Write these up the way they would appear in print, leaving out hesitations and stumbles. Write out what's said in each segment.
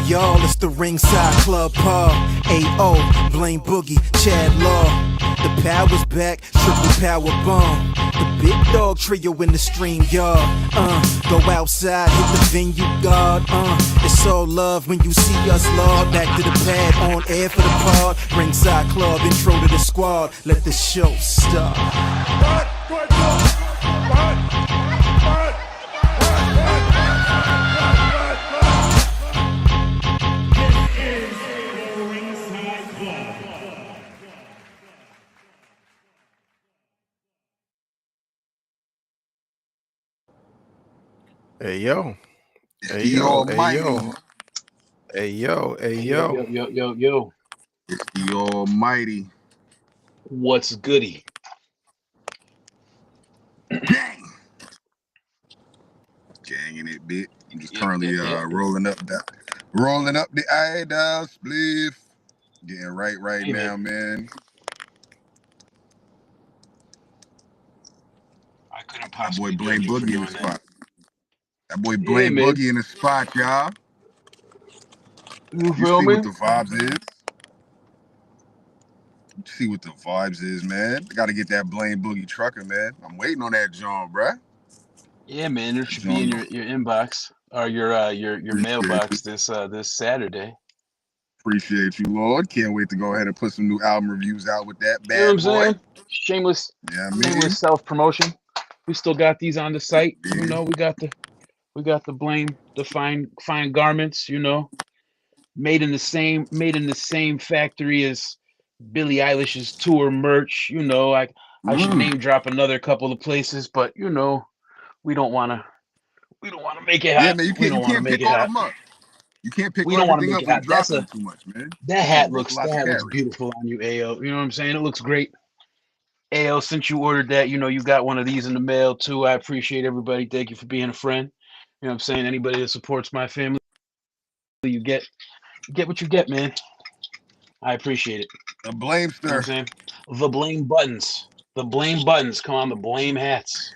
y'all, it's the Ringside Club Paul. A.O. Blame Boogie, Chad Law. The power's back, triple power bomb. The big dog trio in the stream, y'all. Go outside, hit the venue guard. It's all love when you see us, Lord. Back to the pad, on air for the pod. Ringside Club, intro to the squad. Let the show start. Hey yo, Hey yo, hey yo, hey yo, hey yo, yo. it's the Almighty. What's goody? Gang in it, bit. I'm just currently rolling up the IDAL spliff. Getting right now, man. I couldn't That boy possibly Blame judge you for Boogie in doing the that. spot. That boy Blame Boogie in the spot, y'all. You see feel me? What the vibes is. See what the vibes is, man. Got to get that Blame Boogie trucker, man. I'm waiting on that John, bruh. Yeah, man. It should be in your inbox or your mailbox this Saturday. Appreciate you, Lord. Can't wait to go ahead and put some new album reviews out with that bad You know what I'm boy. saying? Shameless self-promotion. We still got these on the site. Yeah. You know, we got the Blame, the fine garments, you know, made in the same factory as Billie Eilish's tour merch. You know, I should name drop another couple of places, but you know, we don't want to make it hot. Yeah, man, you can't pick all them up. You can't pick everything up when you drop them too much, man. That hat looks beautiful on you, AO. You know what I'm saying? It looks great. AO, since you ordered that, you know, you got one of these in the mail too. I appreciate everybody. Thank you for being a friend. You know what I'm saying? Anybody that supports my family, you get what you get, man. I appreciate it. The Blamester. You know what I'm saying? The blame buttons. The blame buttons. Come on, the blame hats.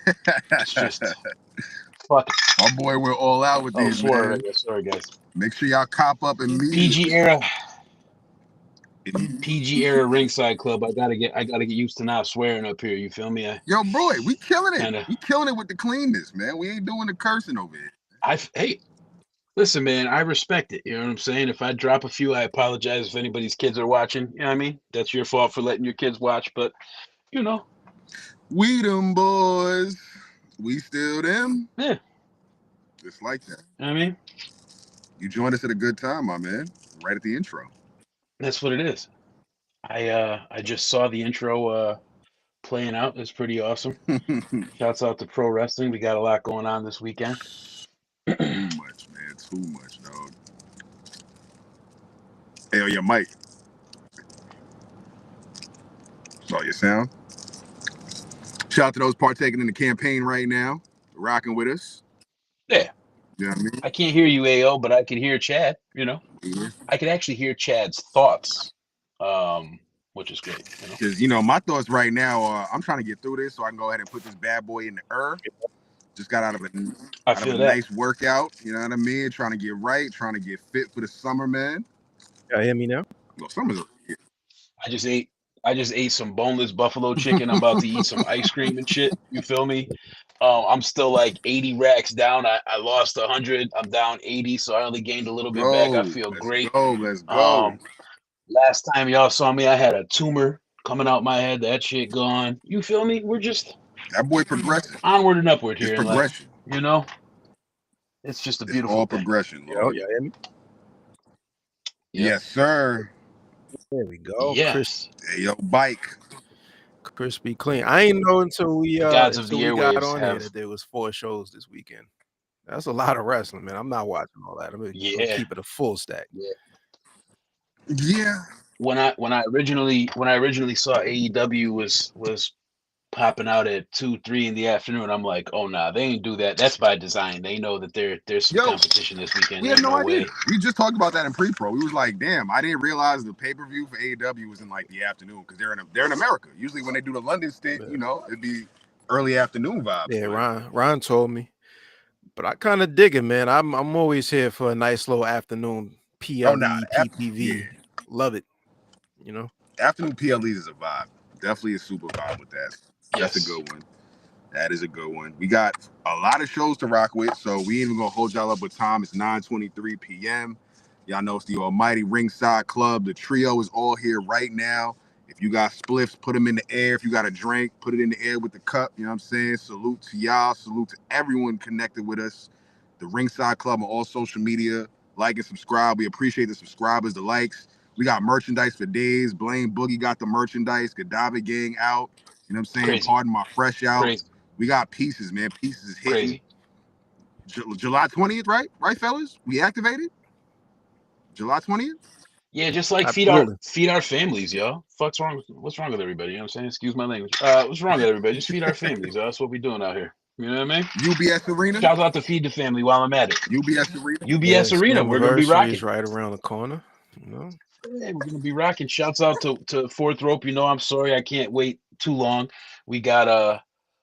It's just fuck it. My boy went all out with these, man. Sorry, guys. Make sure y'all cop up immediately. PG era Ringside Club. I gotta get used to not swearing up here. You feel me? Yo, boy, we killing it. We killing it with the cleanness, man. We ain't doing the cursing over here. Hey, listen, man. I respect it. You know what I'm saying? If I drop a few, I apologize if anybody's kids are watching. You know what I mean? That's your fault for letting your kids watch. But you know, we them boys. We still them. Yeah. Just like that. You know what I mean? You joined us at a good time, my man. Right at the intro. That's what it is. I just saw the intro playing out. It's pretty awesome. Shouts out to pro wrestling. We got a lot going on this weekend. Too much, man. Too much, dog. Hey, your mic. Saw your sound. Shout out to those partaking in the campaign right now, rocking with us. Yeah. You know what I mean? I can't hear you, AO, but I can hear Chad, you know? I can actually hear Chad's thoughts, which is great. Because, you know, my thoughts right now are I'm trying to get through this so I can go ahead and put this bad boy in the Just got out of a nice workout, you know what I mean? Trying to get right, trying to get fit for the summer, man. Y'all hear me now? Well, summer's here. I just ate some boneless buffalo chicken. I'm about to eat some ice cream and shit. You feel me? I'm still like 80 racks down. I lost 100. I'm down 80, so I only gained a little bit back. I feel great. Let's go. Last time y'all saw me, I had a tumor coming out my head. That shit gone. You feel me? We're just that boy progressing. Onward and upward here. It's progression. Life, you know? It's just a beautiful all thing. Progression. Yo, y'all hear me? Yes, sir. There we go. Yes. Hey, yo, bike. Crispy clean. I ain't know until we Gods of the got on here that there was 4 shows this weekend. That's a lot of wrestling, man. I'm not watching all that. I'm gonna keep it a full stack. Yeah. When I originally saw AEW was popping out at 2-3 in the afternoon, I'm like, oh nah, they ain't do that. That's by design. They know that there's some competition this weekend. We had no idea. We just talked about that in pre-pro. We was like, damn, I didn't realize the pay-per-view for AEW was in like the afternoon because they're in America. Usually when they do the London stint, you know, it'd be early afternoon vibes. Yeah, Ron told me. But I kind of dig it, man. I'm always here for a nice little afternoon PLE, PPV. Love it. You know, afternoon PLEs is a vibe. Definitely a super vibe with that. That's a good one. That is a good one. We got a lot of shows to rock with, so we ain't even gonna hold y'all up with time. It's 9:23 p.m. Y'all know it's the almighty Ringside Club. The trio is all here right now. If you got spliffs, put them in the air. If you got a drink, put it in the air with the cup. You know what I'm saying? Salute to y'all. Salute to everyone connected with us. The Ringside Club on all social media. Like and subscribe. We appreciate the subscribers, the likes. We got merchandise for days. Blaine Boogie got the merchandise. Gaddafi Gang out. You know what I'm saying? Crazy. Pardon my fresh out. Crazy. We got pieces, man. Pieces is hitting. Crazy. July 20th, right? Right, fellas? We activated? July 20th? Yeah, just like feed our families, yo. What's wrong with everybody? You know what I'm saying? Excuse my language. What's wrong with everybody? Just feed our families. That's what we're doing out here. You know what I mean? UBS Arena. Shout out to Feed the Family while I'm at it. UBS Arena. UBS Arena. We're gonna be rocking. Right around the corner. You know? Yeah, we're gonna be rocking. Shouts out to Fourth Rope. You know, I'm sorry I can't wait too long. We got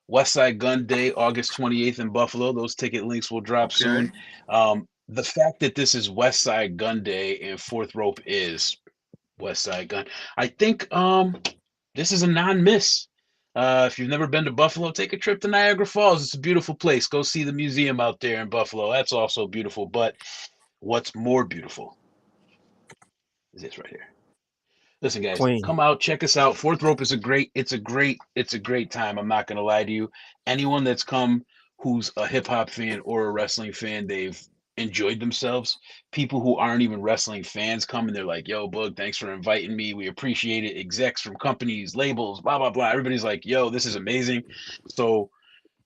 West Side Gun Day, August 28th in Buffalo. Those ticket links will drop soon. The fact that this is West Side Gun Day and Fourth Rope is West Side Gun, I think this is a non-miss. If you've never been to Buffalo, take a trip to Niagara Falls. It's a beautiful place. Go see the museum out there in Buffalo. That's also beautiful. But what's more beautiful is this right here. Listen, guys, come out, check us out. Fourth Rope is a great time. I'm not gonna lie to you. Anyone that's come who's a hip hop fan or a wrestling fan, they've enjoyed themselves. People who aren't even wrestling fans come and they're like, yo, Boog, thanks for inviting me. We appreciate it. Execs from companies, labels, blah, blah, blah. Everybody's like, yo, this is amazing. So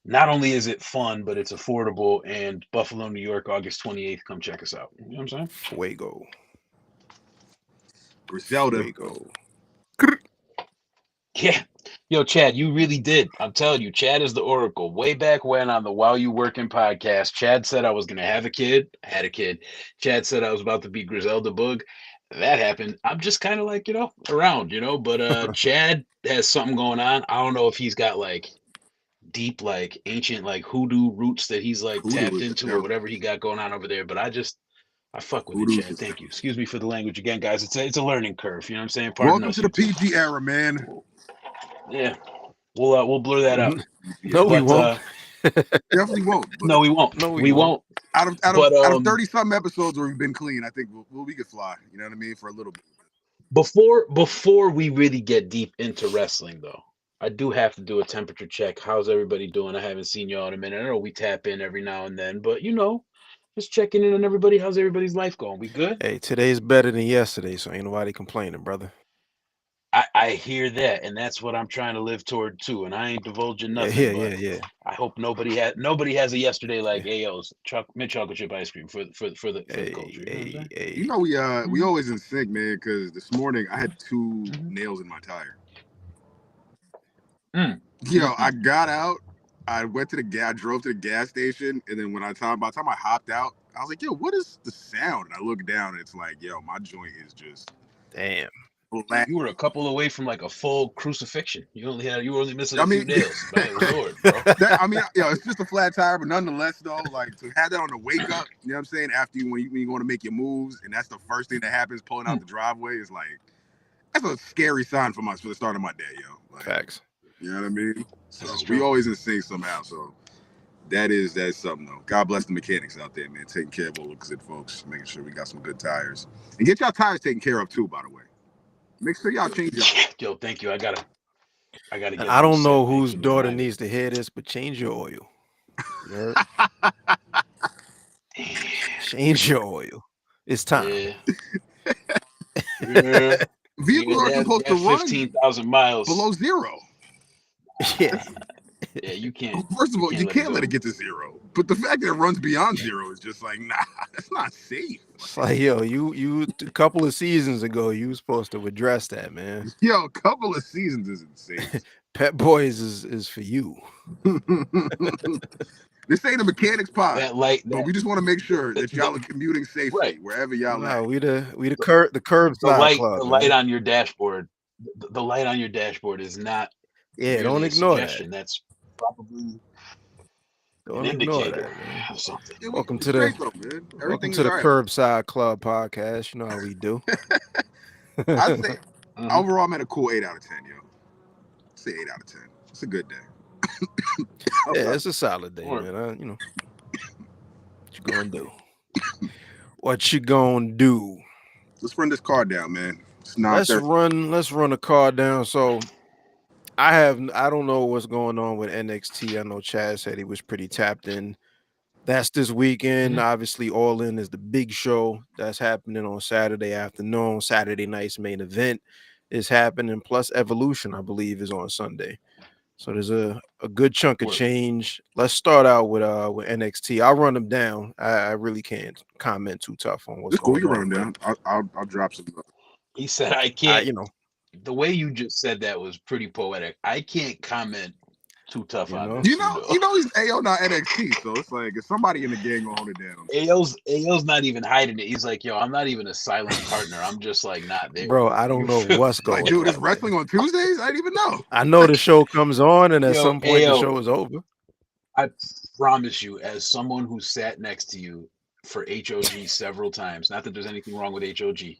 not only is it fun, but it's affordable. And Buffalo, New York, August 28th, come check us out. You know what I'm saying? Fuego. Griselda. Yeah. Yo, Chad, you really did. I'm telling you, Chad is the oracle. Way back when on the While You Working podcast, Chad said I was going to have a kid. I had a kid. Chad said I was about to be Griselda Boog. That happened. I'm just kind of like, around, but Chad has something going on. I don't know if he's got like deep, like ancient, like hoodoo roots that he's like tapped into or whatever he got going on over there. But I fuck with it, Chad. Thank you. Excuse me for the language again, guys. It's a learning curve. You know what I'm saying? Welcome to the PG era, man. Yeah, we'll blur that out. No, we won't. Definitely won't. No, we won't. No, we won't. Out of 30-something episodes where we've been clean, I think we could fly. You know what I mean? For a little bit. Before we really get deep into wrestling, though, I do have to do a temperature check. How's everybody doing? I haven't seen y'all in a minute. I know we tap in every now and then, but just checking in on everybody. How's everybody's life going? We good? Hey, today's better than yesterday, so ain't nobody complaining, brother. I hear that, and that's what I'm trying to live toward too. And I ain't divulging nothing. Yeah. I hope nobody has a yesterday like Ayo's mint chocolate chip ice cream for the culture. We always in sync, man. Because this morning I had two nails in my tire. I got out. I went to I drove to the gas station, and then by the time I hopped out, I was like, yo, what is the sound? And I looked down, and it's like, yo, my joint is just damn. You were a couple away from like a full crucifixion. You were only missing a few nails by the Lord, bro. It's just a flat tire, but nonetheless, though, like to have that on the wake up, you know what I'm saying? After when you want to make your moves, and that's the first thing that happens, pulling out the driveway, is like that's a scary sign for the start of my day, yo. Like, facts. You know what I mean? So we always in sync somehow. So that's something though. God bless the mechanics out there, man, taking care of all the good folks, making sure we got some good tires, and get y'all tires taken care of too, by the way. Make sure y'all change y'all. Yo, thank you. I gotta get. I don't know whose daughter needs to hear this, but change your oil. Change your oil. It's time. Yeah. Vehicles are supposed to run 15,000 miles below zero. Yeah. Yeah, you can't. First of all, you can't let it get to zero. But the fact that it runs beyond zero is just like, nah, that's not safe. It's like, yo, you a couple of seasons ago, you were supposed to address that, man. Yo, a couple of seasons is insane. Pet Boys is for you. This ain't a mechanics pod, but we just want to make sure that y'all are commuting safely wherever y'all are. We the curbside club. The light on your dashboard. The light on your dashboard is not. Yeah, don't ignore that. That's probably. Don't ignore that, man. Something. Welcome to the Curbside Club podcast. You know how we do. I'd say overall, I'm at a cool 8 out of 10, yo. I'd say 8 out of 10. It's a good day. Yeah, it's a solid day, man. You know, what you gonna do? What you gonna do? Let's run this card down, man. Let's run a card down. So I don't know what's going on with NXT. I know Chad said he was pretty tapped in. That's this weekend. Obviously, All In is the big show that's happening on Saturday afternoon. Saturday night's main event is happening. Plus Evolution, I believe, is on Sunday. So there's a good chunk of change. Let's start out with NXT. I'll run them down. I really can't comment too tough on what's going on. It's cool. You run them down. I'll drop some. He said, "I can't." The way you just said that was pretty poetic. I can't comment too tough on this. You know, he's AO not NXT, so it's like if somebody in the gang gonna hold it down. AO's not even hiding it. He's like, yo, I'm not even a silent partner. I'm just like not there. Bro, I don't know what's going on. Dude, it's wrestling on Tuesdays? I didn't even know. I know the show comes on and at some point the show is over. I promise you, as someone who sat next to you for HOG several times, not that there's anything wrong with HOG,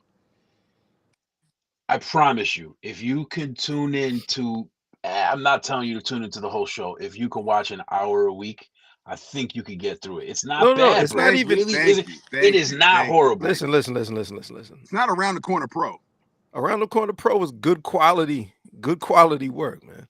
I promise you, if you can tune in to, I'm not telling you to tune into the whole show. If you can watch an hour a week, I think you could get through it. It's not bad. No, it's not even. It is not horrible. Listen. It's not Around the Corner Pro. Around the Corner Pro is good quality work, man.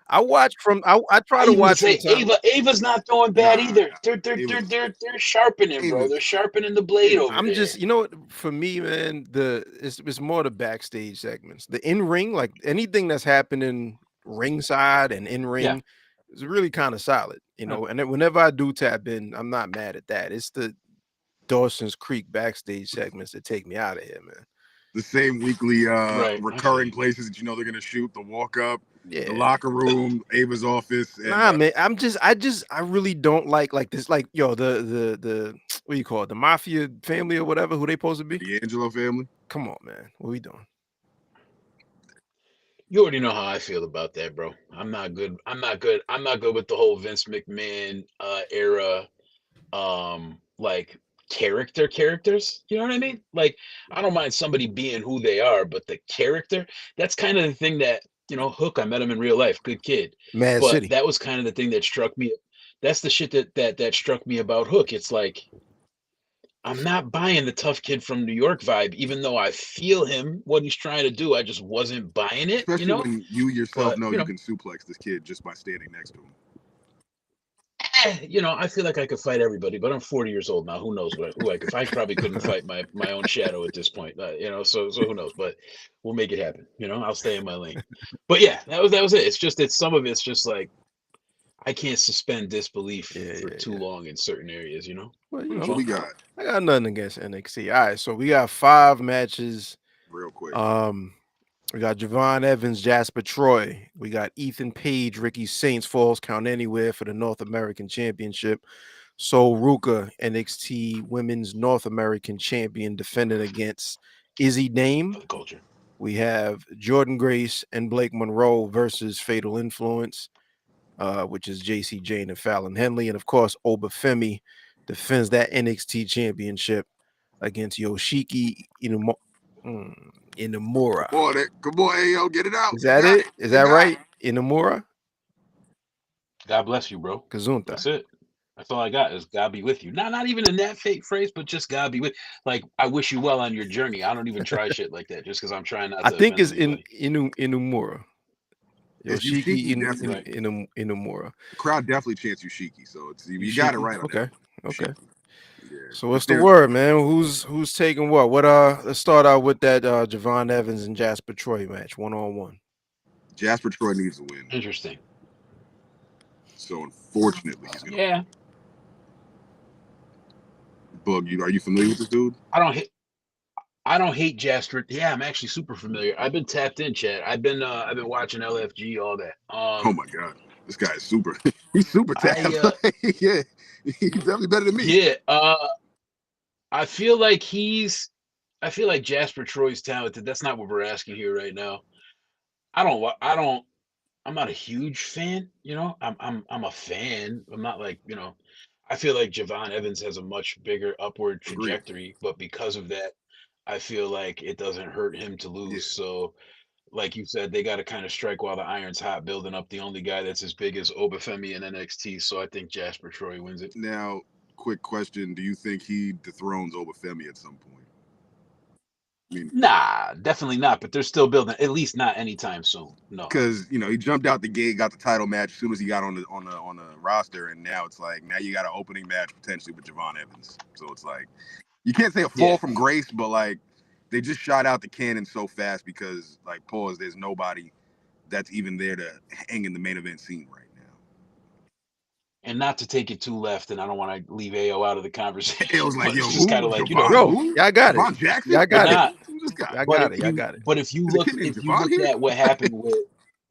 I watch from. I try to watch. Ava's not doing bad either. They're sharpening, bro. They're sharpening the blade over I'm there. just, you know what? For me, man, it's more the backstage segments. The in ring, like anything that's happening ringside and in ring, is really kind of solid, you know. And then whenever I do tap in, I'm not mad at that. It's the Dawson's Creek backstage segments that take me out of here, man. The same weekly recurring places that you know they're gonna shoot, the walk up, the locker room, Ava's office. And, man, I really don't like this, like, yo, the what do you call it, the Mafia family or whatever, who they supposed to be? The Angelo family. Come on, man, what we doing? You already know how I feel about that, bro. I'm not good with the whole Vince McMahon era, like characters. You know what I mean? Like, I don't mind somebody being who they are, but the character, that's kind of the thing that, you know, Hook, I met him in real life, good kid. Mad City. That was kind of the thing that struck me. That's the shit that struck me about Hook. It's like, I'm not buying the tough kid from New York vibe, even though I feel him, what he's trying to do. I just wasn't buying it. Especially when you yourself know you can suplex this kid just by standing next to him. You know, I feel like I could fight everybody, but I'm 40 years old now. Who knows if I probably couldn't fight my own shadow at this point, you know, so who knows, but we'll make it happen. You know, I'll stay in my lane. But yeah, that was it. It's just that some of it's just like, I can't suspend disbelief for too long in certain areas, you know? Well, you know, what we got? I got nothing against NXT. All right, so we got 5 matches. Real quick. We got Javon Evans, Jasper Troy. We got Ethan Page, Ricky Saints, Falls Count Anywhere for the North American Championship. So Ruka, NXT Women's North American Champion, defending against Izzy Dame. Culture. We have Jordan Grace and Blake Monroe versus Fatal Influence, which is JC Jane and Fallon Henley. And of course, Obafemi defends that NXT championship against Yoshiki Inamura. Come on, Ayo, get it out. Is that it? Is that right? Inamura? God bless you, bro. Kazunta. That's it. That's all I got is God be with you. Not even in that fake phrase, but just God be with. Like, I wish you well on your journey. I don't even try shit like that just because I'm trying not to. I think it's Inamura. Yoshiki Inamura. The crowd definitely chants Yoshiki, so it's you got it right. Okay. Yeah. So what's the word, man? Who's taking what? Let's start out with that Javon Evans and Jasper Troy match, 1-on-1. Jasper Troy needs a win. Interesting. So unfortunately, he's gonna. Yeah. Bug, are you familiar with this dude? I don't hate Jasper. Yeah, I'm actually super familiar. I've been tapped in, Chad. I've been watching LFG, all that. Oh my god, this guy is super. He's super tapped. Yeah, he's definitely better than me. Yeah, I feel like Jasper Troy's talented. That's not what we're asking here right now. I don't I'm not a huge fan, you know. I'm a fan. I'm not like, you know, I feel like Javon Evans has a much bigger upward Agreed. trajectory, but because of that, I feel like it doesn't hurt him to Yeah. lose. So, like you said, they got to kind of strike while the iron's hot, building up the only guy that's as big as Obafemi in NXT. So I think Jasper Troy wins it. Now, quick question: do you think he dethrones Obafemi at some point? I mean, Nah, definitely not. But they're still building. At least not anytime soon. No. because he jumped out the gate, got the title match as soon as he got on the roster, and now it's like now you got an opening match potentially with Javon Evans. So it's like you can't say a fall from grace, but like they just shot out the cannon so fast because like pause, there's nobody that's even there to hang in the main event scene right now. And not to take it too left, and I don't want to leave AO out of the conversation. It was like, yo, it's just kind of like, you know, yo, y'all got Javon it. Jackson? Y'all got not, it. Y'all got it. Y'all got it. But if you look at what happened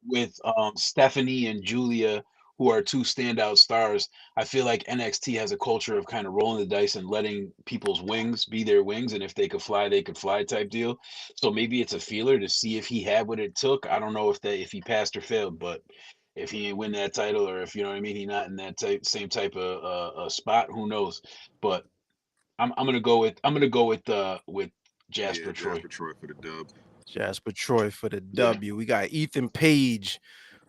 with Stephanie and Julia, who are two standout stars, I feel like NXT has a culture of kind of rolling the dice and letting people's wings be their wings, and if they could fly, they could fly type deal. So maybe it's a feeler to see if he had what it took. I don't know if he passed or failed, but if he ain't win that title, or if you know what I mean, he not in that same type of spot, who knows? But I'm gonna go with Jasper Troy. Jasper Troy for the dub. Jasper Troy for the W. We got Ethan Page,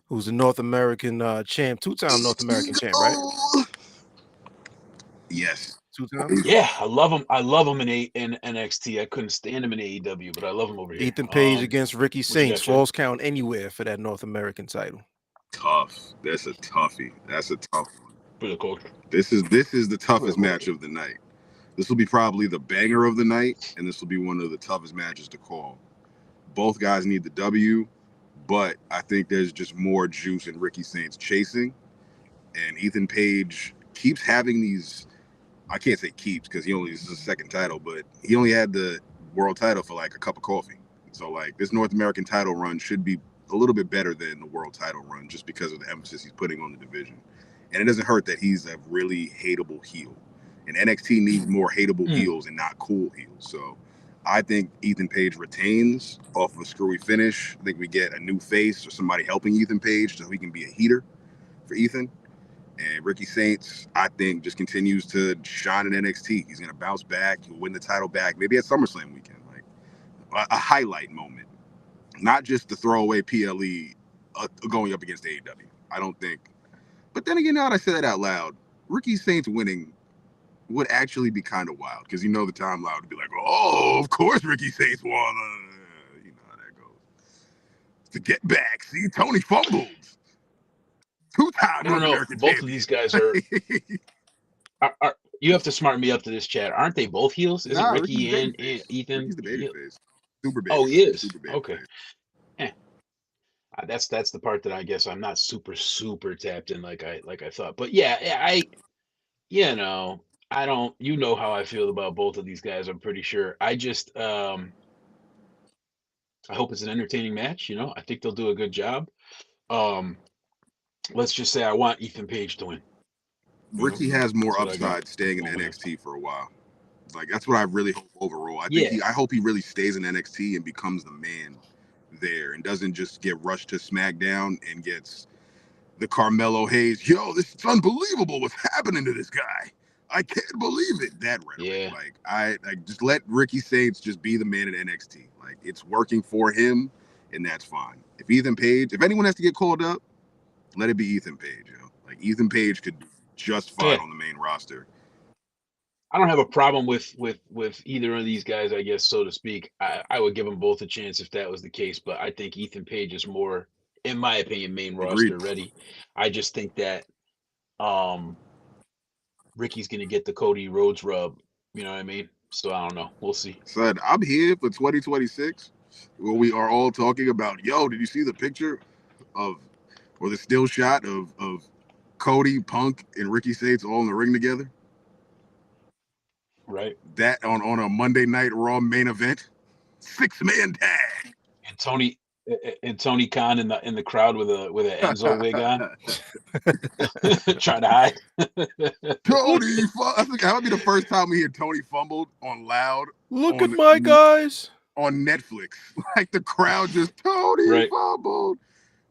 who's a North American champ, two-time North American champ, right? Yes. 2 times. Yeah, I love him. I love him in NXT. I couldn't stand him in AEW, but I love him over here. Ethan Page against Ricky Saints. Falls count anywhere for that North American title. Tough. That's a toughie. That's a tough one. For the culture. This is the toughest match of the night. This will be probably the banger of the night, and this will be one of the toughest matches to call. Both guys need the W, but I think there's just more juice in Ricky Saints chasing, and Ethan Page keeps having these. I can't say keeps because this is his second title, but he only had the world title for like a cup of coffee. So like this North American title run should be a little bit better than the world title run just because of the emphasis he's putting on the division. And it doesn't hurt that he's a really hateable heel. And NXT needs more hateable heels and not cool heels. So I think Ethan Page retains off of a screwy finish. I think we get a new face or somebody helping Ethan Page so he can be a heater for Ethan. And Ricky Saints, I think, just continues to shine in NXT. He's going to bounce back. He'll win the title back, maybe at SummerSlam weekend, like a highlight moment. Not just the throwaway PLE going up against AEW. I don't think. But then again, now that I say that out loud, Ricky Saints winning would actually be kind of wild because the timeline would be like, oh, of course Ricky Saints won. You know how that goes. To get back, see, Tony fumbled. 2-time North American both champion. Of these guys are you have to smarten me up to this, chat. Aren't they both heels? Isn't Ricky and Ethan? Ricky's the babyface. Super baby. Oh, he is. Super baby okay. That's the part that I guess I'm not super tapped in like I thought. But yeah, I don't. You know how I feel about both of these guys. I'm pretty sure. I just I hope it's an entertaining match. I think they'll do a good job. Let's just say I want Ethan Page to win. Ricky has more upside staying in NXT for a while. Like that's what I really hope overall. I hope he really stays in NXT and becomes the man there and doesn't just get rushed to SmackDown and gets the Carmelo Hayes. Yo, this is unbelievable. What's happening to this guy? I can't believe it. That rhetoric. Yeah. Like I just let Ricky Saints just be the man at NXT. Like it's working for him, and that's fine. If anyone has to get called up, let it be Ethan Page. Like Ethan Page could do just fine on the main roster. I don't have a problem with either of these guys, I guess, so to speak. I would give them both a chance if that was the case, but I think Ethan Page is more, in my opinion, main roster ready. I just think that Ricky's going to get the Cody Rhodes rub, you know what I mean? So I don't know. We'll see. Son, I'm here for 2026 where we are all talking about, yo, did you see the picture or the still shot of Cody, Punk, and Ricky Saints all in the ring together? Right. That on a Monday Night Raw main event, 6-man tag. And Tony Khan in the crowd with an Enzo wig on, trying to hide. Tony, I think that would be the first time we hear Tony fumbled on loud. Look at my guys on Netflix. Like the crowd just Tony fumbled.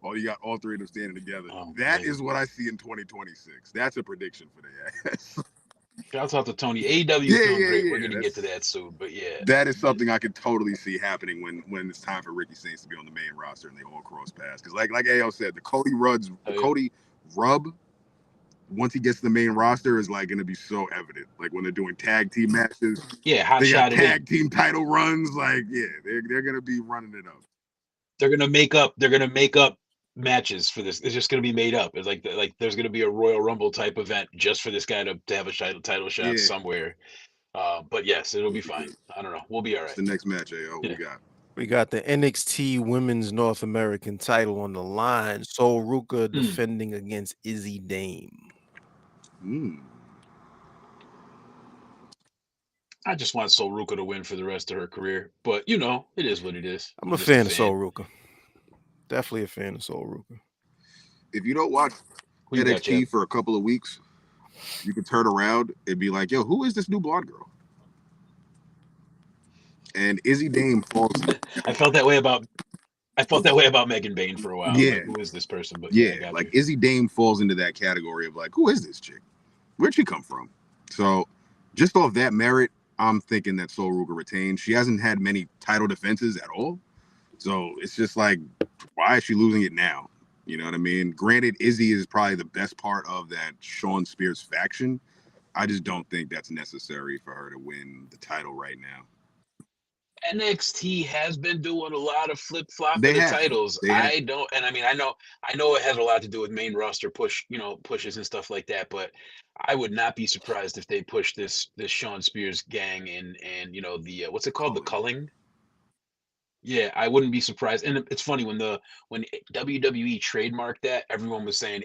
Oh, you got all three of them standing together. Oh, That is what I see in 2026. That's a prediction for the ass. Shouts out to Tony. AEW is doing great. We're gonna get to That's- that soon, but yeah, That is something I could totally see happening when it's time for Ricky Saints to be on the main roster and they all cross paths. Because like AO said, the Cody rub, once he gets to the main roster, is like going to be so evident. Like when they're doing tag team matches, yeah, hot they got shot tag team title runs. Like they're going to be running it up. They're gonna make up matches for this. It's just gonna be made up. It's like there's gonna be a Royal Rumble type event just for this guy to have a title shot somewhere. But yes, it'll be fine. I don't know. We'll be all right. What's the next match, AO? What we got? We got the NXT Women's North American title on the line. Sol Ruka defending against Izzy Dame. I just want Sol Ruka to win for the rest of her career, but you know, it is what it is. I'm a fan of Sol Ruka. Definitely a fan of Sol Ruka. If you don't watch NXT for a couple of weeks, you can turn around and be like, "Yo, who is this new blonde girl?" And Izzy Dame falls. I felt that way about Megan Bain for a while. Yeah, like, who is this person? But like Izzy Dame falls into that category of like, who is this chick? Where'd she come from? So, just off that merit, I'm thinking that Sol Ruka retains. She hasn't had many title defenses at all, so it's just like, why is she losing it now? You know what I mean? Granted, Izzy is probably the best part of that Sean Spears faction. I just don't think that's necessary for her to win the title right now. NXT has been doing a lot of flip-flopping the titles. I know it has a lot to do with main roster pushes and stuff like that, but I would not be surprised if they push this Sean Spears gang and the what's it called? The culling. Yeah, I wouldn't be surprised. And it's funny when WWE trademarked that, everyone was saying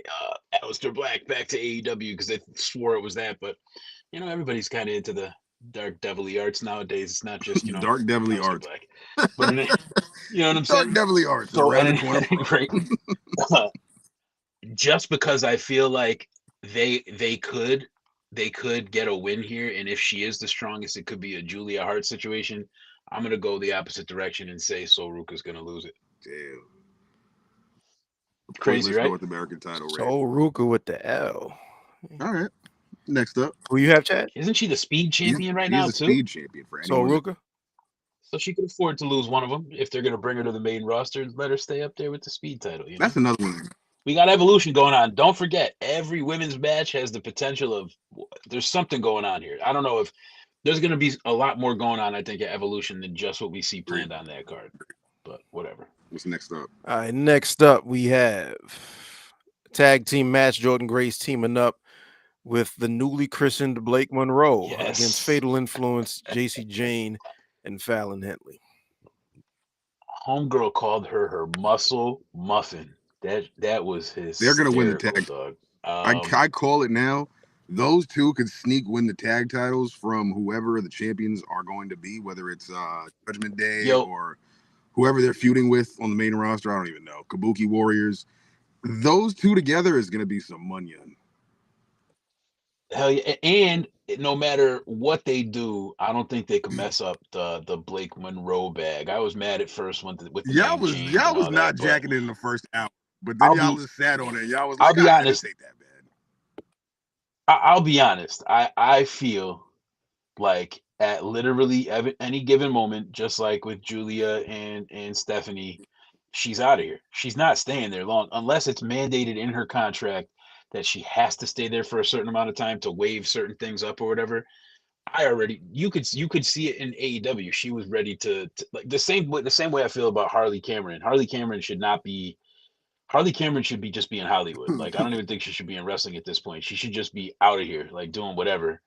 Aleister Black back to AEW because they swore it was that, but everybody's kind of into the dark devilly arts nowadays. It's not just dark devilly arts, Black. But you know what I'm saying? Dark devilly arts. So right, just because I feel like they could get a win here, and if she is the strongest, it could be a Julia Hart situation. I'm gonna go the opposite direction and say Sol Ruka's gonna lose it. Damn. Crazy, right? North American title. Sol Ruka with the L. All right. Next up, who you have, Chad? Isn't she the speed champion right now too? Speed champion for anyone. Sol Ruka. So she could afford to lose one of them if they're gonna bring her to the main roster. Let her stay up there with the speed title. That's another one. We got Evolution going on. Don't forget, every women's match has the potential of there's something going on here. I don't know if there's going to be a lot more going on, I think, at Evolution than just what we see planned on that card. But whatever. What's next up? All right, next up we have tag team match. Jordan Grace teaming up with the newly christened Blake Monroe against Fatal Influence, JC Jane, and Fallon Henley. Homegirl called her muscle muffin. That was his. They're going to win the tag. Dog. I call it now. Those two could sneak win the tag titles from whoever the champions are going to be, whether it's Judgment Day or whoever they're feuding with on the main roster. I don't even know. Kabuki Warriors. Those two together is going to be some money. Hell yeah. And no matter what they do, I don't think they can mess up the Blake Monroe bag. I was mad at first with the y'all was not jacking it in the first hour, but then y'all just sat on it. Y'all was like, I'll be honest. Ain't that bad. I'll be honest. I feel like at literally any given moment, just like with Julia and Stephanie, she's out of here. She's not staying there long unless it's mandated in her contract that she has to stay there for a certain amount of time to waive certain things up or whatever. You could see it in AEW. She was ready to like the same way I feel about Harley Cameron. Harley Cameron should be just be in Hollywood. Like I don't even think she should be in wrestling at this point. She should just be out of here, like doing whatever.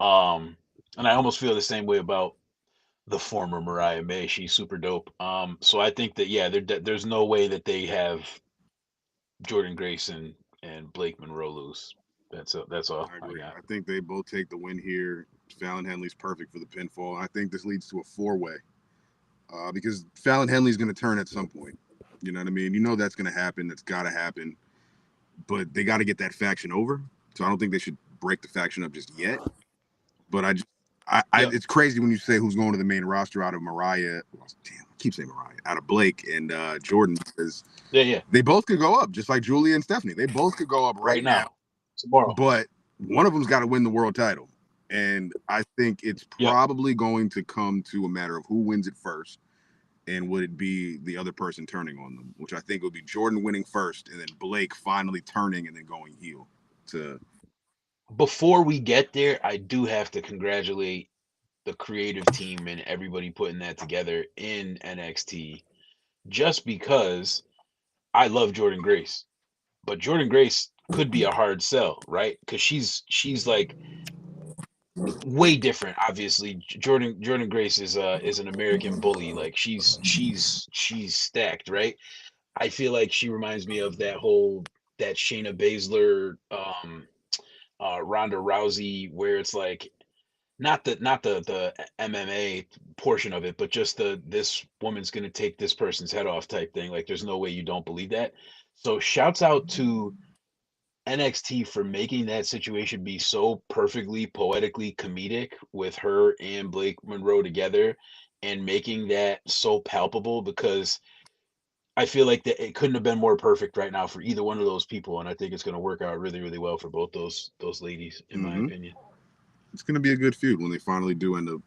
And I almost feel the same way about the former Mariah May. She's super dope. So I think that there's no way that they have Jordan Grace and Blake Monroe lose. That's all. I agree. I think they both take the win here. Fallon Henley's perfect for the pinfall. I think this leads to a 4-way because Fallon Henley's going to turn at some point. You know what I mean? You know that's going to happen. That's got to happen. But they got to get that faction over. So I don't think they should break the faction up just yet. But It's crazy when you say who's going to the main roster out of Mariah. Damn, I keep saying Mariah. Out of Blake and Jordan, because they both could go up, just like Julia and Stephanie. They both could go up right now, tomorrow. But one of them's got to win the world title, and I think it's probably going to come to a matter of who wins it first, and would it be the other person turning on them, which I think would be Jordan winning first, and then Blake finally turning and then going heel. Before we get there, I do have to congratulate the creative team and everybody putting that together in NXT, just because I love Jordan Grace, but Jordan Grace could be a hard sell, right? Because she's like way different. Obviously, Jordan Grace is an American bully. Like she's stacked, right? I feel like she reminds me of that Shayna Baszler, Ronda Rousey, where it's like not the MMA portion of it, but just this woman's gonna take this person's head off type thing. Like there's no way you don't believe that. So shouts out to NXT for making that situation be so perfectly poetically comedic with her and Blake Monroe together and making that so palpable, because I feel like that it couldn't have been more perfect right now for either one of those people, and I think it's going to work out really, really well for both those ladies, in my opinion. It's going to be a good feud when they finally do end up,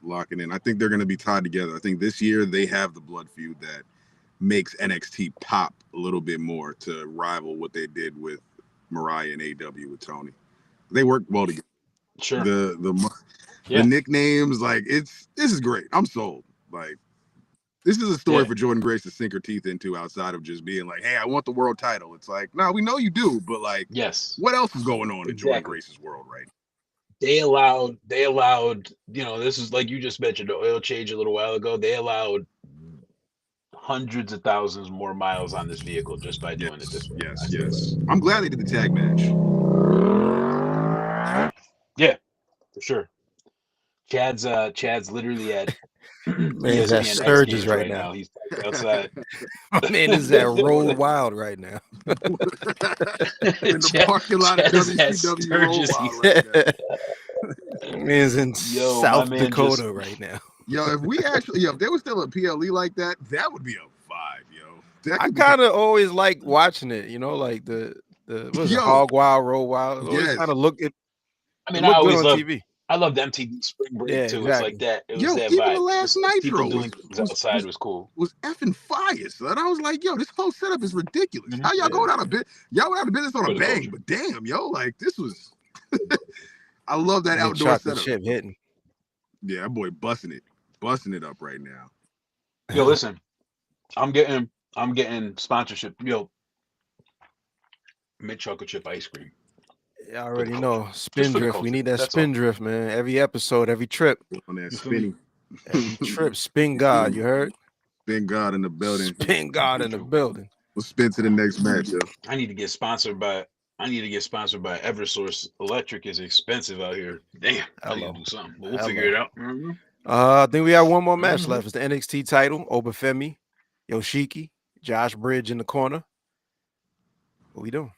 locking in. I think they're going to be tied together. I think this year they have the blood feud that makes NXT pop a little bit more to rival what they did with Mariah and AW with Tony. They work well together. Sure. The nicknames, like this is great. I'm sold. Like this is a story for Jordan Grace to sink her teeth into outside of just being like, hey, I want the world title. It's like, no, we know you do, but like, what else is going on in Jordan Grace's world right now? They allowed, this is like you just mentioned, the oil change a little while ago. They allowed hundreds of thousands more miles on this vehicle just by doing it this way. Yes. I'm glad they did the tag match. Yeah, for sure. Chad's literally at Man's at Sturgis right now. He's outside. Man is at Roll Wild right now. In the parking lot of WCW Roll Wild right now. Man's in South Dakota right now. Yo, if we actually, if there was still a PLE like that, that would be a vibe, yo. I kind of always like watching it, like the Hog Wild, Roll Wild. Always kind of look at. I mean, I always love TV. I loved MTV Spring Break too. Exactly. It's like that. It was that even vibe. The last Nitro doing outside was cool. Was effing fire, son. I was like, yo, this whole setup is ridiculous. How y'all going out of business? Y'all went out of business on a bang, but damn, yo, like this was. I love that outdoor setup. Ship hitting. Yeah, that boy busting it up right now. Yo, listen, I'm getting sponsorship. Yo, mint chocolate chip ice cream. I already know. Spindrift. We need that Spindrift, man. Every episode, every trip. On that spinning. Every trip. Spin God, you heard? Spin God in the building. Spin God in the building. We'll spin to the next match, yo. I need to get sponsored by Eversource. Electric is expensive out here. Damn. I need to do something. But we'll figure it out. I think we have one more match left. It's the NXT title. Obafemi, Yoshiki, Josh Bridge in the corner. What we doing?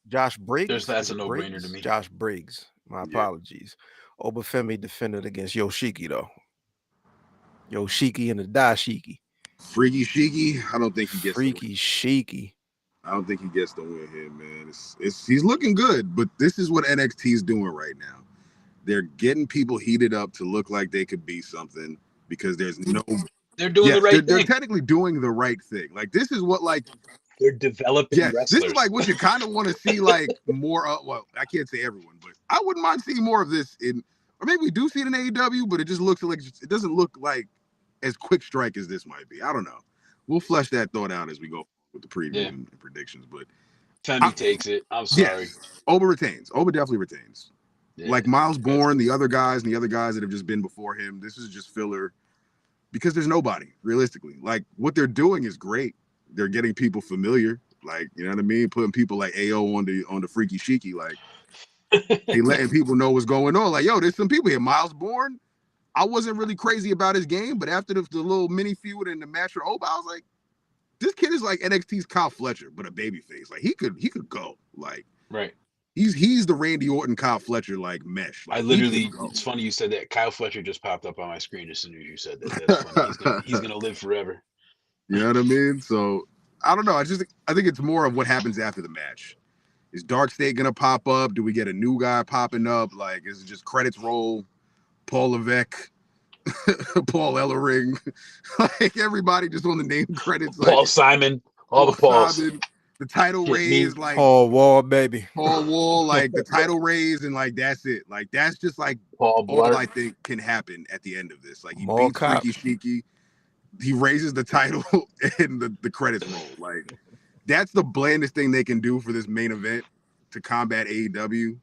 Josh Briggs. That's a no-brainer to me. Josh Briggs. My apologies. Obafemi defended against Yoshiki, though. Yoshiki and the Dashiki. Freaky Shiki. I don't think he gets Freaky Shiki. I don't think he gets the win here, man. He's looking good, but this is what NXT is doing right now. They're getting people heated up to look like they could be something because there's no. They're doing the right thing. They're technically doing the right thing. Like this is what they're developing wrestlers. This is like what you kind of want to see like more of. Well, I can't say everyone, but I wouldn't mind seeing more of this or maybe we do see it in AEW, but it just looks like it doesn't look like as quick strike as this might be. I don't know. We'll flesh that thought out as we go with the preview and predictions. But Femi takes it. I'm sorry. Yes, Oba retains. Oba definitely retains. Yeah. Like Miles Bourne, the other guys and the other guys that have just been before him. This is just filler because there's nobody realistically. Like what they're doing is great. They're getting people familiar, like you know what I mean. Putting people like AO on the Freaky Shiki, like they letting people know what's going on. Like yo, there's some people here. Miles Bourne, I wasn't really crazy about his game, but after the little mini feud and the match for Oba, I was like, this kid is like NXT's Kyle Fletcher, but a babyface. Like he could go. Like right. He's the Randy Orton, Kyle Fletcher like mesh. Like, it's funny you said that. Kyle Fletcher just popped up on my screen as soon as you said that. That's funny. He's gonna live forever. You know what I mean? So I don't know. I think it's more of what happens after the match. Is Dark State gonna pop up? Do we get a new guy popping up? Like, is it just credits roll? Paul Levesque, Paul Ellering, like everybody just on the name credits. Paul like, Simon, all the Pauls. Simon, the title raise, like Paul Wall, baby. Paul Wall, like the title raise, and like that's it. Like that's just like all I think can happen at the end of this. Like he beats Freaky Sheiky, he raises the title, and the credits roll. Like that's the blandest thing they can do for this main event to combat AEW.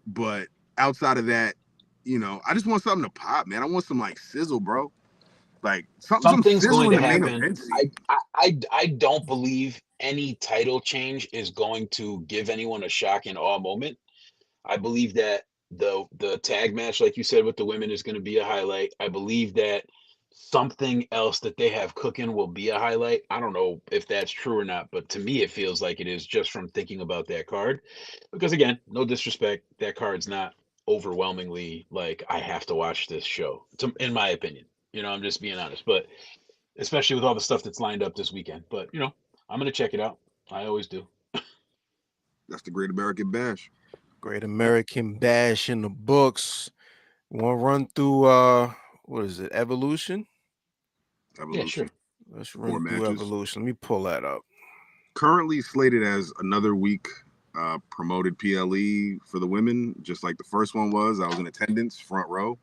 But outside of that, you know, I just want something to pop, man. I want some like sizzle, bro. Like something's going to happen. I don't believe any title change is going to give anyone a shock and awe moment. I believe that the tag match, like you said, with the women is going to be a highlight. I believe that something else that they have cooking will be a highlight. I don't know if that's true or not, but to me, it feels like it is just from thinking about that card. Because again, no disrespect, that card's not overwhelmingly like I have to watch this show, in my opinion. You know, I'm just being honest, but especially with all the stuff that's lined up this weekend. But you know, I'm gonna check it out. I always do. That's the Great American Bash. Great American Bash in the books. Want to run through what is it? Evolution? Yeah, sure. Let's run through Evolution. Let me pull that up. Currently slated as another week promoted PLE for the women, just like the first one was. I was in attendance, front row.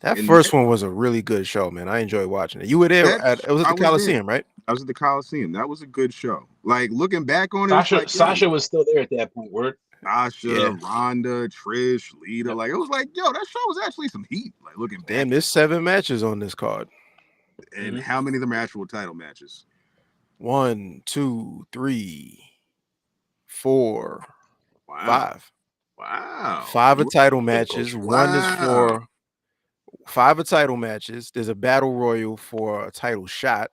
That first one was a really good show, man. I enjoyed watching it. You were there it was at the Coliseum, right? I was at the Coliseum. That was a good show. Like looking back on it, Sasha was still there at that point. Sasha, Ronda, Trish, Lita. Like it was like, yo, that show was actually some heat. Like looking back. Damn, there's 7 matches on this card. And how many of them are actual title matches? 1, 2, 3, 4, 5. Wow. 5 are title matches. One is for 5 are title matches. There's a battle royal for a title shot,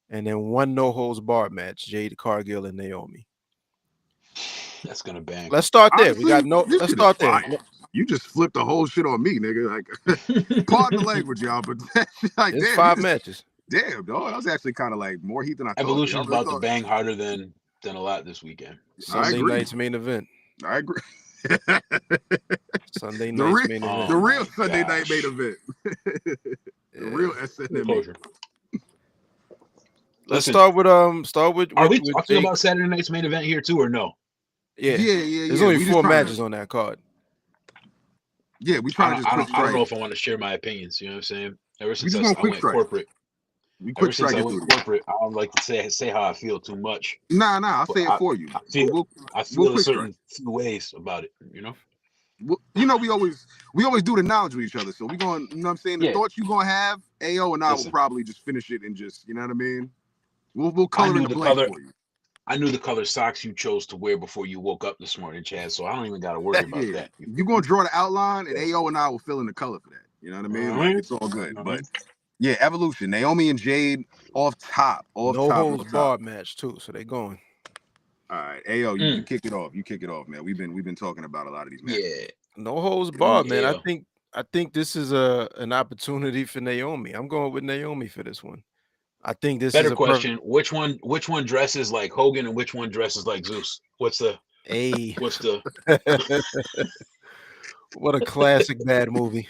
and then 1 no holds barred match. Jade Cargill and Naomi. That's gonna bang. Let's start there. Honestly, let's start there. You just flipped the whole shit on me, nigga. Like, pardon the language, y'all, but like, it's 5 matches. Damn, dog. That was actually kind of like more heat than I thought. Evolution's about to bang harder than a lot this weekend. Sunday night's main event. I agree. Sunday night's main event. The real Sunday night main event. The real SNM. Let's start with Are we talking about Saturday night's main event here too, or no? Yeah. There's only 4 matches on that card. Yeah, we trying to just I don't know if I want to share my opinions. You know what I'm saying? Ever since I went corporate, I don't like to say how I feel too much. Nah, I'll say it for you. I feel a certain few ways about it. You know. Well, you know, we always do the knowledge with each other. So we going, you know what I'm saying? The thoughts you gonna have, AO and I will probably just finish it and just, you know what I mean? We'll color in the blank for you. I knew the color socks you chose to wear before you woke up this morning, Chad. So I don't even got to worry about that. You're gonna draw the outline, and AO and I will fill in the color for that. You know what I mean? Like, it's all good. But yeah, Evolution, Naomi and Jade off top. No holds barred match too, so they going. All right, AO, you kick it off. You kick it off, man. We've been talking about a lot of these matches. Yeah, no holds barred, man. I think this is an opportunity for Naomi. I'm going with Naomi for this one. I think this better is a question. Which one dresses like Hogan and which one dresses like Zeus? What a classic bad movie.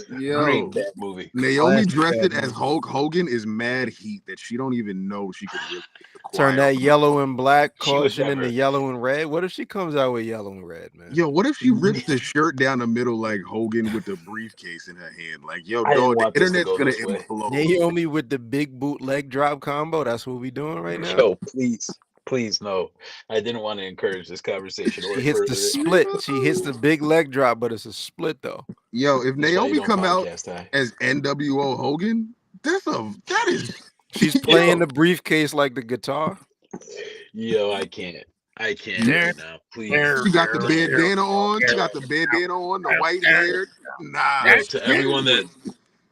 Great bad movie. Naomi dressed it as Hulk Hogan is mad heat that she don't even know she could really turn that yellow and black caution into yellow and red. What if she comes out with yellow and red, man? Yo, what if she rips the shirt down the middle like Hogan with the briefcase in her hand? Like, yo, dog, the internet's gonna implode. Naomi with the big boot leg drop combo. That's what we doing right now. Yo, please, no. I didn't want to encourage this conversation. She hits the split. She hits the big leg drop, but it's a split though. Yo, if Naomi come out as NWO Hogan, that is. She's playing the briefcase like the guitar. Yo, I can't right now. Please. She got the bandana on. The white hair. Nah. To everyone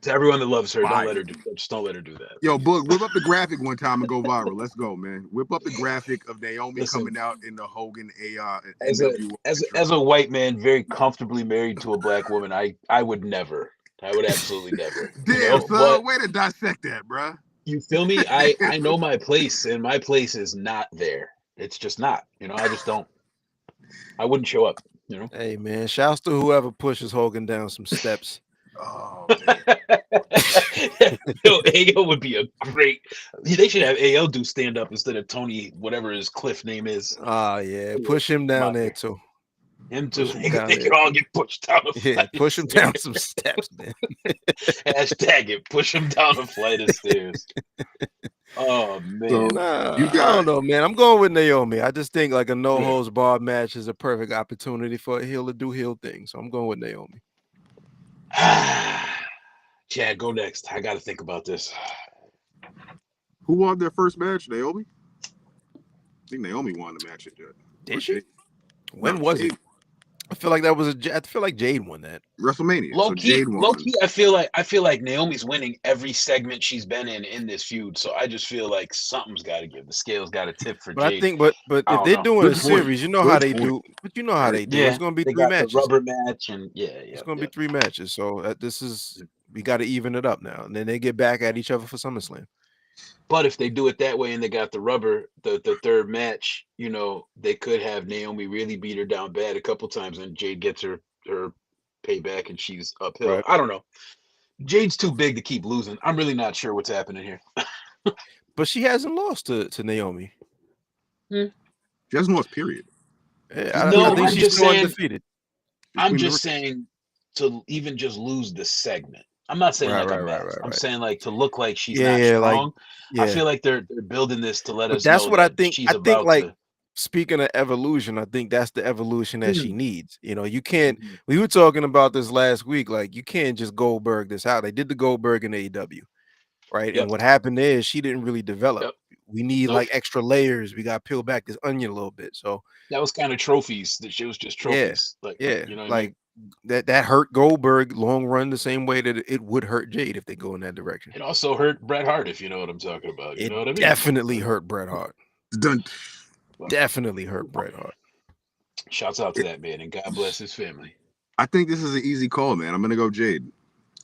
To everyone that loves her, Fire. just don't let her do that. Yo, Book, whip up the graphic one time and go viral. Let's go, man. Whip up the graphic of Naomi coming out in the Hogan NWO. As a white man very comfortably married to a black woman, I would never. I would absolutely never. Damn, son, but way to dissect that, bruh. You feel me? I know my place, and my place is not there. It's just not. I just don't. I wouldn't show up. Hey man, shouts to whoever pushes Hogan down some steps. Oh man. AO would be a great. They should have AO do stand up instead of Tony, whatever his Cliff name is. Oh yeah, push him down there too. Him too. They can all get pushed down a flight. Yeah, push him down some steps, man. Hashtag it. Push him down a flight of stairs. Oh man, So, I don't know, man. I'm going with Naomi. I just think like a no holds barred match is a perfect opportunity for a heel to do heel things. So I'm going with Naomi. Chad, go next. I got to think about this. Who won their first match? Naomi? I think Naomi won the match. Did she? When was it? I feel like I feel like Jade won that. WrestleMania. Low key, I feel like Naomi's winning every segment she's been in this feud. So I just feel like something's got to give. The scale's got to tip for Jade. I think, but if they're doing a series, you know how they do. But you know how they do. Yeah, it's going to be 3 matches. The rubber match, and it's going to be 3 matches. So we got to even it up now, and then they get back at each other for SummerSlam. But if they do it that way and they got the rubber, the third match, they could have Naomi really beat her down bad a couple times, and Jade gets her payback, and she's uphill. Right. I don't know. Jade's too big to keep losing. I'm really not sure what's happening here. But she hasn't lost to Naomi. She hasn't lost, period. I think she's still undefeated. I'm just saying to even just lose the segment. I'm not saying a match. I'm saying like to look like she's not strong. I feel like they're building this to let us know. That's what I think. She's about like speaking of evolution, I think that's the evolution that she needs. You can't. We were talking about this last week. Like you can't just Goldberg this out. They did the Goldberg in AEW, right? Yep. And what happened is she didn't really develop. Yep. We need like extra layers. We got to peel back this onion a little bit. So that was kind of trophies. That she was just trophies. That hurt Goldberg long run the same way that it would hurt Jade if they go in that direction. It also hurt Bret Hart, if you know what I'm talking about. You know what I mean? Definitely hurt Bret Hart. Definitely hurt Bret Hart. Shouts out to that man, and God bless his family. I think this is an easy call, man. I'm gonna go Jade.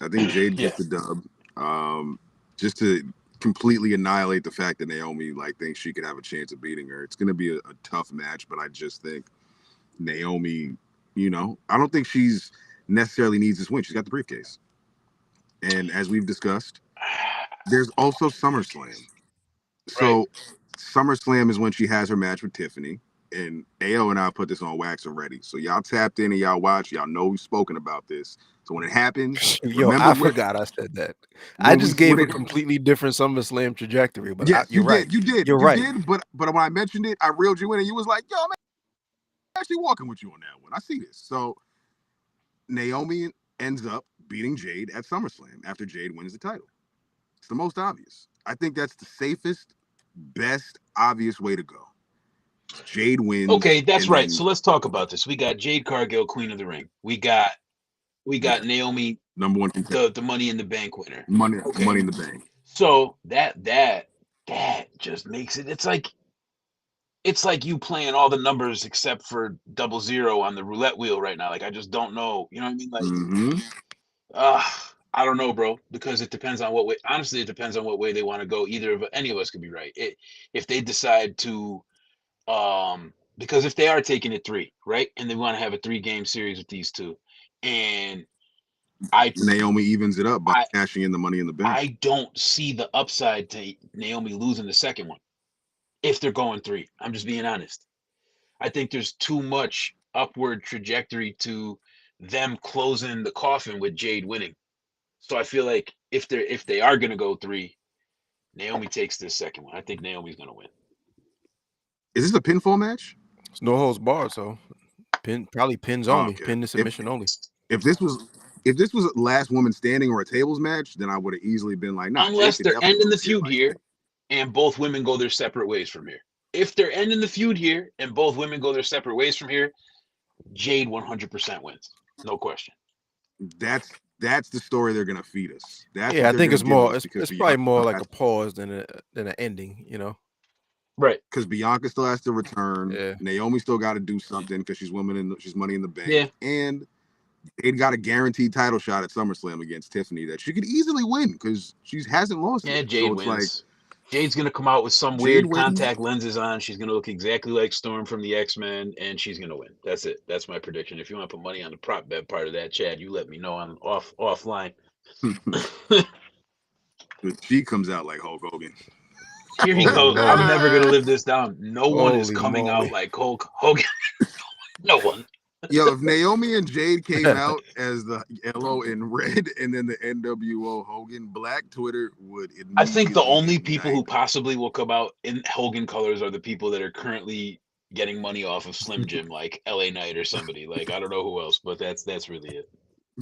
I think Jade gets the dub. Just to completely annihilate the fact that Naomi thinks she could have a chance of beating her. It's gonna be a tough match, but I just think Naomi. I don't think she's necessarily needs this win. She's got the briefcase. And as we've discussed, there's also SummerSlam. So SummerSlam is when she has her match with Tiffany. And AO and I put this on wax already. So y'all tapped in and y'all watch. Y'all know we've spoken about this. So when it happens, I forgot I said that. I just gave a completely different SummerSlam trajectory. But yes, you're right. You did. You're right. But when I mentioned it, I reeled you in and you was like, yo, man. Actually walking with you on that one. I see this. So Naomi ends up beating Jade at SummerSlam after Jade wins the title. It's the most obvious. I think that's the safest, best, obvious way to go. Jade wins. Okay, that's right. So let's talk about this. We got Jade Cargill, Queen of the Ring. We got Naomi, number one, the Money in the Bank winner. Money in the Bank. So that just makes it. It's like you playing all the numbers except for 00 on the roulette wheel right now. Like I just don't know. You know what I mean? I don't know, bro, because it depends on what way. Honestly, it depends on what way they want to go. Any of us could be right. If they decide to, because if they are taking it 3, right, and they want to have a 3-game series with these two, and Naomi evens it up by cashing in the Money in the Bank. I don't see the upside to Naomi losing the second one. If they're going 3, I'm just being honest. I think there's too much upward trajectory to them closing the coffin with Jade winning. So I feel like if they are going to go 3, Naomi takes this second one. I think Naomi's going to win. Is this a pinfall match? It's no holds barred, so probably pins only, pin to submission only. If this was last woman standing or a tables match, then I would have easily been like, nah. Unless they're ending the feud here. And both women go their separate ways from here. If they're ending the feud here and both women go their separate ways from here, Jade 100% wins. No question. That's That's the story they're gonna feed us. That's Yeah, what I they're think gonna it's give more. us It's, because it's Bianca probably more still like has, a pause than an ending. Right. because Bianca still has to return. Yeah. Naomi still got to do something because she's she's Money in the Bank, Yeah. and Jade got a guaranteed title shot at SummerSlam against Tiffany that she could easily win because she hasn't lost Yeah, yet. Jade So it's like wins. Jade's gonna come out with some Jade weird wins. contact lenses on. She's gonna look exactly like Storm from the X-Men, and she's gonna win. That's it. That's my prediction. If you want to put money on the prop bet part of that, Chad, you let me know on offline. She comes out like Hulk Hogan. Here he Holy goes. I'm moly! never gonna live this down. No one is Holy coming out moly! like Hulk Hogan. No one. Yo, if Naomi and Jade came out as the yellow and red and then the NWO Hogan black, Twitter would immediately I think the only ignite. people who possibly will come out in Hogan colors are the people that are currently getting money off of Slim Jim, like LA Knight or somebody. Like I don't know who else, but that's really it.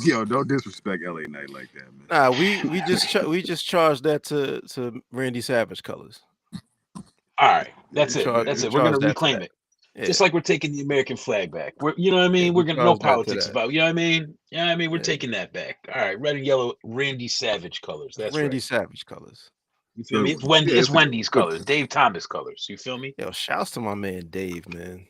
Yo, don't disrespect LA Knight like that, man. Nah, we just charged that to Randy Savage colors. All right, that's Yeah, it. We That's it. We're gonna charged that to reclaim that. it. Yeah, Just like we're taking the American flag back. You know what I yeah, mean? we We're gonna no charged that to politics that. about. You know what I mean? Yeah, I mean we're Yeah. taking that back. All right, red and yellow, Randy Savage colors. That's Randy right. Savage colors. You feel good me? one. It's Wendy. Yeah, It's it's a good Wendy's one. colors. Dave Thomas colors. You feel me? Yo, shouts to my man Dave, man.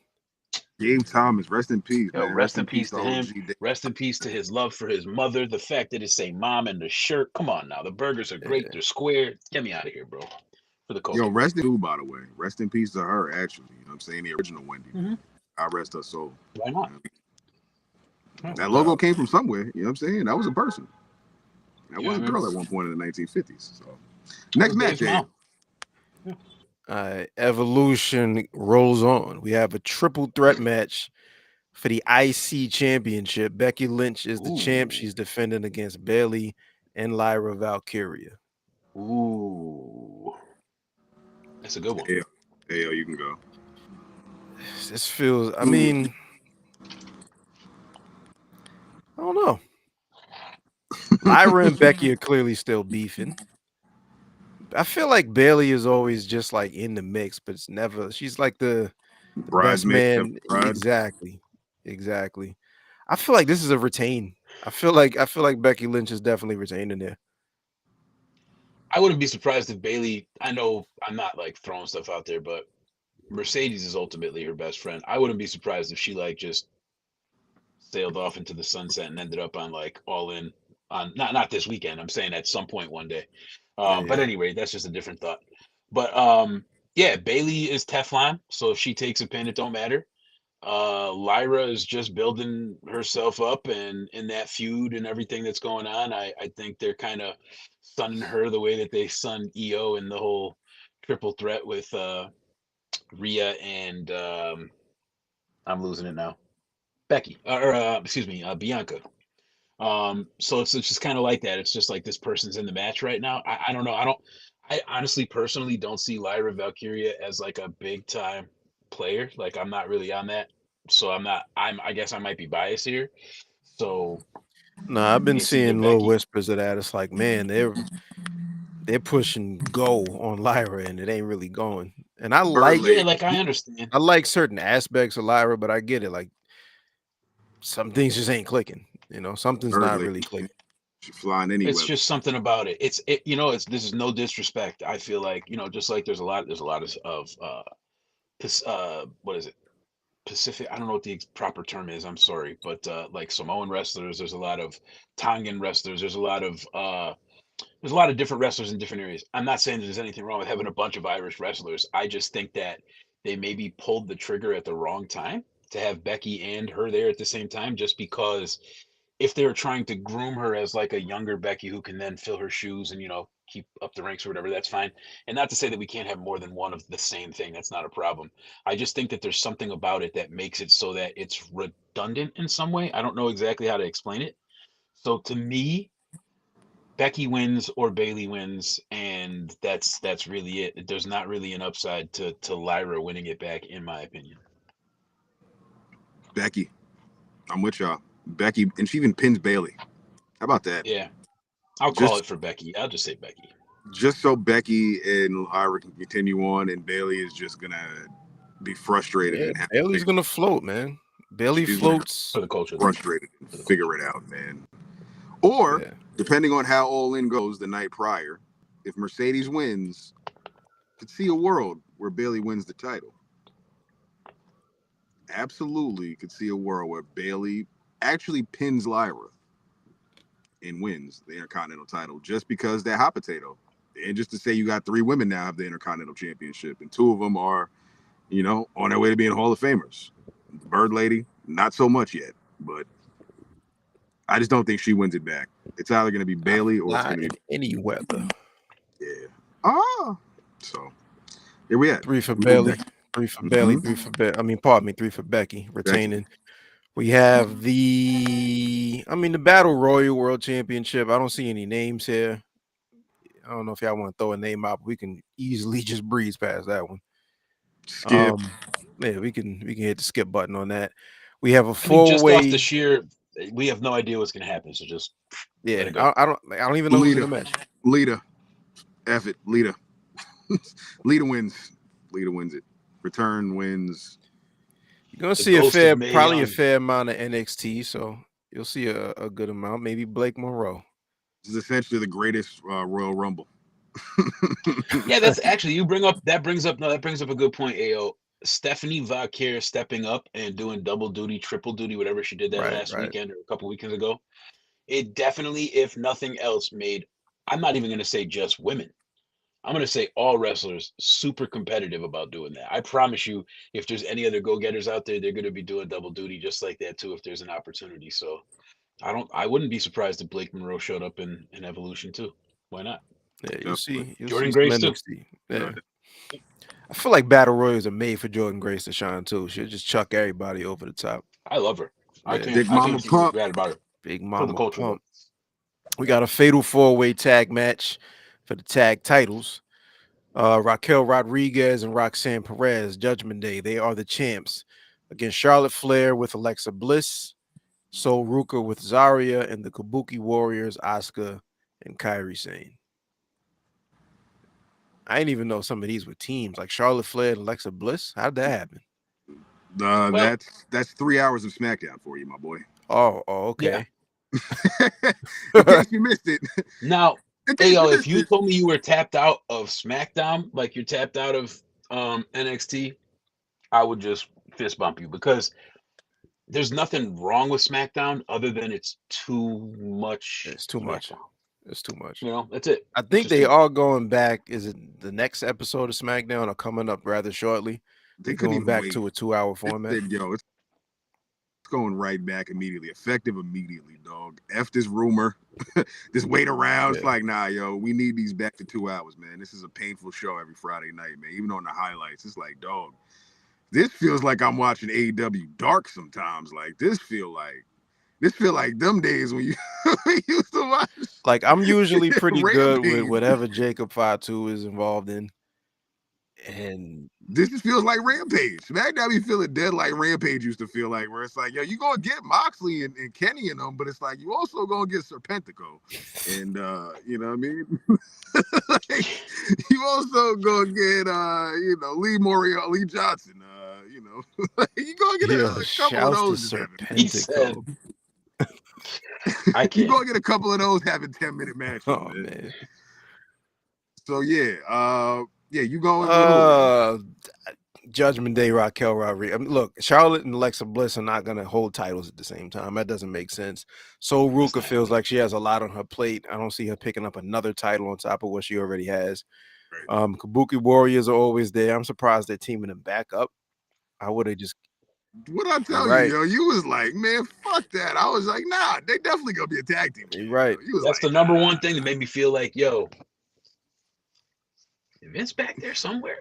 Dave Thomas, rest in peace, Yo, man. rest in peace to to OG him. Dave. Rest in peace to his love for his mother. The fact that it say mom in the shirt. Come on now. The burgers are great. Yeah. They're square. Get me out of here, bro. For the culture. Yo, rest in peace, by the way. Rest in peace to her, actually. You know what I'm saying? The original Wendy. Mhm. I rest her soul. Why not? That logo came from somewhere. You know what I'm saying? That was a person. That was a Yeah, girl at one point in the 1950s. So, next match, Dave's mom. Evolution rolls on. We have a triple threat match for the IC championship. Becky Lynch is the champ. Ooh. She's defending against Bayley and Lyra Valkyria. Ooh. That's a good one. Hey, yo, you can go. This feels, I mean, I don't know. Lyra and Becky are clearly still beefing. I feel like Bayley is always just like in the mix, but it's never, she's like the best man. Exactly. I feel like this is a retain. I feel like Becky Lynch is definitely retained in there. I wouldn't be surprised if Bayley, I know I'm not like throwing stuff out there, but Mercedes is ultimately her best friend. I wouldn't be surprised if she like just sailed off into the sunset and ended up on like All In on not this weekend. I'm saying at some point one day. But anyway, that's just a different thought. But yeah, Bayley is Teflon, so if she takes a pin, it don't matter. Lyra is just building herself up and in that feud and everything that's going on. I think they're kind of sunning her the way that they sun EO and the whole triple threat with Rhea and I'm losing it now. Becky or excuse me, Bianca. So it's just kind of like that. It's just like this person's in the match right now. I don't know. I honestly personally don't see Lyra Valkyria as like a big time player. Like I'm not really on that. So I guess I might be biased here. So no, I've been it's either seeing little Becky. whispers of that. It's like, man, they're pushing go on Lyra and it ain't really going. And I like I understand. I like certain aspects of Lyra, but I get it. Like some things just ain't clicking. You know, something's not really clicking. She's flying anywhere. It's just something about it. This is no disrespect. I feel like, just like there's a lot of what is it? Pacific, I don't know what the proper term is, I'm sorry, but like Samoan wrestlers, there's a lot of Tongan wrestlers, there's a lot of different wrestlers in different areas. I'm not saying there's anything wrong with having a bunch of Irish wrestlers. I just think that they maybe pulled the trigger at the wrong time to have Becky and her there at the same time, just because if they were trying to groom her as like a younger Becky who can then fill her shoes and keep up the ranks or whatever, that's fine. And not to say that we can't have more than one of the same thing, that's not a problem. I just think that there's something about it that makes it so that it's redundant in some way. I don't know exactly how to explain it. So to me, Becky wins or Bayley wins, and that's really it. There's not really an upside to Lyra winning it back, in my opinion. Becky, I'm with y'all. Becky, and she even pins Bayley. How about that? Yeah, I'll call it for Becky. I'll just say Becky. Just so Becky and Lyra can continue on, and Bayley is just gonna be frustrated. Yeah, and Bayley's gonna float, man. Bayley floats for the culture. Frustrated and figure it out, man. Or depending on how All In goes the night prior, if Mercedes wins, could see a world where Bayley wins the title. Absolutely could see a world where Bayley actually pins Lyra and wins the Intercontinental title just because they're hot potato. And just to say you got 3 women now have the Intercontinental Championship, and 2 of them are, on their way to being Hall of Famers. Bird Lady, not so much yet, but I just don't think she wins it back. It's either going to be Bayley or it's going to be any weather. Yeah. So here we at 3 for Bayley, 3 for Bayley, 3 for 3 for Becky retaining. We have the Battle Royal World Championship. I don't see any names here. I don't know if y'all want to throw a name out, but we can easily just breeze past that one. Skip. We can hit the skip button on that. We have a 4-way. Just off the sheer, we have no idea what's going to happen. So just I don't even know who's in the match. Lita, F it, Lita. Lita wins. Lita wins it. Return wins. You're gonna see a fair amount of NXT, so you'll see a good amount. Maybe Blake Monroe. This is essentially the greatest Royal Rumble. Yeah, that's actually that brings up a good point, AO. Stephanie Valkyrie stepping up and doing double duty, triple duty, whatever she did that last weekend or a couple weekends ago. It definitely, if nothing else, made, I'm not even gonna say just women, I'm going to say all wrestlers super competitive about doing that. I promise you, if there's any other go-getters out there, they're going to be doing double duty just like that too, if there's an opportunity. So I wouldn't be surprised if Blake Monroe showed up in Evolution too. Why not? Yeah, you'll see Jordan Grace too. Yeah. I feel like Battle Royals are made for Jordan Grace to shine too. She'll just chuck everybody over the top. I love her. Yeah. I can't keep bad about her. Big Mama Pump. We got a fatal 4-way tag match for the tag titles. Raquel Rodriguez and Roxanne Perez, Judgment Day. They are the champs against Charlotte Flair with Alexa Bliss, Sol Ruka with Zarya, and the Kabuki Warriors, Asuka and Kairi Sane. I didn't even know some of these were teams, like Charlotte Flair and Alexa Bliss. How did that happen? That's 3 hours of SmackDown for you, my boy. Oh, okay. Yeah. In case you missed it. Now, if you told me you were tapped out of SmackDown, like you're tapped out of NXT, I would just fist bump you, because there's nothing wrong with SmackDown other than it's too much. It's too much. It's too much. That's it. I think they are going back. Is it the next episode of SmackDown or coming up rather shortly? They're going back to a 2-hour format. It's going right back immediately, effective immediately, dog. F this rumor. Just wait around. It's like, nah, yo, we need these back to 2 hours, man. This is a painful show every Friday night, man. Even on the highlights, it's like, dog, this feels like I'm watching AEW Dark sometimes. Like this feel like them days when you used to watch. Like, I'm usually pretty good with whatever Jacob Fatu is involved in. And this just feels like Rampage. SmackDown be feeling dead like Rampage used to feel like, where it's like, yo, you gonna get Moxley and Kenny and them, but it's like you also gonna get Serpentico, and you know what I mean. Like, you also gonna get Lee Johnson. You gonna get a couple of those. Serpentico. I can't. You gonna get a couple of those having 10-minute matches. Oh man. So you going Judgment Day, Raquel Rodriguez. Look, Charlotte and Alexa Bliss are not going to hold titles at the same time. That doesn't make sense. Sol Ruka feels like she has a lot on her plate. I don't see her picking up another title on top of what she already has. Kabuki Warriors are always there. I'm surprised they're teaming them back up. I would have just. What I tell you, yo, you was like, man, fuck that. I was like, nah, they definitely gonna be a tag team. Right. That's the number one thing that made me feel like, yo, Vince back there somewhere?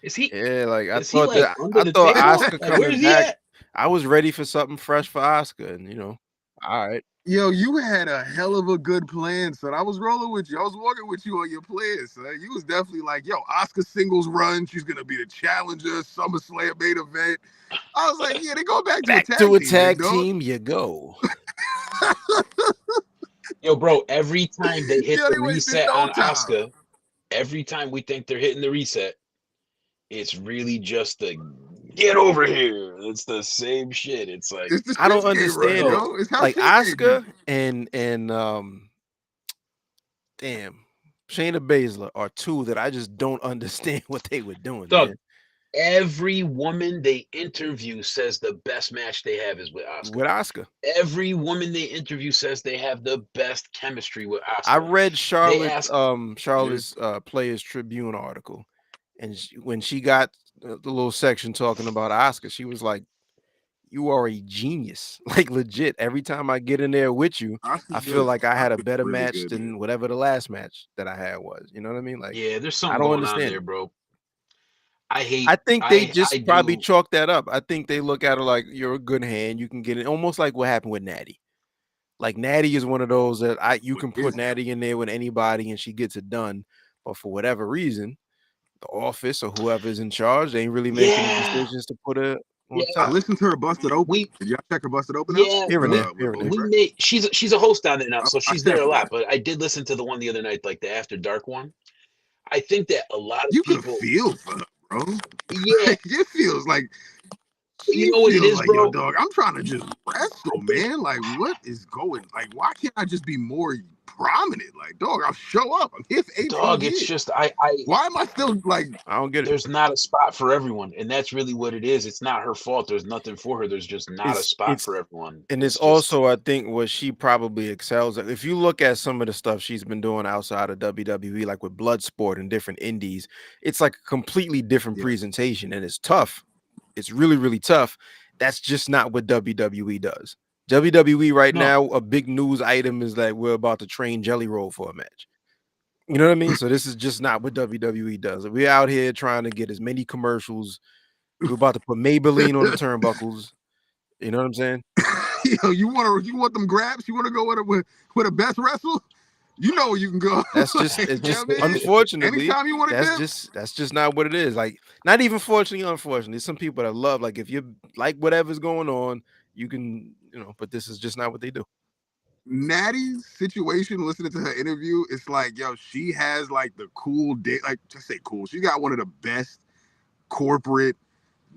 Is he? Yeah, like I thought Asuka coming back. I was ready for something fresh for Asuka, and all right. Yo, you had a hell of a good plan, son. I was rolling with you. I was walking with you on your plans, son. You was definitely like, yo, Asuka singles run. She's gonna be the challenger, SummerSlam main event. I was like, yeah, they go back to a tag team. You go. Yo, bro, every time they hit the reset on Asuka, every time we think they're hitting the reset, it's really just the Get over here. It's the same shit. It's like It's the I don't Shinsuke understand run, it. yo. It's how Like Shinsuke do. Asuka and damn, Shayna Baszler are two that I just don't understand what they were doing, Doug, man. every woman they interview says the best match they have is with Asuka. With Asuka. Every woman they interview says they have the best chemistry with Asuka. I read Charlotte's Players Tribune article, and when she got the little section talking about Asuka, she was like, "You are a genius, like legit. Every time I get in there with you, I feel like I had a better match than whatever the last match that I had was. You know what I mean? Like, yeah, there's I something don't going on understand there, it. bro. I think they just probably chalk that up. I think they look at her like you're a good hand. You can get it, almost like what happened with Natty. Like Natty is one of those that you can put Natty in there with anybody and she gets it done. But for whatever reason, the office or whoever's in charge, they ain't really making the decisions to put her on top. I listened to her Busted Open. Did y'all check her Busted Open? Yeah, out? Here and there. She's a host on it now, so she's there a lot. But I did listen to the one the other night, like the After Dark one. I think that a lot of people could feel for her, bro. Yeah, it feels like. You know what it is, like, bro? Yo, dog, I'm trying to just wrestle, man. Like, what is going? Like, why can't I just be more prominent? Like, dog, I'll show up. I'm here for 18 Dog, years. it's just Why am I still like? I don't get it. There's not a spot for everyone, and that's really what it is. It's not her fault. There's nothing for her. There's just not a spot for everyone. And it's also, I think, what she probably excels at. If you look at some of the stuff she's been doing outside of WWE, like with Bloodsport and different indies, it's like a completely different presentation, and it's tough. It's really, really tough. That's just not what WWE does. WWE right now, a big news item is that we're about to train Jelly Roll for a match. You know what I mean? So this is just not what WWE does. We're out here trying to get as many commercials. We're about to put Maybelline on the turnbuckles. You know what I'm saying? Yo, you want them grabs? You want to go with a best wrestle? You know where you can go. That's just it's just unfortunately. Anytime you want to that's just not what it is. Like, not even fortunately, unfortunately. There's some people that love, like, if you like whatever's going on, you can, but this is just not what they do. Natty's situation, listening to her interview, it's like, yo, she has like the cool day, like, just say cool. She got one of the best corporate,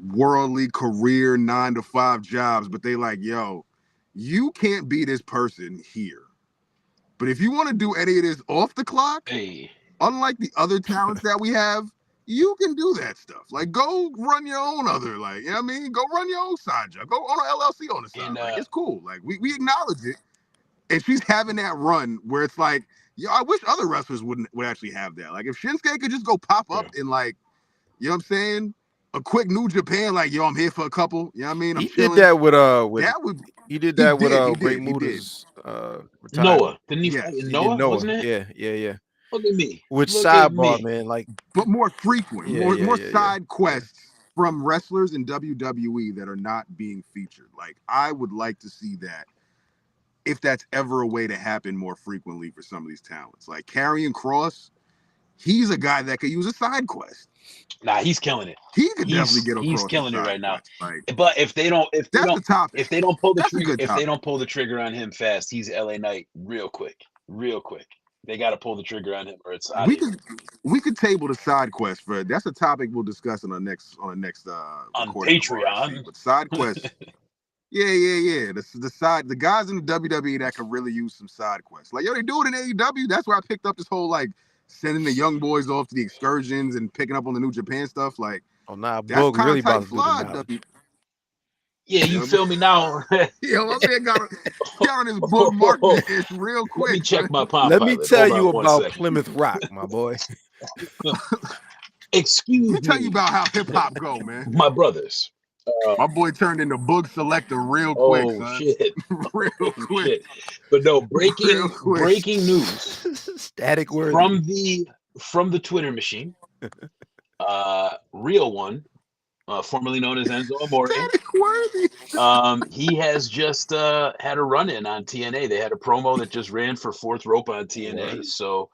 worldly career 9-to-5 jobs, but they like, yo, you can't be this person here. But if you want to do any of this off the clock, unlike the other talents that we have, you can do that stuff. Like, go run your own other, like, you know what I mean? Go run your own side job. Go on an LLC on the side. Like, it's cool. Like, we acknowledge it. And she's having that run where it's like, yo, I wish other wrestlers would actually have that. Like, if Shinsuke could just go pop up in, like, you know what I'm saying? A quick New Japan, like, yo, I'm here for a couple. You know what I mean? He did that with Great He Muda's Noah. Didn't he fight Noah? Wasn't it? Yeah. Look at me. With sidebar, man, like, but more frequent, more side quests from wrestlers in WWE that are not being featured. Like, I would like to see that, if that's ever a way to happen more frequently for some of these talents. Like Karrion Kross, he's a guy that could use a side quest. Nah, he's killing it. He could definitely get across. He's killing it right now. Like, but if they don't pull the trigger on him fast, he's LA Knight real quick. They got to pull the trigger on him, or it's out. We could table the side quest for that's a topic we'll discuss on the next on Patreon. But side quest, yeah. The guys in the WWE that could really use some side quests. Like, yo, they do it in AEW. That's where I picked up this whole, like, sending the young boys off to the excursions and picking up on the New Japan stuff. Like, Boog really about to do Yeah, you feel me now? Yo, my man got on his bookmark real quick. Let me check my pop. Let me tell you about Plymouth Rock, my boy. Excuse me. Let me tell you about how hip hop go, man. My brothers. My boy turned into Boog Selector real quick, son. Shit. Real quick. Shit. But no, breaking news. Static word from the Twitter machine. Real one, formerly known as Enzo Amore. He has just had a run-in on TNA. They had a promo that just ran for Fourth Rope on TNA. What? So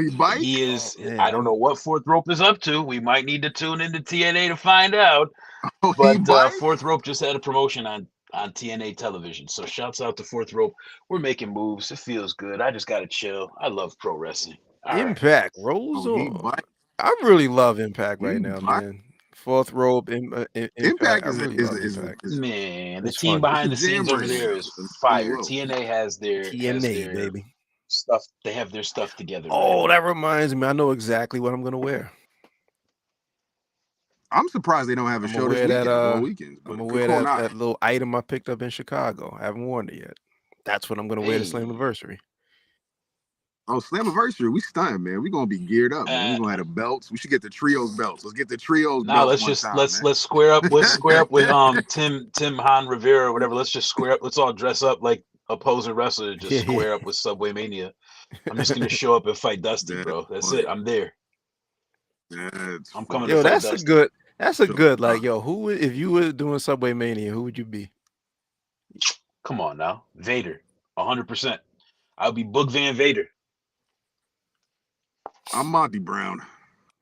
he bites? He is I don't know what Fourth Rope is up to. We might need to tune into TNA to find out. But Fourth Rope just had a promotion on TNA television. So shouts out to Fourth Rope. We're making moves. It feels good. I just gotta chill. I love pro wrestling. Impact rolls on. I really love Impact right now, man. Fourth robe Impact. I is really love Impact. Man, the It's team fun. behind the It's a jam scenes over right there now. is Let me tell you fire. what. TNA has their TNA, baby. stuff. They have their stuff together, Oh, man. that reminds me. I know exactly what I'm gonna wear. I'm surprised they don't have a I'm show gonna this wear weekend. that. All weekends, I'm but gonna good wear call, that little item I picked up in Chicago. I haven't worn it yet. That's what I'm gonna wear to Slammiversary. Oh, Slammiversary, we stunned, man. We gonna be geared up, man. We gonna have the belts. We should get the trios belts. Let's get the trios belts one time, man. let's square up. Let's square up with Tim Han Rivera or whatever. Let's just square up. Let's all dress up like opposing wrestlers. Just square up with Subway Mania. I'm just gonna show up and fight Dusty, bro. That's it. I'm there. I'm coming to fight Dusty. That's a good. Like, yo, who if you were doing Subway Mania, who would you be? Come on now, Vader, 100%. I'll be Boog Van Vader. I'm Monty Brown.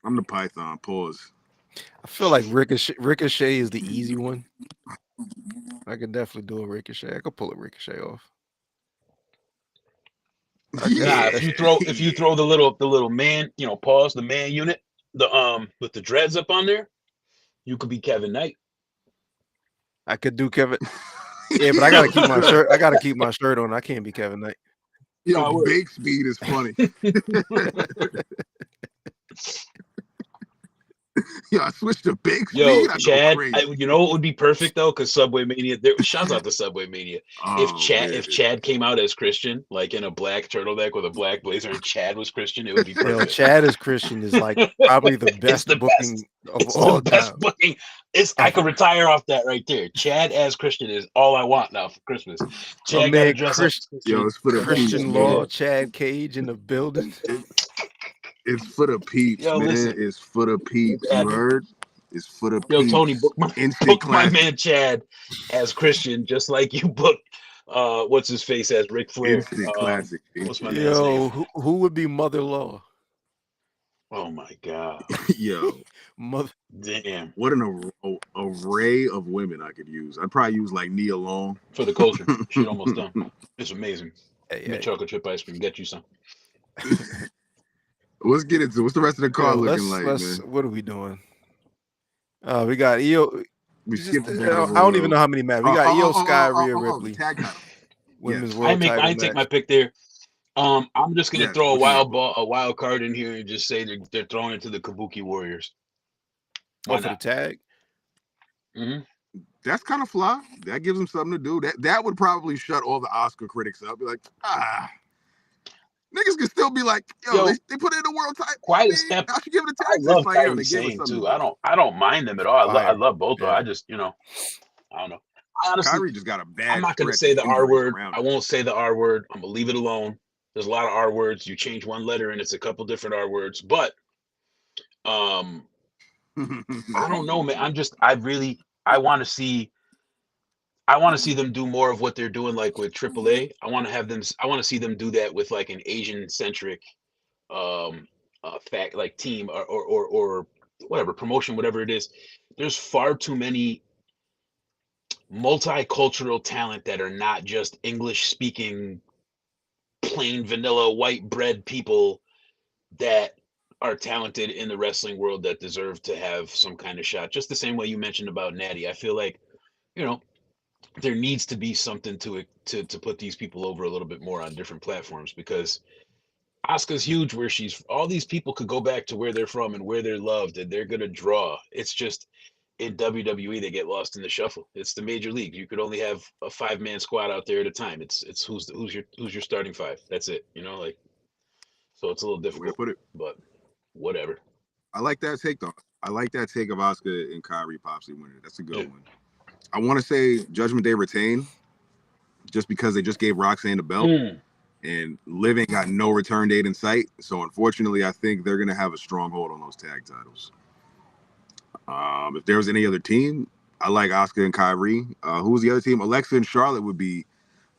I'm the Python. Pause. I feel like Ricochet is the easy one. I could definitely do a Ricochet. I could pull a Ricochet off. Nah, if you throw the little man, pause the man unit, with the dreads up on there, you could be Kevin Knight. I could do Kevin. Yeah, but I gotta keep my shirt. I gotta keep my shirt on. I can't be Kevin Knight. Yo, Big Speed is funny. Yo, I switched to Big Speed. Yo, Chad, you know what would be perfect though? Because Subway Mania, shouts out to Subway Mania. If Chad came out as Christian, like in a black turtleneck with a black blazer, and Chad was Christian, it would be perfect. Yo, Chad as Christian is like probably the best booking of all time. Booking. I could retire off that right there. Chad as Christian is all I want now for Christmas. Chad got to dress up. Yo, it's for the Christian Law, Chad Cage in the building. It's for the peeps, man. Listen, it's for the peeps. You heard? It's for the peeps. Yo, Tony, book my man Chad as Christian, just like you booked what's his face as Ric Flair. Instant classic. What's my man's name? Who would be Mother Law? Oh my God. Yo. Damn. What an array of women I could use. I'd probably use like Nia Long. For the culture. Shit almost done. It's amazing. Hey. Chocolate chip ice cream. Get you some. Let's get into what's the rest of the card looking like, man? What are we doing? We got Io. We skipped. I don't even know how many matches. We got Io Sky, Rhea Ripley. Tag title. Women's world title. I take my pick there. I'm just gonna throw a wild card in here and just say they're throwing it to the Kabuki Warriors. For the tag. Mm-hmm. That's kind of fly. That gives them something to do. That would probably shut all the Oscar critics up. Be like, niggas can still be like, yo they put it in the world title. Quite a step. I should give it a tag. I love Kairi Sane too. I don't mind them at all. I love both of them. I just, I don't know. I honestly, Kairi just got a bad. I'm not gonna say the R word. I won't say the R word. I'm gonna leave it alone. There's a lot of R words. You change one letter and it's a couple different R words. But I don't know, man. I want to see them do more of what they're doing, like with AAA. I want to see them do that with like an Asian centric, like team or whatever promotion, whatever it is. There's far too many multicultural talent that are not just English speaking, plain vanilla white bread people that are talented in the wrestling world that deserve to have some kind of shot. Just the same way you mentioned about Natty. I feel like, there needs to be something to put these people over a little bit more on different platforms, because Asuka's huge where all these people could go back to where they're from and where they're loved and they're going to draw. It's just in WWE, they get lost in the shuffle. It's the major league. You could only have a 5-man squad out there at a time. It's who's your starting 5. That's it. So it's a little difficult, but whatever. I like that take though. I like that take of Asuka and Kairi possibly winning. That's a good one. I want to say Judgment Day retain, just because they just gave Roxanne the belt, and Liv ain't got no return date in sight. So unfortunately, I think they're gonna have a strong hold on those tag titles. If there was any other team, I like Asuka and Kairi. Who was the other team? Alexa and Charlotte would be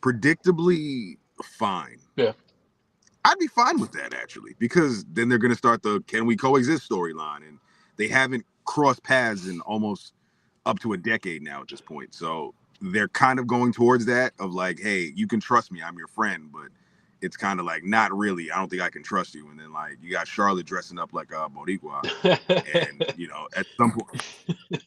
predictably fine. Yeah. I'd be fine with that, actually, because then they're going to start the can we coexist storyline, and they haven't crossed paths in almost up to a decade now at this point. So they're kind of going towards that of like, hey, you can trust me, I'm your friend, but it's kind of like, not really. I don't think I can trust you. And then like you got Charlotte dressing up like Boricua, and you know, at some point,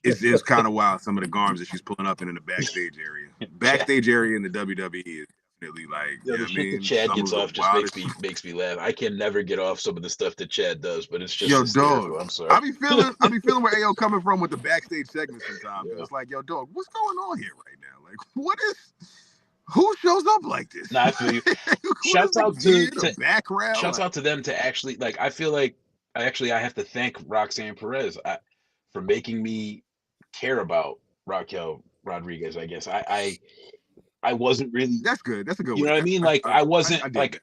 it's kind of wild some of the garms that she's pulling up in the backstage area. Backstage area in the WWE is definitely like, Yo, you know the what I shit that mean? Chad Some gets of the off just wildest. makes me laugh. I can never get off some of the stuff that Chad does, but it's just Yo, hysterical. dog. I'm sorry. I be feeling where AO coming from with the backstage segments sometimes. Yeah. It's like, yo, dog, what's going on here right now? Like, who shows up like this? Nah, I feel you. Shouts out to background. Shouts out to them to actually, like, I feel like I have to thank Roxanne Perez for making me care about Raquel Rodriguez. I guess I wasn't really. That's good. That's a good You way. know what I mean? Like I wasn't dig like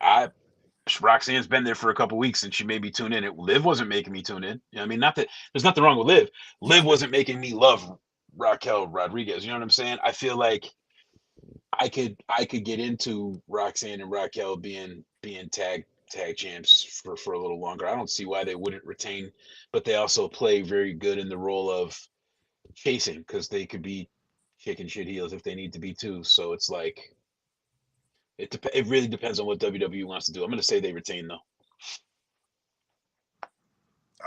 Roxanne's been there for a couple weeks and she made me tune in. Liv wasn't making me tune in. You know what I mean? Not that there's nothing wrong with Liv. Liv wasn't making me love Raquel Rodriguez. You know what I'm saying? I feel like I could get into Roxanne and Raquel being tag champs for a little longer. I don't see why they wouldn't retain, but they also play very good in the role of chasing because they could be kicking shit heels if they need to be too. So it's like it really depends on what WWE wants to do. I'm going to say they retain though.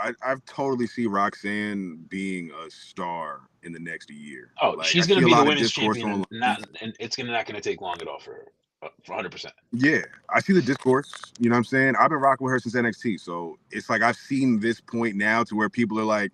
I totally see Roxanne being a star in the next year. Oh, like, she's going to be the women's champion, and it's not going to take long at all for her, for 100%. Yeah, I see the discourse. You know what I'm saying? I've been rocking with her since NXT, so it's like I've seen this point now to where people are like,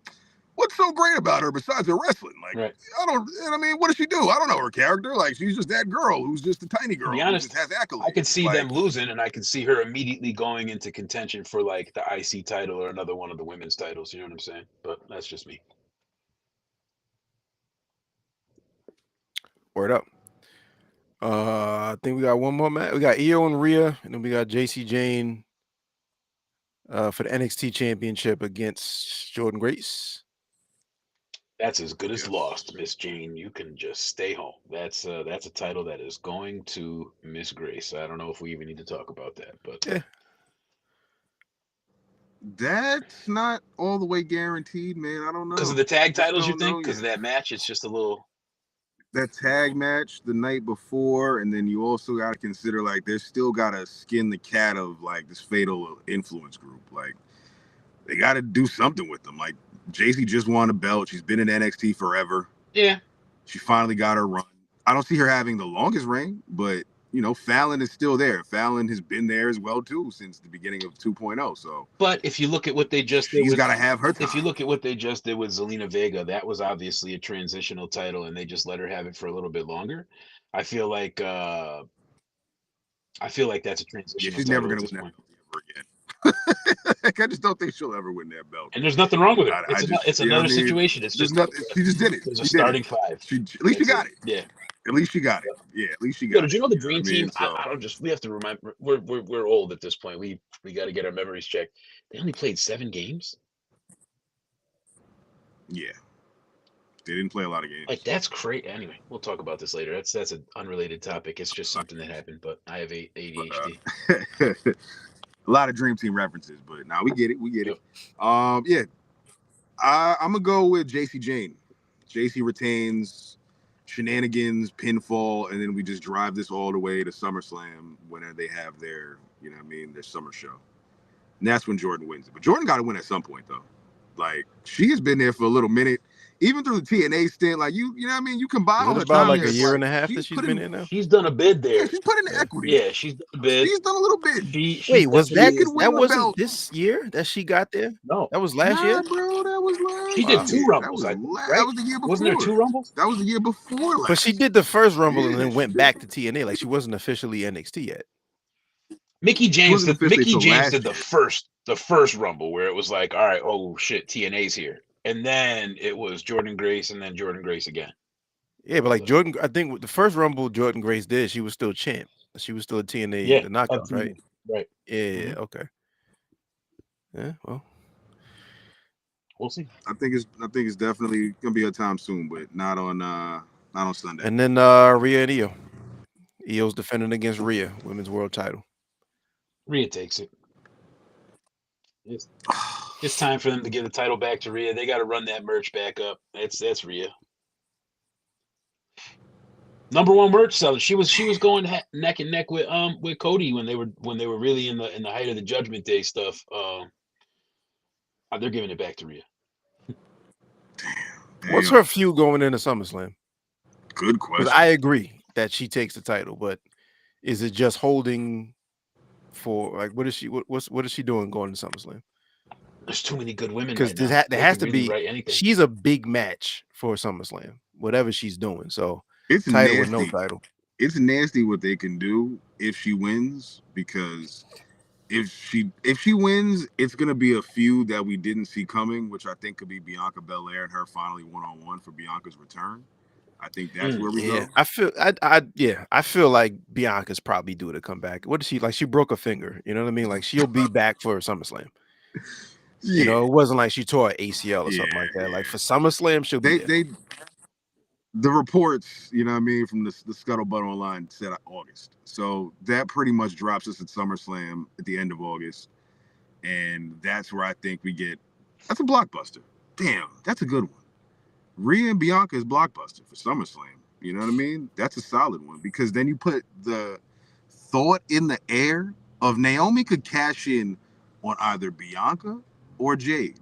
"What's so great about her besides her wrestling?" Like, right. I mean, what does she do? I don't know her character. Like, she's just that girl who's just a tiny girl. To be honest, who just has accolades. I could see them losing, and I could see her immediately going into contention for like the IC title or another one of the women's titles. You know what I'm saying? But that's just me. Word up. I think we got one more match. We got Io and Rhea, and then we got JC Jane for the NXT Championship against Jordan Grace. That's as good as lost, Miss Jane. You can just stay home. That's a title that is going to Miss Grace. I don't know if we even need to talk about that, but yeah. That's not all the way guaranteed, man. I don't know. Because of the tag titles, you think? Because of that match, it's just a little. That tag match the night before, and then you also got to consider like they're still got to skin the cat of like this fatal influence group. Like they got to do something with them. Like JC just won a belt. She's been in NXT forever. Yeah. She finally got her run. I don't see her having the longest reign, but you know, Fallon is still there. Fallon has been there as well too since the beginning of 2.0. So, but if you look at what they just did, she's got to have her time. If you look at what they just did with Zelina Vega, that was obviously a transitional title, and they just let her have it for a little bit longer. I feel like that's a transitional. Yeah, she's never going to win that belt again. Like, I just don't think she'll ever win that belt. And there's nothing wrong with it. It's another situation. It's just nothing. She just did it. There's a starting five. At least she got it. Yeah. At least she got it. Yeah, at least she got it. Did you know the Dream Team? I don't just. We have to remind. We're old at this point. We got to get our memories checked. They only played 7 games. Yeah, they didn't play a lot of games. Like that's crazy. Anyway, we'll talk about this later. That's an unrelated topic. It's just something that happened. But I have ADHD. A lot of Dream Team references, but now we get it. We get it. Yeah, I'm gonna go with JC Jane. JC retains. Shenanigans, pinfall, and then we just drive this all the way to SummerSlam when they have their, you know what I mean, their summer show. And that's when Jordan wins it. But Jordan got to win at some point, though. Like, she has been there for a little minute. Even through the TNA stint, like, you know what I mean? You combine all the about time. Like a year and a half that she's been in now? She's done a bid there. Yeah, she's put in the equity. Yeah, she's done a bid. She's done a little bid. Wait, was that wasn't this year that she got there? No. That was last year? Bro, that was last She did 2 Rumbles. That was the year before. Wasn't there 2 Rumbles? That was the year before last. But she did the first Rumble and then went back to TNA. Like, she wasn't officially NXT yet. Mickey James did the first Rumble where it was like, all right, oh shit, TNA's here. And then it was Jordan Grace and then Jordan Grace again. Yeah, but like Jordan, I think with the first Rumble Jordan Grace did, she was still champ. She was still a TNA the knockouts, right? Right. Yeah, okay. Yeah, well. We'll see. I think it's definitely gonna be a time soon, but not on Sunday. And then Rhea and Io. Io's defending against Rhea, women's world title. Rhea takes it. It's time for them to give the title back to Rhea. They got to run that merch back up. That's Rhea. #1 merch seller. She was going neck and neck with Cody when they were really in the height of the Judgment Day stuff. They're giving it back to Rhea. What's her feud going into SummerSlam? Good question. Because I agree that she takes the title, but is it just holding for like what is she doing going to SummerSlam? There's too many good women because right now. there has to be. She's a big match for SummerSlam, whatever she's doing. So it's title nasty. or no title. It's nasty what they can do if she wins, because if she wins, it's gonna be a feud that we didn't see coming, which I think could be Bianca Belair and her finally one-on-one for Bianca's return. I think that's where we go. I feel like Bianca's probably due to come back. What is she like? She broke a finger. You know what I mean? Like she'll be back for SummerSlam. Yeah. You know, it wasn't like she tore an ACL or something like that. Like for SummerSlam, she'll be there. The reports, you know what I mean, from the Scuttlebutt Online said August. So that pretty much drops us at SummerSlam at the end of August. And that's where I think that's a blockbuster. Damn, that's a good one. Rhea and Bianca is blockbuster for SummerSlam. You know what I mean? That's a solid one, because then you put the thought in the air of Naomi could cash in on either Bianca or Jade.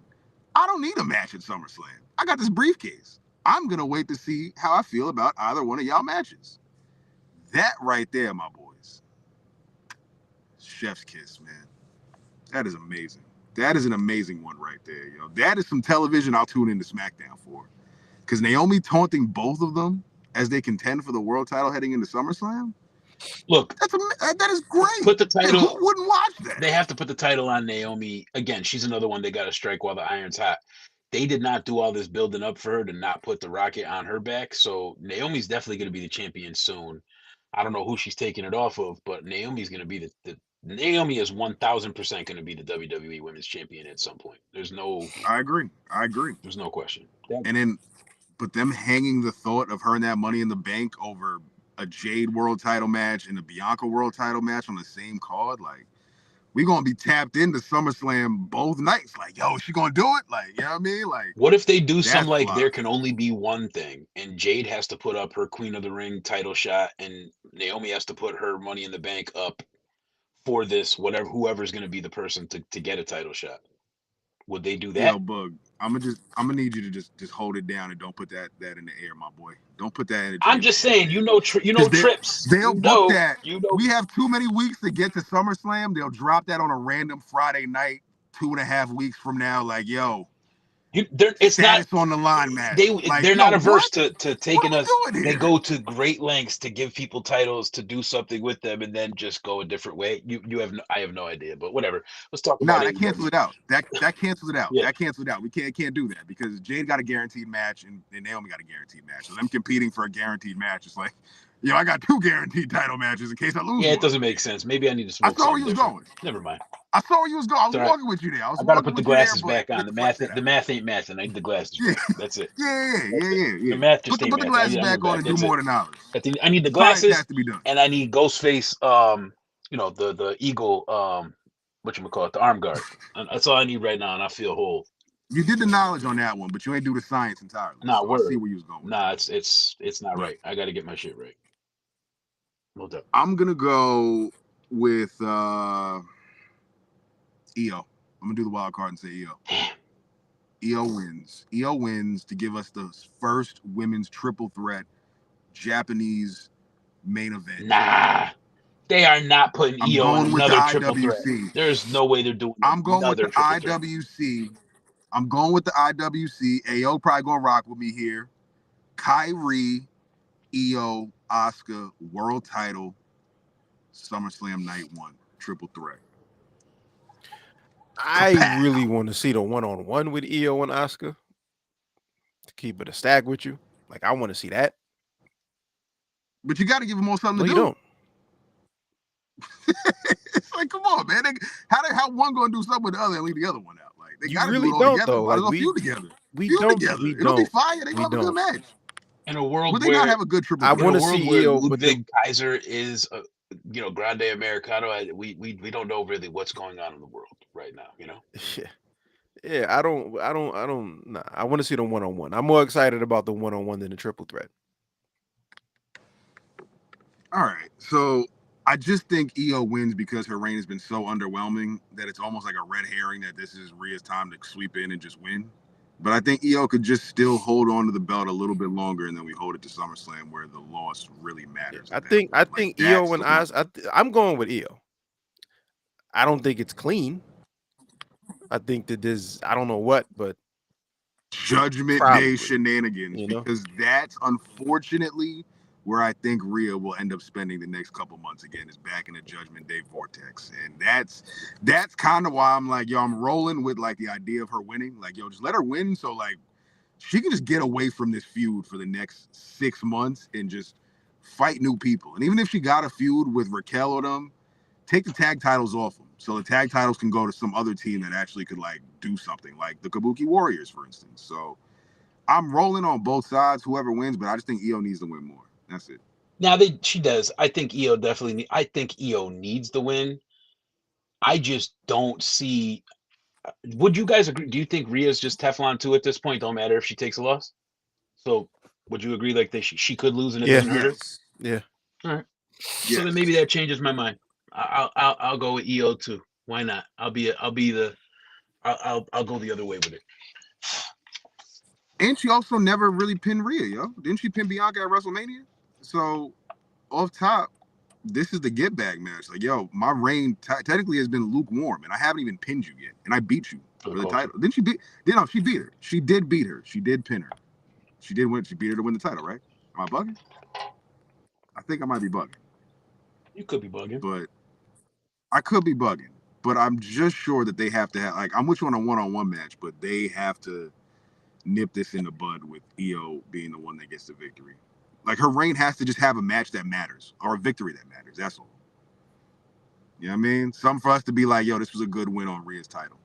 I don't need a match at SummerSlam. I got this briefcase. I'm going to wait to see how I feel about either one of y'all matches. That right there, my boys. Chef's kiss, man. That is amazing. That is an amazing one right there. You know, that is some television I'll tune into SmackDown for. Because Naomi taunting both of them as they contend for the world title heading into SummerSlam. Look, that is great. Put the title. Hey, who wouldn't watch that? They have to put the title on Naomi again. She's another one they got to strike while the iron's hot. They did not do all this building up for her to not put the rocket on her back. So Naomi's definitely going to be the champion soon. I don't know who she's taking it off of, but Naomi's going to be Naomi is 1,000% going to be the WWE Women's Champion at some point. There's no. I agree. There's no question. And then, but them hanging the thought of her and that Money in the Bank over a Jade World Title match and a Bianca World Title match on the same card, like, we gonna be tapped into SummerSlam both nights. Like, yo, she gonna do it? Like, you know what I mean? Like, what if they do something like there can only be one thing, and Jade has to put up her Queen of the Ring title shot, and Naomi has to put her Money in the Bank up for this, whoever's gonna be the person to get a title shot. Would they do that? Yo, Bug, I'm gonna need you to just hold it down and don't put that in the air, my boy. Don't put that in. I'm just saying, trips. They'll book that. We have too many weeks to get to SummerSlam. They'll drop that on a random Friday night 2.5 weeks from now. Like, yo, it's not on the line, man. They're not averse to taking us. They go to great lengths to give people titles, to do something with them, and then just go a different way. I have no idea, but whatever. Let's talk about it. That cancels it out. That cancels it out. Yeah. That cancels it out. We can't do that, because Jade got a guaranteed match and Naomi got a guaranteed match. So them competing for a guaranteed match is like, yo, I got 2 guaranteed title matches in case I lose. Yeah, it doesn't make sense. Maybe I need to smoke. I saw where you was going. Never mind. I saw where you was going. I was walking with you there. I gotta put the glasses back on. The math ain't math, and I need the glasses. Yeah. That's it. Yeah. The math just put the glasses back on and do more than knowledge. I need the glasses. Has to be done. And I need Ghostface. The eagle. Whatchamacallit, the arm guard. That's all I need right now, and I feel whole. You did the knowledge on that one, but you ain't do the science entirely. Nah, so I see where you was going. Nah, it's not right. I got to get my shit right. No doubt. I'm gonna go with EO. I'm gonna do the wild card and say EO. EO wins. EO wins to give us the first women's triple threat Japanese main event. Nah, they are not putting EO in another triple threat. There's no way they're doing. I'm going with the IWC. I'm going with the IWC. AO probably gonna rock with me here. Kyrie, EO, Asuka, world title, SummerSlam night 1, triple threat. I really want to see the one-on-one with EO and Asuka. To keep it a stack with you, like I want to see that. But you got to give them all something to do. You don't. It's like, come on, man. How one gonna do something with the other and leave the other one out? Like they got to really do it all don't together. though. Like feud together. We feud don't. Together. We It'll don't. be fire. They gonna have a good match. In a world Would they where not have a good triple? I want to see EO, but Ludwig Kaiser is, Grande Americano. We don't know really what's going on in the world right now. You know. Yeah. I don't. Nah. I want to see the one-on-one. I'm more excited about the one-on-one than the triple threat. All right, so I just think Io wins because her reign has been so underwhelming that it's almost like a red herring that this is Rhea's time to sweep in and just win. But I think Io could just still hold on to the belt a little bit longer, and then we hold it to SummerSlam where the loss really matters. I think Io and I'm going with Io. I don't think it's clean. I think that there's I don't know what, but Judgment Day shenanigans, because that's unfortunately where I think Rhea will end up spending the next couple months again, is back in the Judgment Day vortex. And that's kind of why I'm like, yo, I'm rolling with like the idea of her winning. Like, yo, just let her win so like she can just get away from this feud for the next 6 months and just fight new people. And even if she got a feud with Raquel or them, take the tag titles off them so the tag titles can go to some other team that actually could like do something, like the Kabuki Warriors, for instance. So I'm rolling on both sides, whoever wins, but I just think Io needs to win more. That's it. Now she does. I think Io definitely. I think Io needs the win. I just don't see. Would you guys agree? Do you think Rhea's just Teflon 2 at this point? Don't matter if she takes a loss. So would you agree like that she could lose and it doesn't hurt her? Yeah. All right. Yes. So then maybe that changes my mind. I'll go with Io too. Why not? I'll go the other way with it. And she also never really pinned Rhea, yo. Didn't she pin Bianca at WrestleMania? So off top, this is the get back match. Like, yo, my reign technically has been lukewarm, and I haven't even pinned you yet, and I beat you for the title. Didn't she beat? She beat her. She did beat her. She did pin her. She did win. She beat her to win the title, right? Am I bugging? I think I might be bugging. You could be bugging, but I could be bugging. But I'm just sure that they have to have, like, I'm with you on a one-on-one match, but they have to nip this in the bud with Io being the one that gets the victory. Like, her reign has to just have a match that matters, or a victory that matters. That's all. You know what I mean? Something for us to be like, yo, this was a good win on Rhea's title,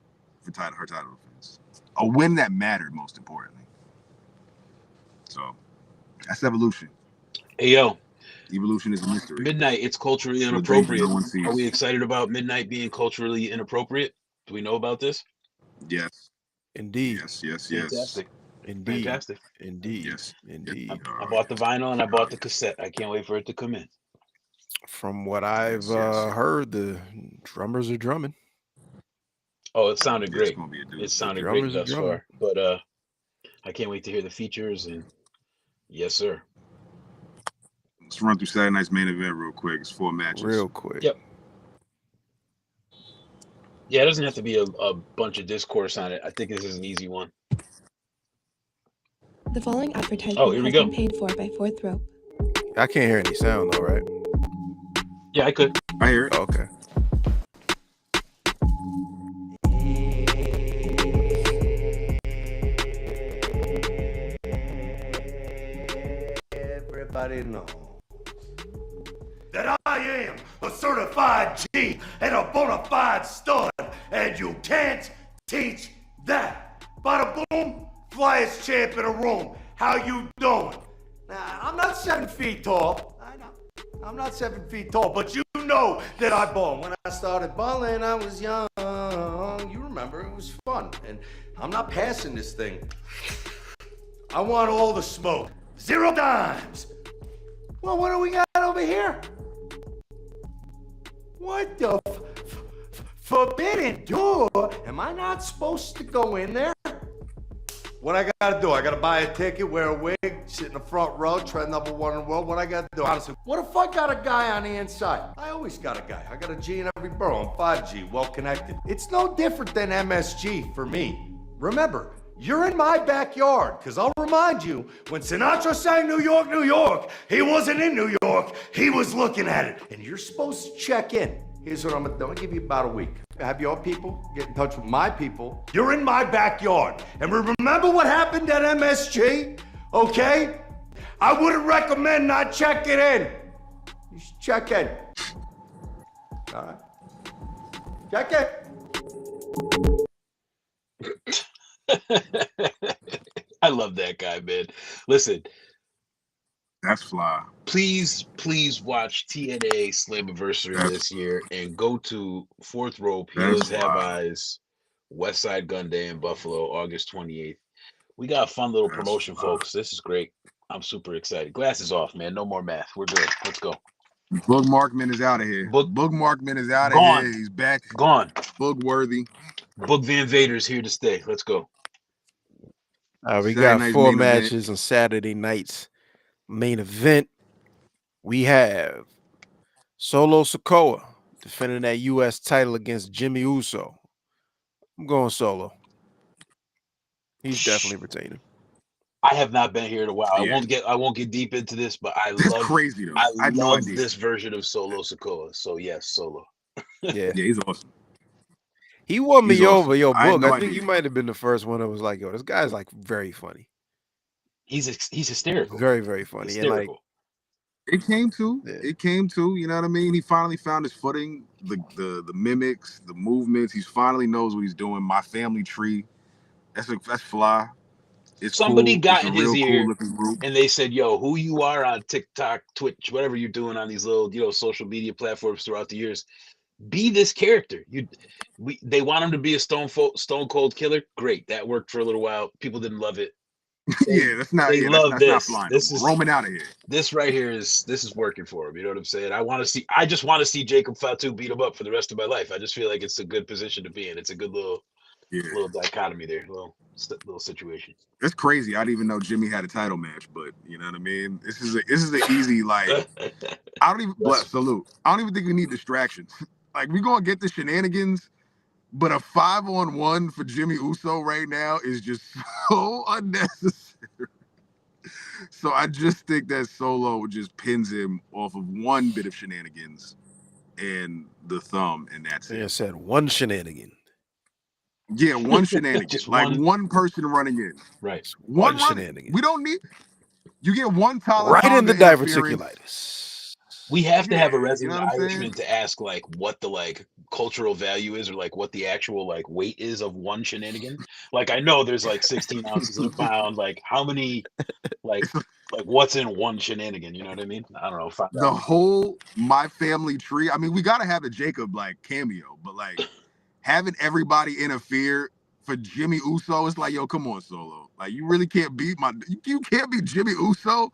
her title defense. A win that mattered, most importantly. So, that's Evolution. Hey, yo. Evolution is a mystery. Midnight, it's culturally inappropriate. Are we excited about Midnight being culturally inappropriate? Do we know about this? Yes. Indeed. Yes. Fantastic. Indeed. Fantastic. Indeed. Yes. Indeed. I bought the vinyl and I bought the cassette. I can't wait for it to come in. From what I've heard, the drummers are drumming. Oh, it sounded great. It sounded great thus far. But I can't wait to hear the features. And yes, sir. Let's run through Saturday night's main event real quick. It's 4 matches. Real quick. Yep. Yeah, it doesn't have to be a bunch of discourse on it. I think this is an easy one. The following advertisement has been paid for by Fourth Rope. I can't hear any sound though, right? Yeah, I could. I hear it. Oh, okay. Everybody knows that I am a certified G and a bona fide stud, and you can't teach that. Bada boom, flyest champ in the room. How you doing? Now, I'm not 7 feet tall. I know. I'm not 7 feet tall, but you know that I ball. When I started balling, I was young. You remember, it was fun. And I'm not passing this thing. I want all the smoke. 0 dimes. Well, what do we got over here? What the forbidden door? Am I not supposed to go in there? What I gotta do? I gotta buy a ticket, wear a wig, sit in the front row, tread number 1 in the world. What I gotta do? Honestly, what if I got a guy on the inside? I always got a guy. I got a G in every borough. I'm 5G, well connected. It's no different than MSG for me. Remember, you're in my backyard, because I'll remind you, when Sinatra sang New York, New York, he wasn't in New York, he was looking at it. And you're supposed to check in. Here's what I'm gonna do. I'm gonna give you about a week. Have your people get in touch with my people. You're in my backyard. And remember what happened at MSG? Okay? I wouldn't recommend not checking in. You should check in. All right. Check in. I love that guy, man. Listen. That's fly. Please watch TNA Slammiversary this year and go to Fourth Rope, Heels Have Eyes, West Side Gun Day in Buffalo, August 28th. We got a fun little promotion, folks. This is great. I'm super excited. Glasses off, man. No more math. We're good. Let's go. Boog Markman is out of here. Boog Markman is out of Gone. here. He's back. Gone. Boog worthy. Boog Van Vader's here to stay. Let's go. We got 4 matches on Saturday night's main event. We have Solo Sikoa defending that U.S. title against Jimmy Uso. I'm going Solo. He's definitely retaining. I have not been here in a while. Yeah. I won't get deep into this, but I love crazy though. I love this version of Solo Sikoa. So yes, Solo. Yeah, he's awesome. He won me over, yo, Boog. I think you might have been the first one that was like, yo, this guy's like very funny. He's hysterical. Very, very funny. Hysterical. And like it came to, you know what I mean? He finally found his footing, the mimics, the movements. He finally knows what he's doing. My family tree. That's fly. It's somebody cool. got in his ear and they said, yo, who you are on TikTok, Twitch, whatever you're doing on these little, social media platforms throughout the years, be this character. They want him to be a stone cold killer. Great. That worked for a little while. People didn't love it. That's not. They love this. This is roaming out of here. This right here is working for him. You know what I'm saying? I just want to see Jacob Fatu beat him up for the rest of my life. I just feel like it's a good position to be in. It's a good little dichotomy there, little situation. It's crazy. I didn't even know Jimmy had a title match, but you know what I mean. This is an easy like. I don't even salute. I don't even think we need distractions. Like we gonna get the shenanigans, but a 5-on-1 for Jimmy Uso right now is just so unnecessary. So I just think that Solo just pins him off of one bit of shenanigans and the thumb, and that's it. I said one shenanigan. Yeah, one shenanigan. Just like one person running in. Right. One shenanigan. We don't need. You get one Tyler right in the diverticulitis. We have to have a resident Irishman to ask like what the cultural value is, or like what the actual weight is of one shenanigan. Like I know there's 16 ounces in a pound. Like how many like what's in one shenanigan? You know what I mean? I don't know. The whole My Family Tree. I mean, we gotta have a Jacob cameo, but having everybody interfere for Jimmy Uso, it's like, yo, come on, Solo. Like you really can't beat you can't beat Jimmy Uso.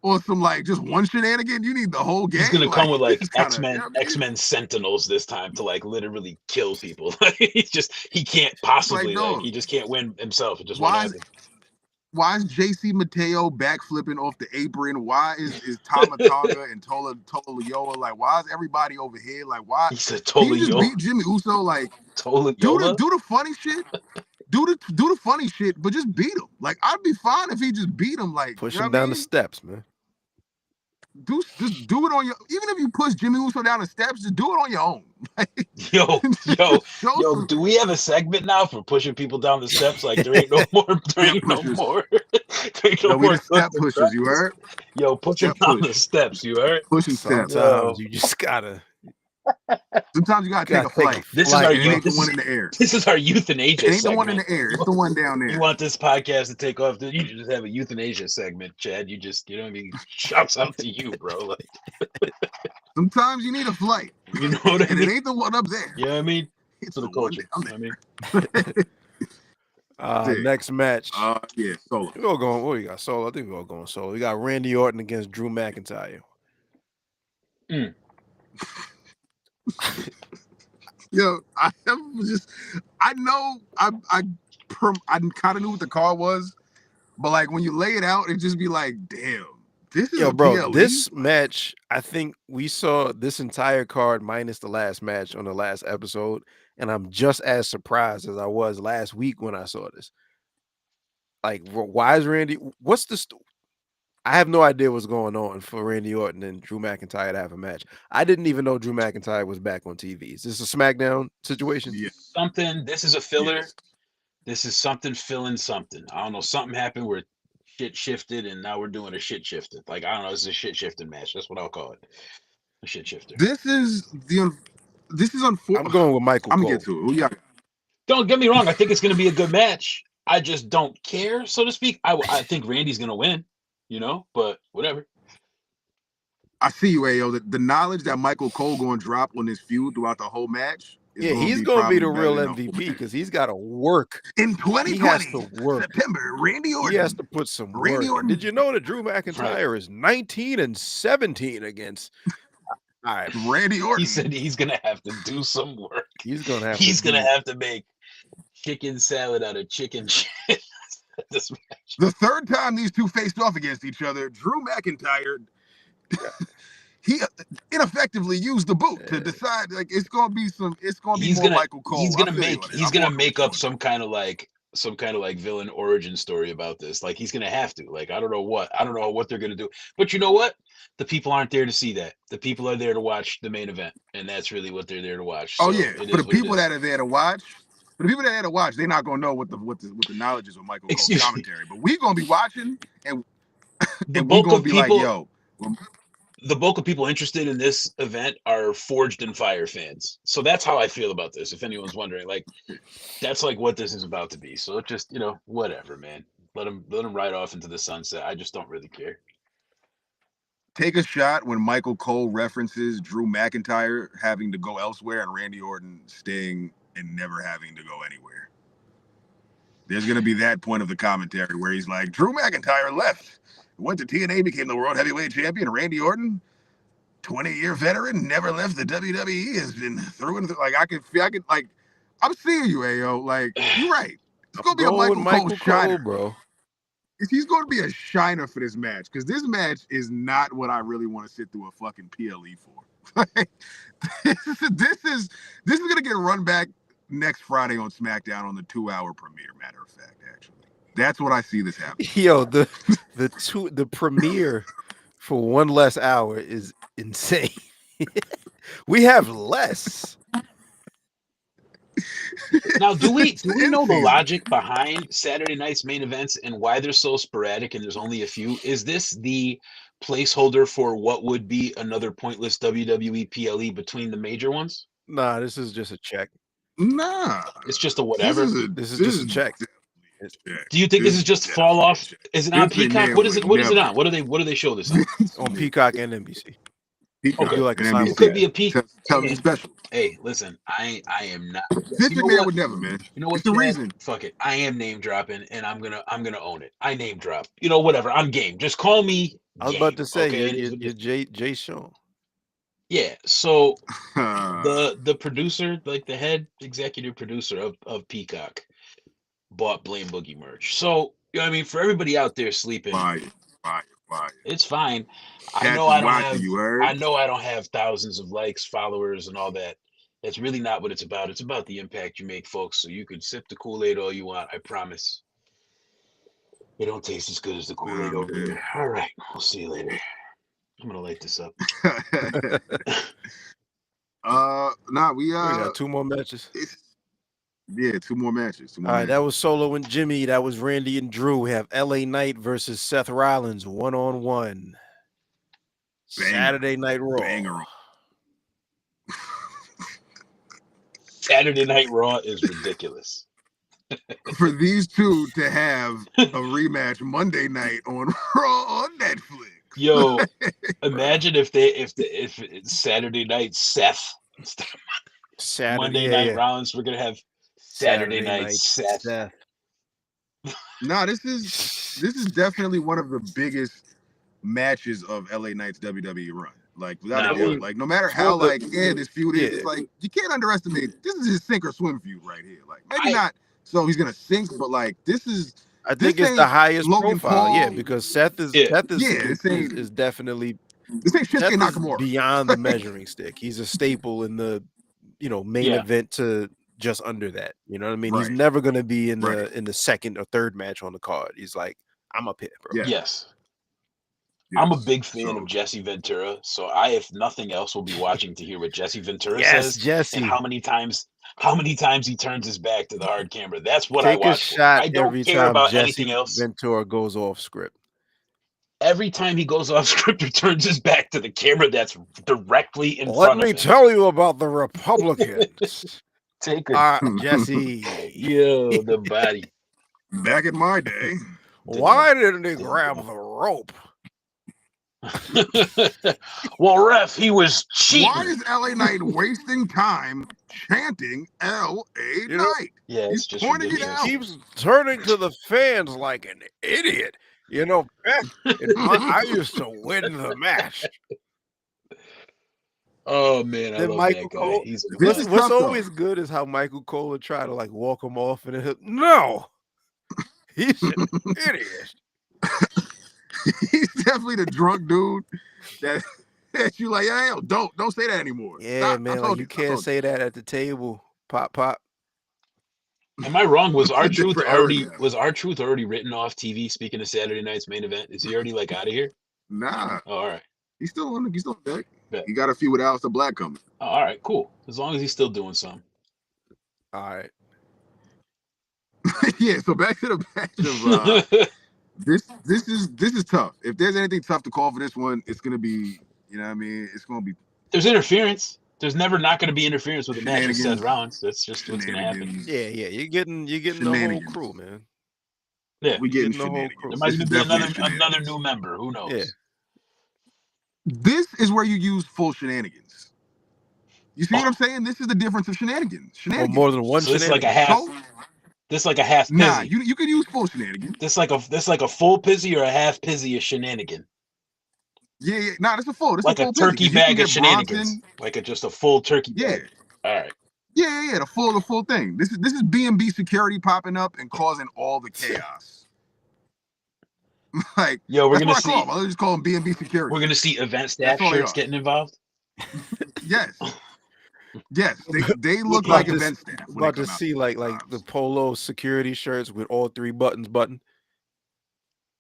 Or some just one shenanigan. You need the whole game. He's gonna come with X-Men Sentinels this time to literally kill people. He can't possibly he just can't win himself. It just why is JC Mateo backflipping off the apron? Why is Tama Tonga and Tola Yoa why is everybody over here? Why? He said Tola Yoa. Just beat Jimmy Uso Tola Yoa? Do the funny shit. Do the funny shit, but just beat him. I'd be fine if he just beat him. Push him down the steps, man. Just do it on your. Even if you push Jimmy Uso down the steps, just do it on your own. Yo, do we have a segment now for pushing people down the steps? There ain't no more. There ain't no more. We the step pushers. You heard? Yo, push him down the steps. You heard? Pushing steps. You just gotta. Sometimes you gotta take a flight. This is our one in the air. This is our euthanasia. It ain't the one in the air. It's the one down there. You want this podcast to take off? You just have a euthanasia segment, Chad. You know what I mean? Shouts out to you, bro. Sometimes you need a flight. You know what I mean? It ain't the one up there. You know what I mean? It's the culture. You know what I mean? Next match. Yeah, Solo. We're going. What do you got? Solo. I think we're all going Solo. We got Randy Orton against Drew McIntyre. Yo, I know I kind of knew what the call was, but when you lay it out, it just be damn, this is bro. This match, I think we saw this entire card minus the last match on the last episode, and I'm just as surprised as I was last week when I saw this. Why is Randy? What's the? I have no idea what's going on for Randy Orton and Drew McIntyre to have a match. I didn't even know Drew McIntyre was back on TV. Is this a SmackDown situation? Yeah. This is a filler. Yes. This is something filling something. I don't know. Something happened where shit shifted, and now we're doing a shit shifted. I don't know. It's a shit shifting match. That's what I'll call it. A shit shifter. This is unfortunate. I'm going with Michael I'm Cole. gonna get to it. Yeah. Don't get me wrong. I think it's going to be a good match. I just don't care, so to speak. I think Randy's going to win. But whatever. I see you, Ayo. The knowledge that Michael Cole going to drop on this feud throughout the whole match. He's going to be the real MVP because he's got to work. In 2020, he has to work. September, Randy Orton. He has to put some work. Did you know that Drew McIntyre is 19-17 against All right. Randy Orton. He said he's gonna have to do some work. He's gonna have. He's gonna have to make chicken salad out of chicken shit. This match. The third time these two faced off against each other, Drew McIntyre, he ineffectively used the boot to decide like it's gonna be more Michael Cole. He's gonna make up some kind of like villain origin story about this. Like he's gonna have to. Like I don't know what they're gonna do. But you know what? The people aren't there to see that. The people are there to watch the main event, and that's really what they're there to watch. So for the people that are there to watch. For the people that had to watch, they're not gonna know what the knowledge is with Michael Cole's commentary. But we're gonna be watching, and we're gonna be like, yo. The bulk of people interested in this event are Forged in Fire fans. So that's how I feel about this. If anyone's wondering, like, that's like what this is about to be. So just whatever, man. Let him ride off into the sunset. I just don't really care. Take a shot when Michael Cole references Drew McIntyre having to go elsewhere and Randy Orton staying and never having to go anywhere. There's going to be that point of the commentary where he's like, Drew McIntyre left, went to TNA, became the world heavyweight champion. Randy Orton, 20-year veteran, never left the WWE, has been through and through. Like, I'm seeing you, Ayo. Like, you're right. It's going to be a Michael Cole shiner, bro. He's going to be a shiner for this match because this match is not what I really want to sit through a fucking PLE for. This is going to get run back next Friday on SmackDown on the 2-hour premiere, matter of fact, actually. That's what I see this happening. Yo, the premiere for one less hour is insane. We have less. Now, do we know the logic behind Saturday night's main events and why they're so sporadic and there's only a few? Is this the placeholder for what would be another pointless WWE PLE between the major ones? Nah, this is just a check. Nah, it's just a whatever. This is just a check. Do you think this is just fall off? Is it on Peacock? What is it? What is it on? What do they show this on? On Peacock and NBC. Peacock. Do like NBC. It could be a Peacock television special. Hey, listen, I am not. Vince McMahon would never, man. You know what's the reason? Fuck it. I am name dropping, and I'm gonna own it. I name drop. Whatever. I'm game. Just call me. I was about to say you're Jay Sean. Yeah. So the producer, like the head executive producer of Peacock, bought Blame Boogie merch. So for everybody out there sleeping, fire. It's fine. I know I don't have thousands of likes, followers, and all that. That's really not what it's about. It's about the impact you make, folks. So you can sip the Kool-Aid all you want. I promise. It don't taste as good as the Kool-Aid over there. All right. We'll see you later. I'm gonna light this up. We got 2 more matches. Yeah, 2 more matches. All right, that was Solo and Jimmy. That was Randy and Drew. We have LA Knight versus Seth Rollins 1-on-1. Saturday Night Raw. Banger. Saturday Night Raw is ridiculous. For these two to have a rematch Monday night on Raw on Netflix. Yo, imagine if it's Saturday night Seth instead of Monday night Rollins. We're gonna have Saturday night Seth. No, this is definitely one of the biggest matches of LA Knight's WWE run. Like without a doubt, like no matter how this feud is, it's like you can't underestimate. This is his sink or swim feud right here. Like maybe not. So he's gonna sink, but like this is. I think it's the highest Logan profile, Paul. because Seth is definitely this ain't Shinsuke Nakamura. Beyond the measuring stick. He's a staple in the main event to just under that. You know what I mean? Right. He's never gonna be in the second or third match on the card. He's like, I'm up here, bro. Yeah. Yes. I'm a big fan of Jesse Ventura, so I, if nothing else, will be watching to hear what Jesse Ventura says. Jesse. And how many times he turns his back to the hard camera. That's what Take I watch. A shot I don't every care time about Jesse anything else. Ventura goes off script. Every time he goes off script or turns his back to the camera that's directly in front of him. Let me tell you about the Republicans. Take a Jesse. Yo, the body. Back in my day. Why didn't he grab the rope? Well, ref, he was cheating. Why is LA Knight wasting time chanting LA Knight? Yeah, he's just pointing it out. He keeps turning to the fans like an idiot. I used to win the match. Oh man, I Then love Michael that guy. Cole. He's What's always good is how Michael Cole would try to like walk him off, and then no, he's an idiot. He's definitely the drunk dude that you like. Hey, don't say that anymore. Yeah, Stop. man, like you can't say that at the table. Pop. Am I wrong? Was It's a R-Truth different era already now. already written off TV? Speaking of Saturday night's main event, is he already like out of here? Nah. Oh, all right. He's still on deck. Bet. He got a few with Aleister Black coming. Oh, all right, cool. As long as he's still doing something. All right. Yeah. So back to the match of this is tough. If there's anything tough to call for this one, it's gonna be, you know what I mean? It's gonna be. There's interference. There's never not going to be interference with a match with Seth Shenanigans. Rollins. That's just what's going to happen. Yeah. You're getting the whole crew, man. Yeah, we getting the whole crew. There might even be another new member. Who knows? Yeah. This is where you use full shenanigans. You see what I'm saying? This is the difference of shenanigans. Or more than one. So this is like a half. This like a half pizzy. Nah, you can use full shenanigans. This like a full pizzy or a half pizzy of shenanigan. Yeah. Nah, that's a full. This like a full turkey pizzy. bag of shenanigans. Bronson. Like just a full turkey bag. Yeah. All right. Yeah, the full thing. This is B&B security popping up and causing all the chaos. Like, yo, we're gonna see. I'll just call them B&B security. We're gonna see event staff shirts getting involved. Yes, they look like event staff. About to see like the polo security shirts with all 3 buttons buttoned.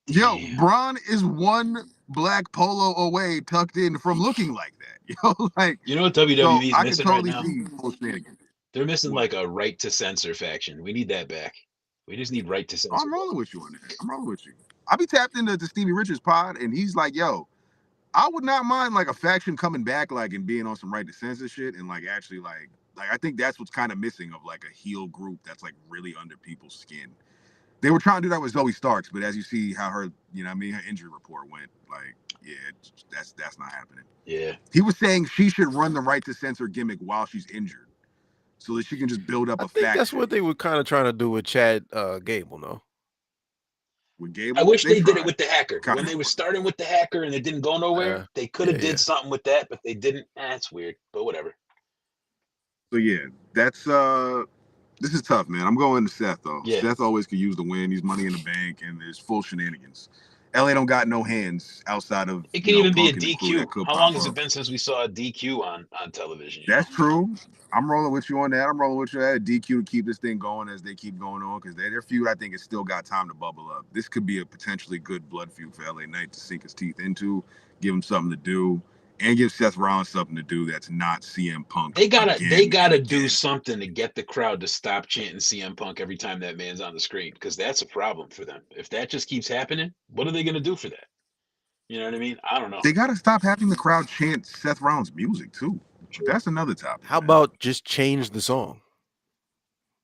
Yo, Braun is one black polo away, tucked in from looking like that. Yo, like, you know what WWE's so missing totally right now? They're missing like a right to censor faction. We need that back. We just need right to censor. I'm rolling with you on that. I'm rolling with you. I'll be tapped into the Stevie Richards pod, and he's like, yo, I would not mind like a faction coming back, like, and being on some right to censor shit, and like actually like I think that's what's kind of missing of like a heel group that's like really under people's skin. They were trying to do that with Zoe Starks, but as you see how her, you know what I mean, her injury report went, like, yeah, that's not happening. Yeah. He was saying she should run the right to censor gimmick while she's injured, so that she can just build up a faction. That's what they were kind of trying to do with Chad Gable, no? With Gable, I wish they did it with the hacker. When they were starting with the hacker and it didn't go nowhere, they could have did something with that, but they didn't. That's weird, but whatever. So yeah, that's this is tough, man. I'm going to Seth though. Yeah. Seth always could use the win. He's money in the bank, and there's full shenanigans. LA don't got no hands outside of. It can even be a DQ. How long has it been since we saw a DQ on television? That's true. I'm rolling with you on that. I'm rolling with you at DQ to keep this thing going as they keep going on, because their feud, I think, has still got time to bubble up. This could be a potentially good blood feud for LA Knight to sink his teeth into, give him something to do, and give Seth Rollins something to do that's not CM Punk. They gotta do something to get the crowd to stop chanting CM Punk every time that man's on the screen, because that's a problem for them. If that just keeps happening, what are they gonna do for that? You know what I mean? I don't know. They gotta stop having the crowd chant Seth Rollins music too. That's another topic. How about just change the song?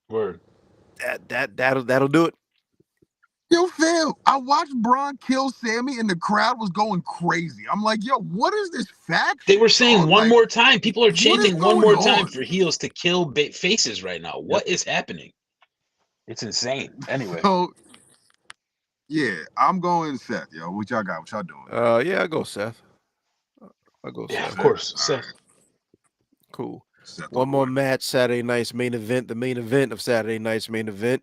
Word. That'll do it. Yo, Phil, I watched Braun kill Sammy and the crowd was going crazy. I'm like, yo, what is this faction? They were saying one more time. People are chanting one more time for heels to kill faces right now. What is happening? It's insane. Anyway. So, yeah, I'm going Seth, yo. What y'all got? What y'all doing? Yeah, I go Seth. I go Seth. Of course, Seth. Right. Cool. One more match, Saturday night's main event, the main event of Saturday night's main event.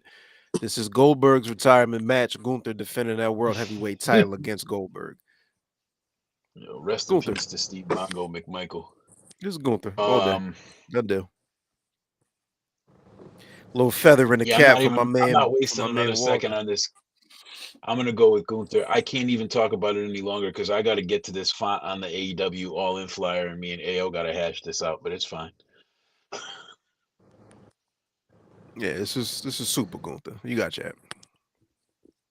This is Goldberg's retirement match. Gunther defending that world heavyweight title against Goldberg. Yo, rest in peace to Steve Mongo McMichael. This is Gunther. All day. Good little feather in the cap for my man. I'm not wasting another second on this. I'm going to go with Gunther. I can't even talk about it any longer because I got to get to this font on the AEW All-In flyer, and me and AO got to hash this out, but it's fine. Yeah, this is Super Gunther. You got Chad.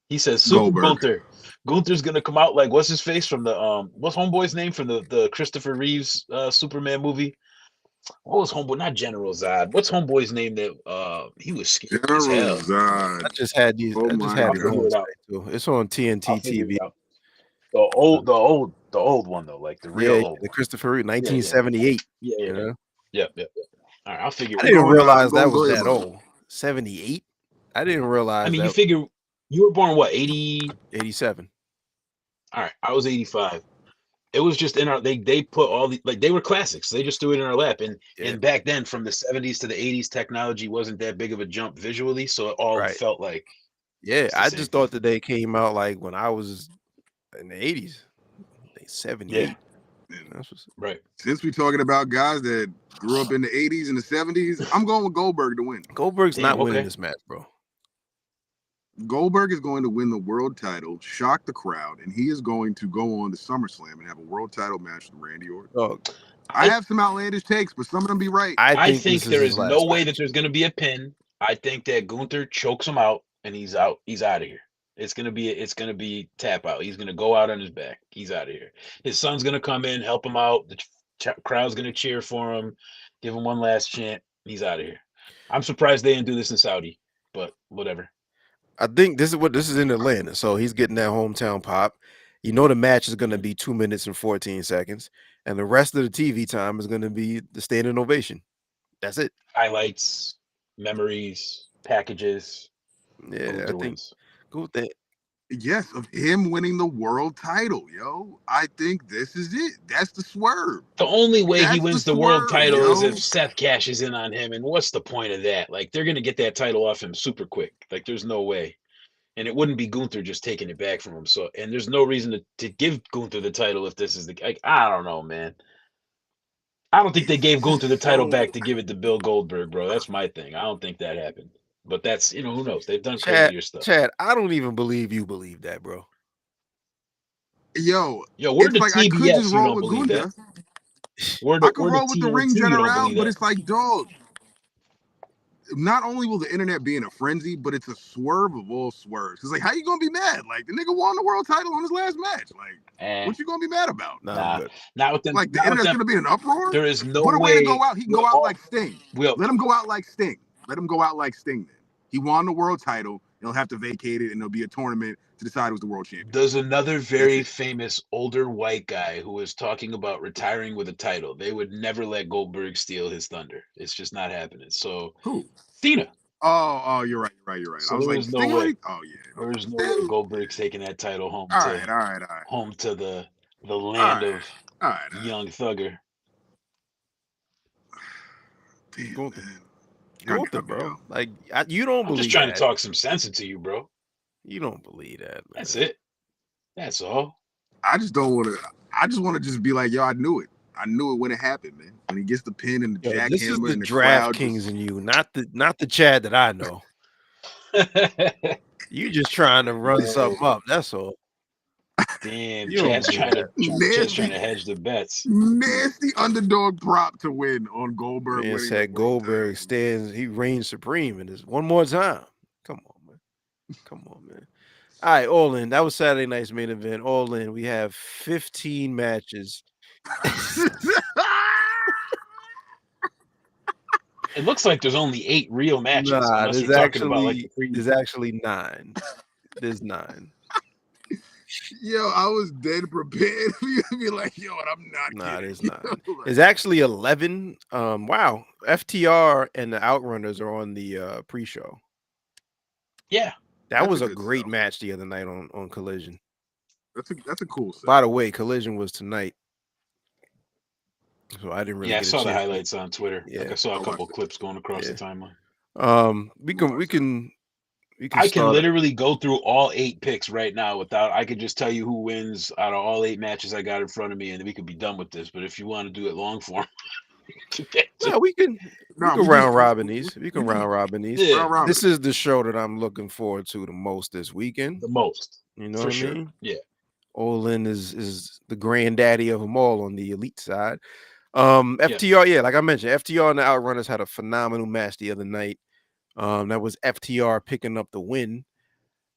He says Super Gunther. Gunther's going to come out like, what's his face from the what's Homeboy's name from the Christopher Reeves Superman movie? What was Homeboy? Not General Zod. What's Homeboy's name that he was scared as hell? Zod. I just had these. I just had it too. It's on TNT TV. The old one though, like the real old the Christopher Reeve, 1978. Yeah. All right, I'll figure. I didn't realize that was that old. 78. I didn't realize. I mean, you figure you were born what 80? 87. All right, I was 85. It was just in our they put all the like they were classics. They just threw it in our lap. And back then, from the 70s to the 80s, technology wasn't that big of a jump visually, so it all Right. felt like Yeah, it's the I same just thing. thought that they came out like when I was in the 80s. They 78. That's what's Right. Since we're talking about guys that grew up in the 80s and the 70s, I'm going with Goldberg to win. Goldberg's Damn, not winning okay. this match, bro. Goldberg is going to win the world title, shock the crowd, and he is going to go on to SummerSlam and have a world title match with Randy Orton. Dog, I have some outlandish takes, but some of them be right. I think this there his is no last way that match. there's going to be a pin. I think that Gunther chokes him out and he's out. He's out of here. It's gonna be tap out. He's gonna go out on his back. He's out of here. His son's gonna come in, help him out. The crowd's gonna cheer for him, give him one last chant. He's out of here. I'm surprised they didn't do this in Saudi, but whatever. I think this is in Atlanta, so he's getting that hometown pop. You know the match is going to be 2 minutes and 14 seconds, and the rest of the TV time is going to be the standing ovation. That's it. Highlights, memories, packages. Yeah, Gunther I think wins. go with that. Yes, of him winning the world title, yo. I think this is it. That's the swerve. The only way he That's wins the the world swerve, title is yo. if Seth cashes in on him. And what's the point of that? Like, they're gonna get that title off him super quick. Like, there's no way. And it wouldn't be Gunther just taking it back from him. So, and there's no reason to give Gunther the title if this is the. Like, I don't know, man. I don't think they gave Gunther the title back to give it to Bill Goldberg, bro. That's my thing. I don't think that happened. But that's, who knows? They've done crazier stuff. Chad, I don't even believe you believe that, bro. Yo, word it's to like TBS, I could just roll with believe Gunther. Word I could to roll with the TNT, ring you don't general, believe but that. it's like, dog. Not only will the internet be in a frenzy, but it's a swerve of all swerves. Because, like, how you gonna be mad? Like, the nigga won the world title on his last match. Like, what you gonna be mad about? Nah, not with them. Like, the internet's gonna be in an uproar. There is no Put a way to go out. He can go out like Sting. Let him go out like Sting. Let him go out like Sting. Then he won the world title. He'll have to vacate it, and there'll be a tournament to decide who's the world champion. There's another very famous older white guy who is talking about retiring with a title. They would never let Goldberg steal his thunder. It's just not happening. So who? Cena. Oh, you're right. So I was like, no way. Oh yeah. There's no way Goldberg's taking that title home. All right. Home to the land of young thugger. Damn, Gunther, bro. Like you don't believe. I'm just trying that. to talk some sense into you, bro. You don't believe that. Man. That's it. That's all. I just don't want to. I just want to just be like, yo, I knew it. I knew it when it happened, man. When he gets the pin and the jackhammer. This is the and the draft kings in you, not the Chad that I know. You just trying to run something up. That's all. Damn, Chad's trying to hedge the bets. Nasty underdog prop to win on Goldberg. Man said Goldberg stands, he reigns supreme in this one more time. Come on, man. All right, All In. That was Saturday night's main event. All In. We have 15 matches. It looks like there's only 8 real matches. Nah, there's actually 9. There's 9. Yo, I was dead prepared for you to be like, yo, and I'm not. Nah, there's not. There's actually 11. Wow. FTR and the Outrunners are on the pre-show. Yeah. That was a great match the other night on Collision. That's a cool set. By the way, Collision was tonight. So I didn't really. Yeah, I saw the highlights on Twitter. Yeah. Like I saw a couple clips going across the timeline. I can literally go through all 8 picks right now I could just tell you who wins out of all 8 matches I got in front of me, and then we could be done with this. But if you want to do it long form, we can round robin these. We can round robin these. Yeah. This is the show that I'm looking forward to the most this weekend. The most. You know for what sure. I mean? Yeah. All In is the granddaddy of them all on the elite side. FTR, yeah, like I mentioned, FTR and the Outrunners had a phenomenal match the other night. That was FTR picking up the win.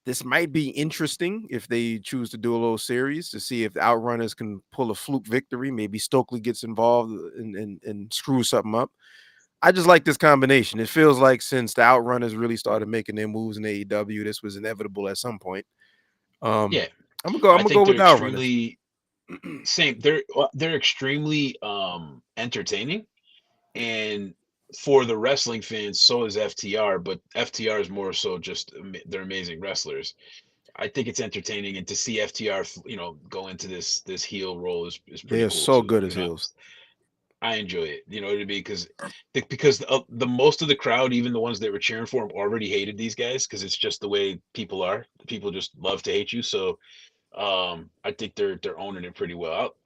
This might be interesting if they choose to do a little series to see if the Outrunners can pull a fluke victory. Maybe Stokely gets involved and screws something up. I just like this combination. It feels like since the Outrunners really started making their moves in AEW, this was inevitable at some point. Yeah, I'm gonna go with the Outrunners. Same. They're extremely entertaining, and for the wrestling fans, so is FTR. But FTR is more so just they're amazing wrestlers. I think it's entertaining, and to see FTR, go into this heel role is They pretty are cool so too. good as heels. I enjoy it. You know what I mean? Because the most of the crowd, even the ones that were cheering for him, already hated these guys because it's just the way people are. People just love to hate you. So I think they're owning it pretty well.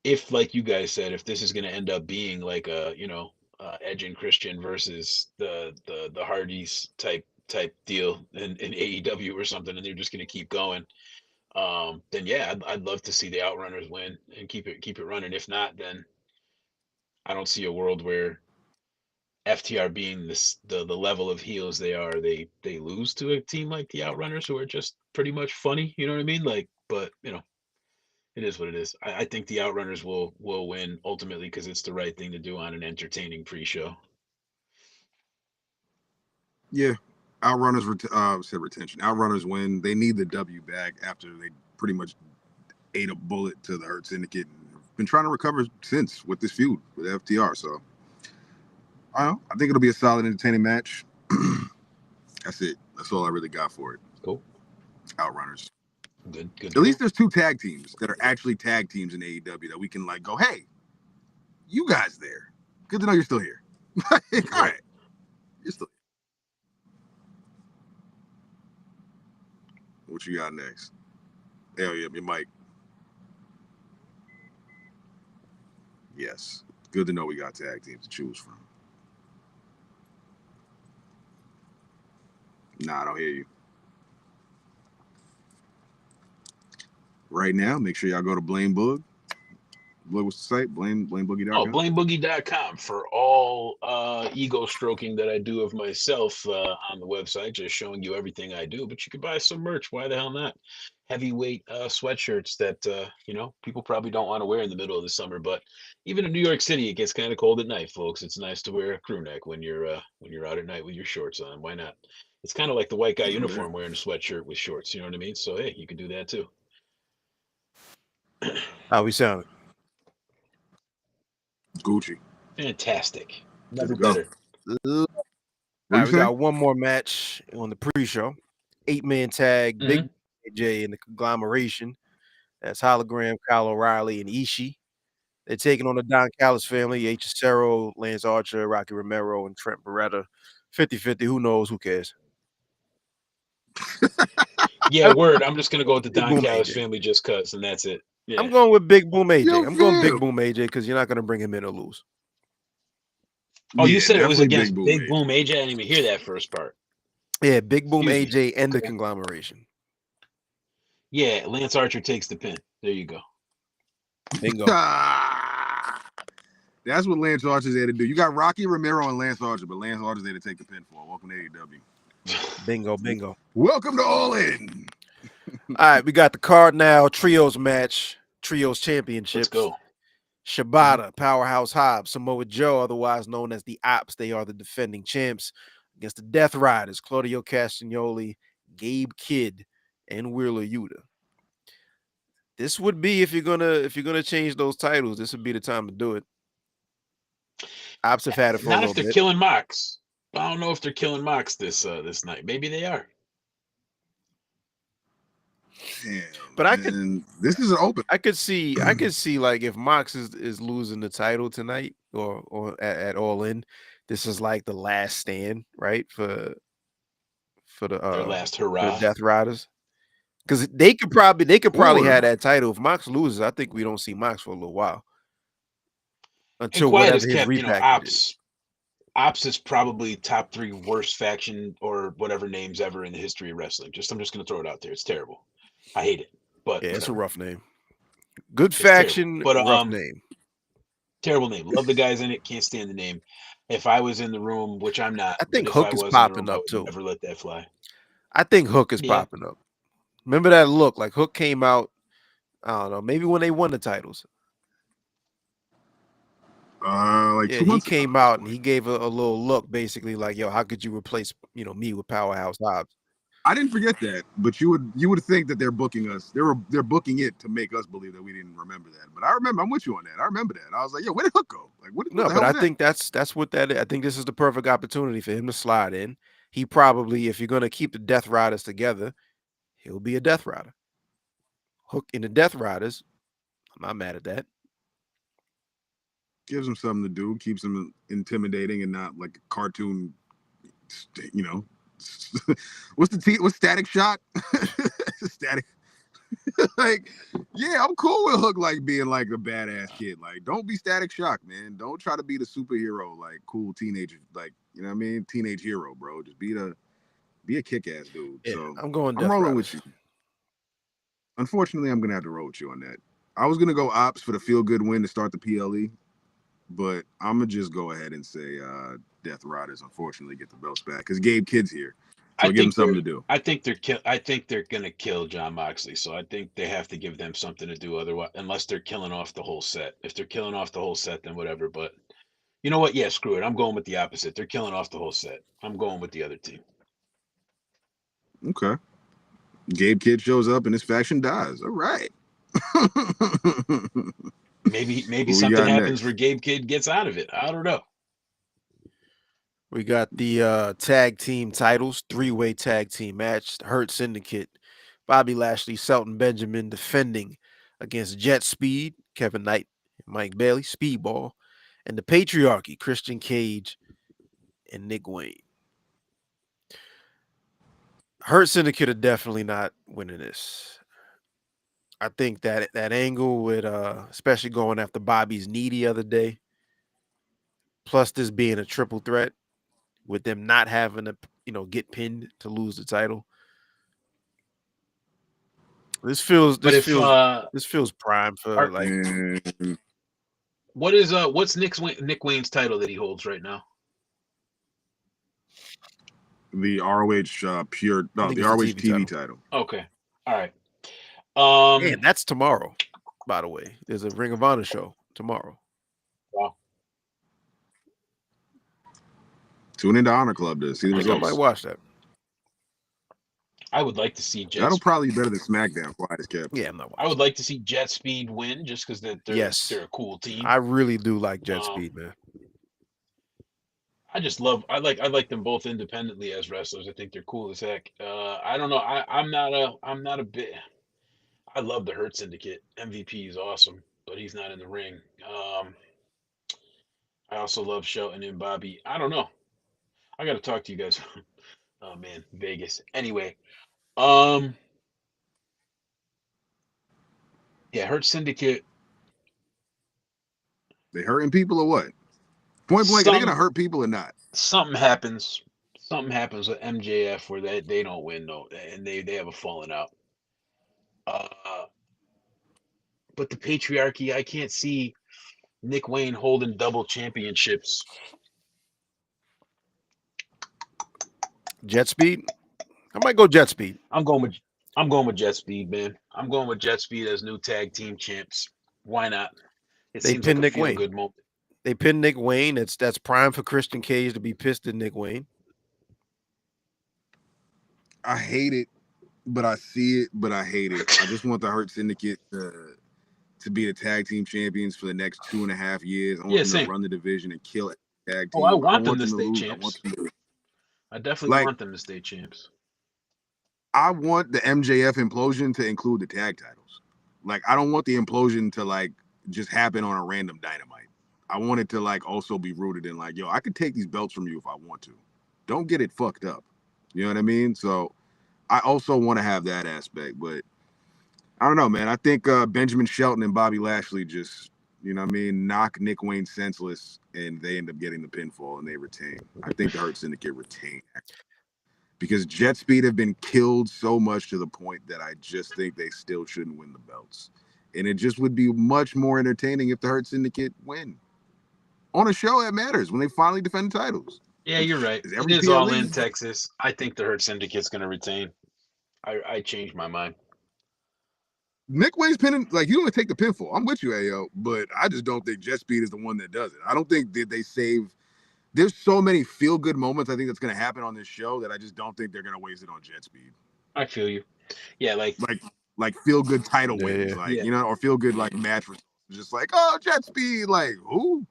If, like you guys said, if this is going to end up being like a Edge and Christian versus the Hardys type deal in AEW or something, and they're just going to keep going, then yeah, I'd love to see the Outrunners win and keep it running. If not, then I don't see a world where FTR being the level of heels they are, they lose to a team like the Outrunners, who are just pretty much funny. You know what I mean? Like, but it is what it is. I think the Outrunners will win ultimately because it's the right thing to do on an entertaining pre-show. Yeah, Outrunners said retention. Outrunners win. They need the W back after they pretty much ate a bullet to the Hurt Syndicate and been trying to recover since with this feud with FTR. So I don't know. I think it'll be a solid, entertaining match. That's it. That's all I really got for it. Cool. Outrunners. Good. At least there's 2 tag teams that are actually tag teams in AEW that we can like go, hey, you guys there. Good to know you're still here. All right. You're still here. What you got next? Hell yeah, your mic. Yes. Good to know we got tag teams to choose from. Nah, I don't hear you. Right now, make sure y'all go to Blame Boog. What's the site? Blameboogie.com. Oh, blameboogie.com for all ego stroking that I do of myself on the website, just showing you everything I do. But you can buy some merch. Why the hell not? Heavyweight sweatshirts that people probably don't want to wear in the middle of the summer. But even in New York City, it gets kind of cold at night, folks. It's nice to wear a crew neck when you're out at night with your shorts on. Why not? It's kind of like the white guy uniform wearing a sweatshirt with shorts. You know what I mean? So hey, you can do that too. How we sounding? Gucci. Fantastic. Never better. All right, we got one more match on the pre-show. 8-man tag, Big AJ and the Conglomeration. That's Hologram, Kyle O'Reilly, and Ishii. They're taking on the Don Callis family, H. Cero, Lance Archer, Rocky Romero, and Trent Beretta. 50-50, who knows, who cares? Yeah, word. I'm just gonna go with the Don Callis family just cause, and that's it. Yeah. I'm going with Big Boom AJ. I'm going Big Boom AJ because you're not gonna bring him in or lose. Oh, you said it was against Big Boom AJ. I didn't even hear that first part. Yeah, Big Boom AJ and the Conglomeration. Yeah, Lance Archer takes the pin. There you go. Bingo. That's what Lance Archer's there to do. You got Rocky Romero and Lance Archer, but Lance Archer's there to take the pin for. Welcome to AEW. Bingo. Welcome to All In. All right, we got the card now. Trios match. Trios championships. Let's go. Shibata, Powerhouse Hobbs, Samoa Joe, otherwise known as the Ops. They are the defending champs against the Death Riders, Claudio Castagnoli, Gabe Kidd, and Wheeler Yuta. This would be if you're gonna change those titles. This would be the time to do it. Ops have had it for not a little if they're bit. killing Mox. I don't know if they're killing Mox this night. Maybe they are. Damn, but this is an open. I could see like if Mox is losing the title tonight or at All In, this is like the last stand, right? For the their last hurrah. For the Death Riders. Because they could probably have that title. If Mox loses, I think we don't see Mox for a little while. Until whatever his repackage is. Ops is probably top 3 worst faction or whatever names ever in the history of wrestling. I'm just gonna throw it out there. It's terrible. I hate it. But yeah, it's a rough name. Good faction, but rough name. Terrible name. Love the guys in it. Can't stand the name. If I was in the room, which I'm not, I think Hook is popping up too. Never let that fly. I think Hook is popping up. Remember that look? Like Hook came out. I don't know. Maybe when they won the titles. He came out and he gave a little look, basically like, "Yo, how could you replace me with Powerhouse Hobbs?" I didn't forget that, but you would think that they're booking us. They're booking it to make us believe that we didn't remember that. But I remember. I'm with you on that. I remember that. I was like, "Yo, where did Hook go? Like, what?" No, but I think that's what that is. I think this is the perfect opportunity for him to slide in. he probably, if you're going to keep the Death Riders together, he'll be a Death Rider. Hook in the Death Riders, I'm not mad at that. Gives him something to do, keeps him intimidating and not like a cartoon, you know. What's Static Shock? Static. Like, yeah, I'm cool with Hook like being like a badass kid. Like, don't be Static Shock, man. Don't try to be the superhero, like cool teenager, like, you know what I mean? Teenage hero, bro. Just be a kick-ass dude. Yeah, so I'm rolling Riders with you. Unfortunately, I'm gonna have to roll with you on that. I was gonna go Ops for the feel-good win to start the PLE, but I'm gonna just go ahead and say Death Riders unfortunately get the belts back because Gabe Kidd's here. So give them something to do. I think they're gonna kill John Moxley. So I think they have to give them something to do. Otherwise, unless they're killing off the whole set. If they're killing off the whole set, then whatever. But you know what? Yeah, screw it. I'm going with the opposite. They're killing off the whole set. I'm going with the other team. Okay. Gabe Kidd shows up and his faction dies. All right. maybe something happens where Gabe Kidd gets out of it. I don't know. We got the tag team titles, 3-way tag team match. Hurt Syndicate, Bobby Lashley, Shelton Benjamin defending against Jet Speed, Kevin Knight, Mike Bailey, Speedball, and the Patriarchy, Christian Cage and Nick Wayne. Hurt Syndicate are definitely not winning this. I think that angle with especially going after Bobby's knee the other day, plus this being a triple threat, with them not having to, get pinned to lose the title. This feels prime for what's Nick Wayne's title that he holds right now? The ROH the ROH TV title. Okay. All right. And that's tomorrow, by the way. There's a Ring of Honor show tomorrow. Wow. Tune into Honor Club to see the results. I might watch that. I would like to see Jet. That'll probably be better than SmackDown. Quiet as kept. Yeah, I'm not watching. I would like to see Jet Speed win just because they're a cool team. I really do like Jet Speed, man. I like them both independently as wrestlers. I think they're cool as heck. I don't know. I'm not a bit. I love the Hurt Syndicate. MVP is awesome, but he's not in the ring. I also love Shelton and Bobby. I don't know. I got to talk to you guys. Oh man, Vegas. Anyway, yeah, Hurt Syndicate. They hurting people or what? Point blank, are they gonna hurt people or not? Something happens. Something happens with MJF where they don't win and they have a falling out. But the Patriarchy, I can't see Nick Wayne holding double championships. Jet Speed? I might go Jet Speed. I'm going with Jet Speed, man. I'm going with Jet Speed as new tag team champs. Why not? They pinned Nick Wayne. Good moment. They pinned Nick Wayne. That's prime for Christian Cage to be pissed at Nick Wayne. I hate it, but I see it, but I hate it. I just want the Hurt Syndicate to be the tag team champions for the next 2.5 years. I want them to run the division and kill it. Tag team. I want them to stay champs. I definitely want them to stay champs. I want the MJF implosion to include the tag titles. Like, I don't want the implosion to just happen on a random Dynamite. I want it to also be rooted in yo, I could take these belts from you if I want to. Don't get it fucked up. You know what I mean? So I also want to have that aspect, but I don't know, man. I think Benjamin Shelton and Bobby Lashley just, you know what I mean, knock Nick Wayne senseless and they end up getting the pinfall and they retain. I think the Hurt Syndicate retain. Because Jet Speed have been killed so much to the point that I just think they still shouldn't win the belts. And it just would be much more entertaining if the Hurt Syndicate win on a show that matters when they finally defend the titles. Yeah, you're right. It is all in Texas. I think the Hurt Syndicate's going to retain. I changed my mind. Nick Wayne's pinning, you only take the pinfall. I'm with you, Ayo, but I just don't think Jet Speed is the one that does it. I don't think that they save. There's so many feel-good moments I think that's going to happen on this show that I just don't think they're going to waste it on Jet Speed. I feel you. Yeah, like feel-good title wins, or feel-good match results. Just oh, Jet Speed, who?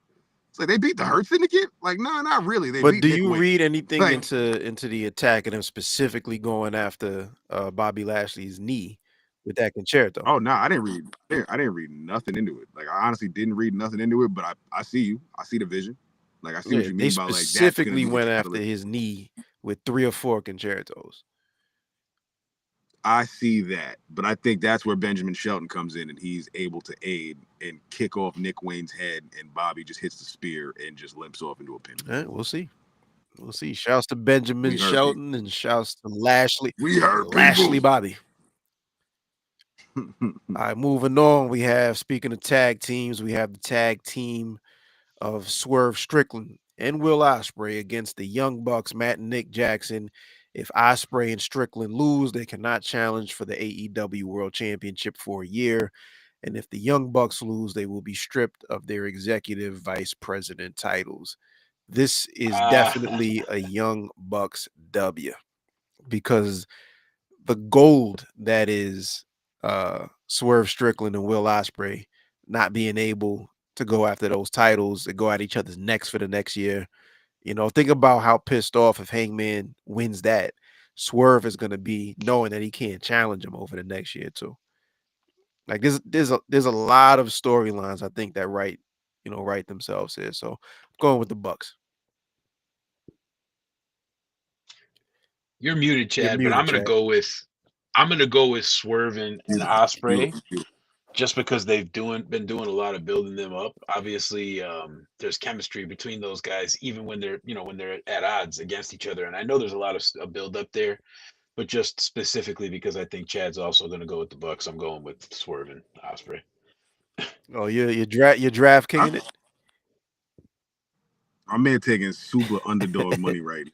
It's like they beat the Hurt Syndicate. Like, no, not really. They But beat do Nick you Wayne. read anything Like, into the attack of them specifically going after Bobby Lashley's knee with that concerto? oh no, I didn't read nothing into it. Like, I honestly didn't read nothing into it. But I see you. I see the vision. Like, I see what Yeah, you they mean by like that's gonna specifically be the went after catalyst. his knee with 3 or 4 concertos. I see that, but I think that's where Benjamin Shelton comes in, and he's able to aid and kick off Nick Wayne's head, and Bobby just hits the spear and just limps off into a pin. All right, we'll see. We'll see. Shouts to Benjamin We heard Shelton and shouts to Lashley. We heard Lashley people. Bobby. All right, moving on. We have, speaking of tag teams, we have the tag team of Swerve Strickland and Will Ospreay against the Young Bucks, Matt and Nick Jackson. If Ospreay and Strickland lose, they cannot challenge for the AEW World Championship for a year. And if the Young Bucks lose, they will be stripped of their executive vice president titles. This is definitely a Young Bucks W, because the gold that is Swerve Strickland and Will Ospreay not being able to go after those titles and go at each other's necks for the next year. You know, think about how pissed off if Hangman wins that. Swerve is going to be knowing that he can't challenge him over the next year too. Like there's a lot of storylines I think that write themselves here. So I'm going with the Bucks. You're muted, You're Chad, but muted, Chad. I'm gonna go with Swerve and Ospreay, just because they've been doing a lot of building them up. Obviously, there's chemistry between those guys, even when they're at odds against each other. And I know there's a lot of build up there, but just specifically because I think Chad's also going to go with the Bucks, I'm going with Swerve and Ospreay. Oh, you're draft kicking it. My man taking super underdog money right now.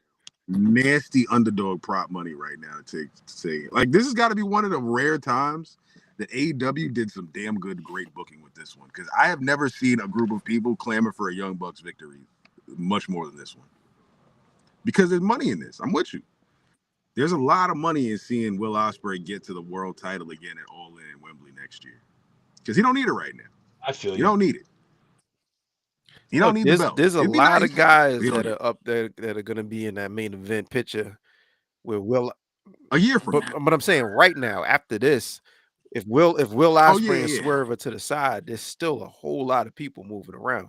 Nasty underdog prop money right now to say, like, this has got to be one of the rare times that AEW did some damn great booking with this one, because I have never seen a group of people clamor for a Young Bucks victory much more than this one, because there's money in this. I'm with you. There's a lot of money in seeing Will Ospreay get to the world title again at All In Wembley next year, because he don't need it right now. I feel you don't need it. You don't need the belt. There's a It'd be lot nice, of guys but that are up there that are going to be in that main event picture with Will a year from now. But I'm saying right now, after this, if Will Ospreay and Swerve are to the side, there's still a whole lot of people moving around.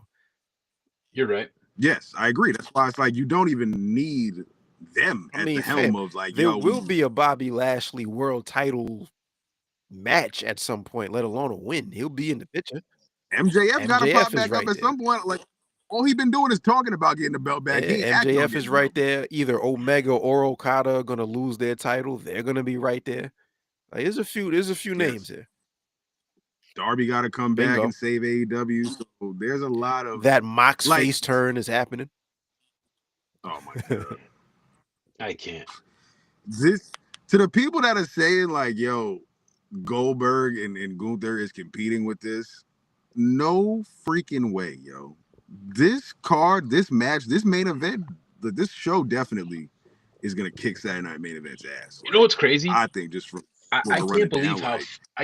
You're right. Yes, I agree. That's why it's like you don't even need them at the helm of like. There will be a Bobby Lashley world title match at some point, let alone a win. He'll be in the picture. MJF got to pop back up at some point. Like, all he been doing is talking about getting the belt back. MJF is right there. Either Omega or Okada are gonna lose their title. They're gonna be right there. Like, there's a few names here. Darby got to come back and save AEW. So there's a lot of that Mox face turn is happening. Oh my god, I can't. This to the people that are saying like, yo, Goldberg and Gunther is competing with this. No freaking way, yo. This card, this match, this main event, this show definitely is gonna kick Saturday Night Main Event's ass. You know what's crazy? I think just from I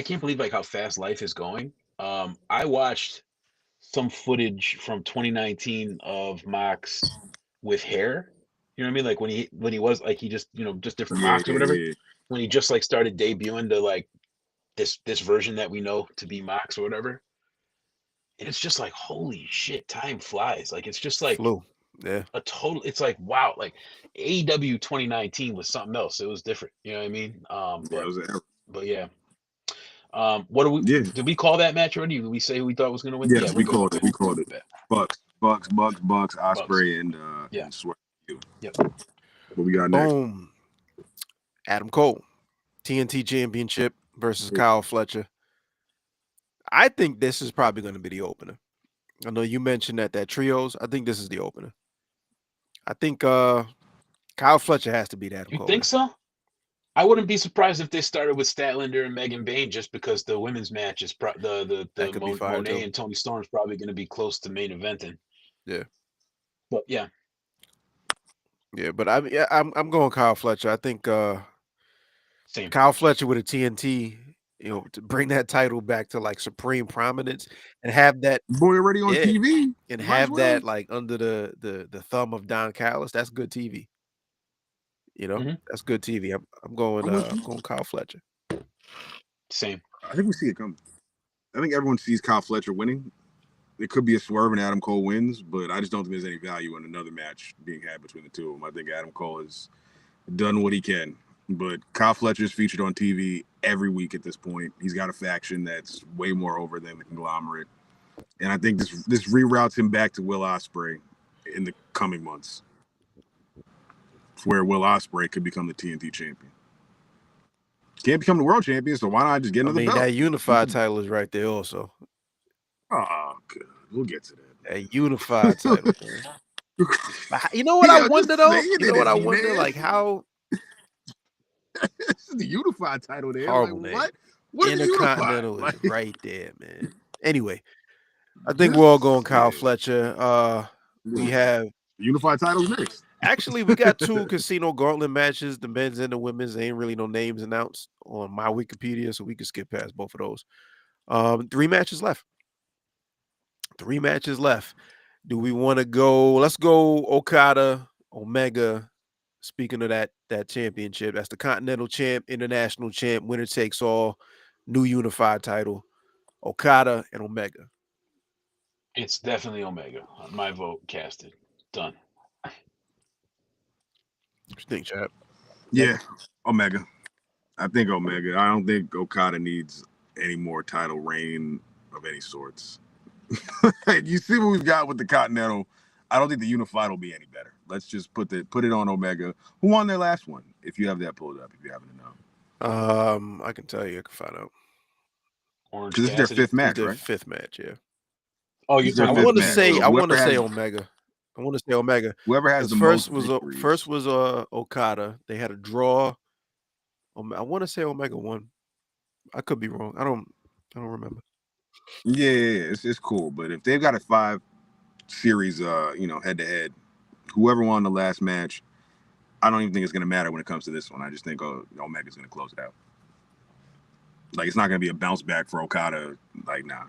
can't believe how fast life is going. I watched some footage from 2019 of Mox with hair. You know what I mean? Like when he was like, he just just different Mox or whatever. Yeah. When he just like started debuting to like this version that we know to be Mox or whatever. And it's just like, holy shit, time flies. Like, it's just like it's like, wow, like AEW 2019 was something else. It was different. You know what I mean? But yeah. What do we did we call that match already? Did we say who we thought was gonna win? Yes, we called it. Bucks, Ospreay and Swerve. Yep. What we got next? Boom. Adam Cole, TNT Championship versus Kyle Fletcher. I think this is probably going to be the opener. I know you mentioned that trios. I think this is the opener. I think Kyle Fletcher has to beat Adam Cole. You think so? I wouldn't be surprised if they started with Statlander and Megan Bayne, just because the women's match is the Monet and Tony Storm is probably going to be close to main eventing. Yeah. But yeah. Yeah, but I'm going Kyle Fletcher. I think Same. Kyle Fletcher with a TNT to bring that title back to like supreme prominence and have that Boy already on TV. and Might as have well. that like under the thumb of Don Callis. That's good TV. That's good TV. I'm going Kyle Fletcher. Same. I think we see it coming. I think everyone sees Kyle Fletcher winning. It could be a swerve and Adam Cole wins, but I just don't think there's any value in another match being had between the two of them. I think Adam Cole has done what he can, but Kyle Fletcher's featured on TV every week at this point. He's got a faction that's way more over than the conglomerate, and I think this reroutes him back to Will Ospreay in the coming months, where Will Ospreay could become the TNT champion. Can't become the world champion, so why not just get another belt? That unified title is right there also. Oh, good. We'll get to that. A unified title. You know what I wonder though? You know what I wonder? Man. Like how this is the unified title there. Horrible like, name. what Intercontinental is right there, man. Anyway, I think we're all going Kyle Fletcher. We have unified titles next. Actually, we got 2 Casino Gauntlet matches, the men's and the women's. There ain't really no names announced on my Wikipedia, so we can skip past both of those. 3 matches left. 3 matches left. Do we want to go? Let's go Okada, Omega. Speaking of that championship, that's the Continental Champ, International Champ, winner takes all, new unified title. Okada and Omega. It's definitely Omega. My vote casted. Done. What you think, Chad? Yeah, Omega. I think Omega. I don't think Okada needs any more title reign of any sorts. You see what we've got with the Continental. I don't think the unified will be any better. Let's just put it on Omega. Who won their last one? If you have that pulled up, if you happen to know. I can tell you. I can find out. Because this is their 5th match, right? 5th match, yeah. Oh, you're talking. I want to say Omega. I want to say Omega. Whoever has the first most was Okada. They had a draw. I want to say Omega won. I could be wrong. I don't remember. Yeah, it's cool. But if they've got a 5 series, head to head, whoever won the last match, I don't even think it's going to matter when it comes to this one. I just think Omega's going to close it out. Like, it's not going to be a bounce back for Okada. Like, nah.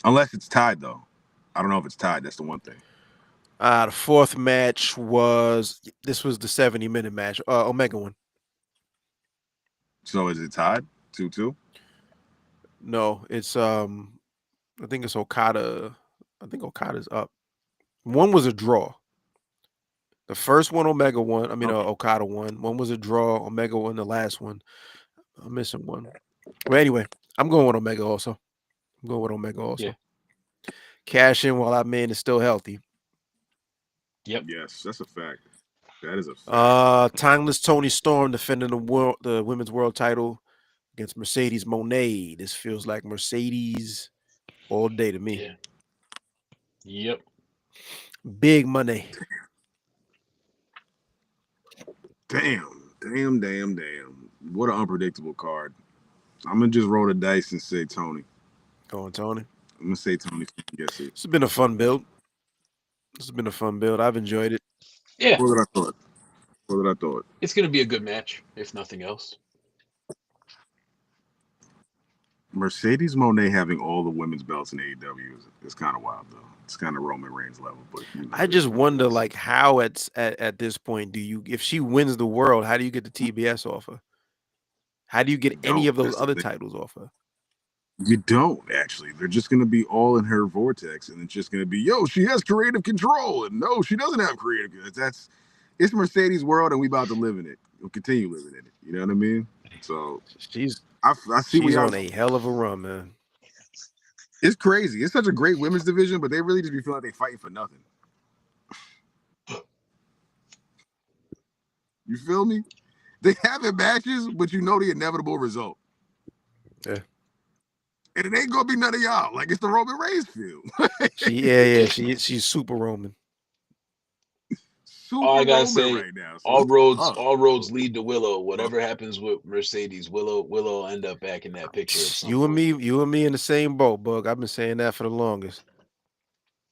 Unless it's tied, though. I don't know if it's tied. That's the one thing. The 4th match was the 70-minute match. Omega won. So is it tied 2-2? No, it's I think it's Okada. I think Okada's up. One was a draw. The first one Omega won. I mean, Okada won. One was a draw. Omega won the last one. I'm missing one. Well, anyway, I'm going with Omega also. Yeah. Cash in while that man is still healthy. Yep. Yes, that's a fact. That is a fact. Timeless Tony Storm defending the women's world title against Mercedes Moné. This feels like Mercedes all day to me. Yeah. Yep. Big money. Damn. What an unpredictable card. I'm going to just roll the dice and say Tony. Going Tony? I'm going to say Tony. Guess it. This has been a fun build. I've enjoyed it. Yeah. What did I thought? It's going to be a good match, if nothing else. Mercedes Moné having all the women's belts in AEW is kind of wild, though. It's kind of Roman Reigns level. But I just wonder, like, how at this point if she wins the world, how do you get the TBS off her? How do you get any of those other titles off her? You don't, actually. They're just going to be all in her vortex, and it's just going to be, she has creative control, and no, she doesn't have creative control. It's Mercedes' world, and we about to live in it. We'll continue living in it. You know what I mean? So I see she's on a hell of a run, man. It's crazy. It's such a great women's division, but they really just be feeling like they fighting for nothing. You feel me? They have it matches, but you know the inevitable result. Yeah. And it ain't gonna be none of y'all. Like, it's the Roman Reigns field. She's super Roman. All I gotta say, right now, so all roads lead to Willow. Whatever happens with Mercedes, Willow end up back in that picture. You and me in the same boat, Bug. I've been saying that for the longest.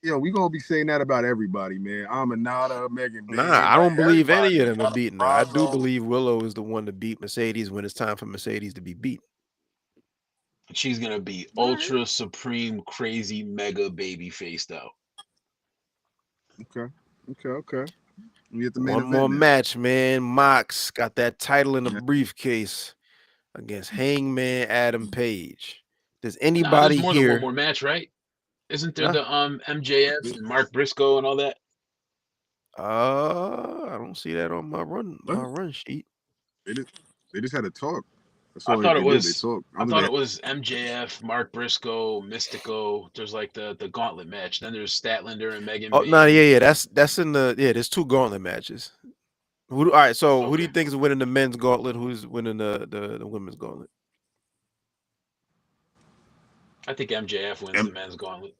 Yo, we gonna be saying that about everybody, man. Aminata, Megan. I don't believe any of them are beating her. I do believe Willow is the one to beat Mercedes when it's time for Mercedes to be beat. She's gonna be ultra supreme crazy mega baby faced out. Okay. We get the main One event more now. match, man. Mox got that title in a briefcase against Hangman Adam Page. Does There's anybody more than one here? more match, right? Isn't there Huh? the MJF and Mark Briscoe and all that? I don't see that on my run sheet. They just had a talk. That's I all thought they it did. They was. talked. I thought it was MJF, Mark Briscoe, Mystico. There's like the gauntlet match. Then there's Statlander and Megan Oh no, Bayne. yeah. That's in the There's two gauntlet matches. All right, so who do you Okay. think is winning the men's gauntlet? Who's winning the women's gauntlet? I think MJF wins the men's gauntlet.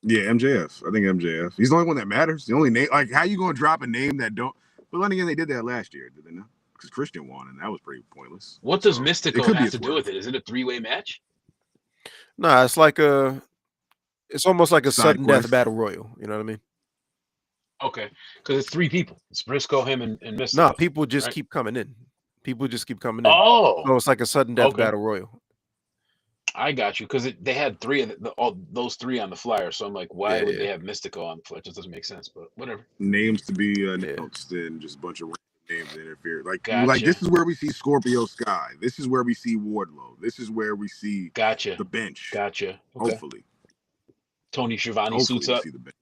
Yeah, MJF. I think MJF. He's the only one that matters. The only name, like, how you gonna drop a name that don't? But then again, they did that last year, did they not? Because Christian won, and that was pretty pointless. What does So, Mystico have to do with it? Is it a three-way match? No, it's almost like a Side sudden quest. death battle royal. You know what I mean? Okay, because it's three people. It's Briscoe, him, and Mystico. No, people just right? keep coming in. People just keep coming in. Oh, So it's like a sudden death okay. battle royal. I got you, because they had three of all those three on the flyer. So I'm like, why would they have Mystico on the flyer? It just doesn't make sense, but whatever. Names to be announced and just a bunch of random names that interfere. Like, Gotcha. like this is where we see Scorpio Sky. This is where we see Wardlow. This is where we see the bench. Gotcha. Okay. Hopefully. Tony Schiavone suits up, See the bench.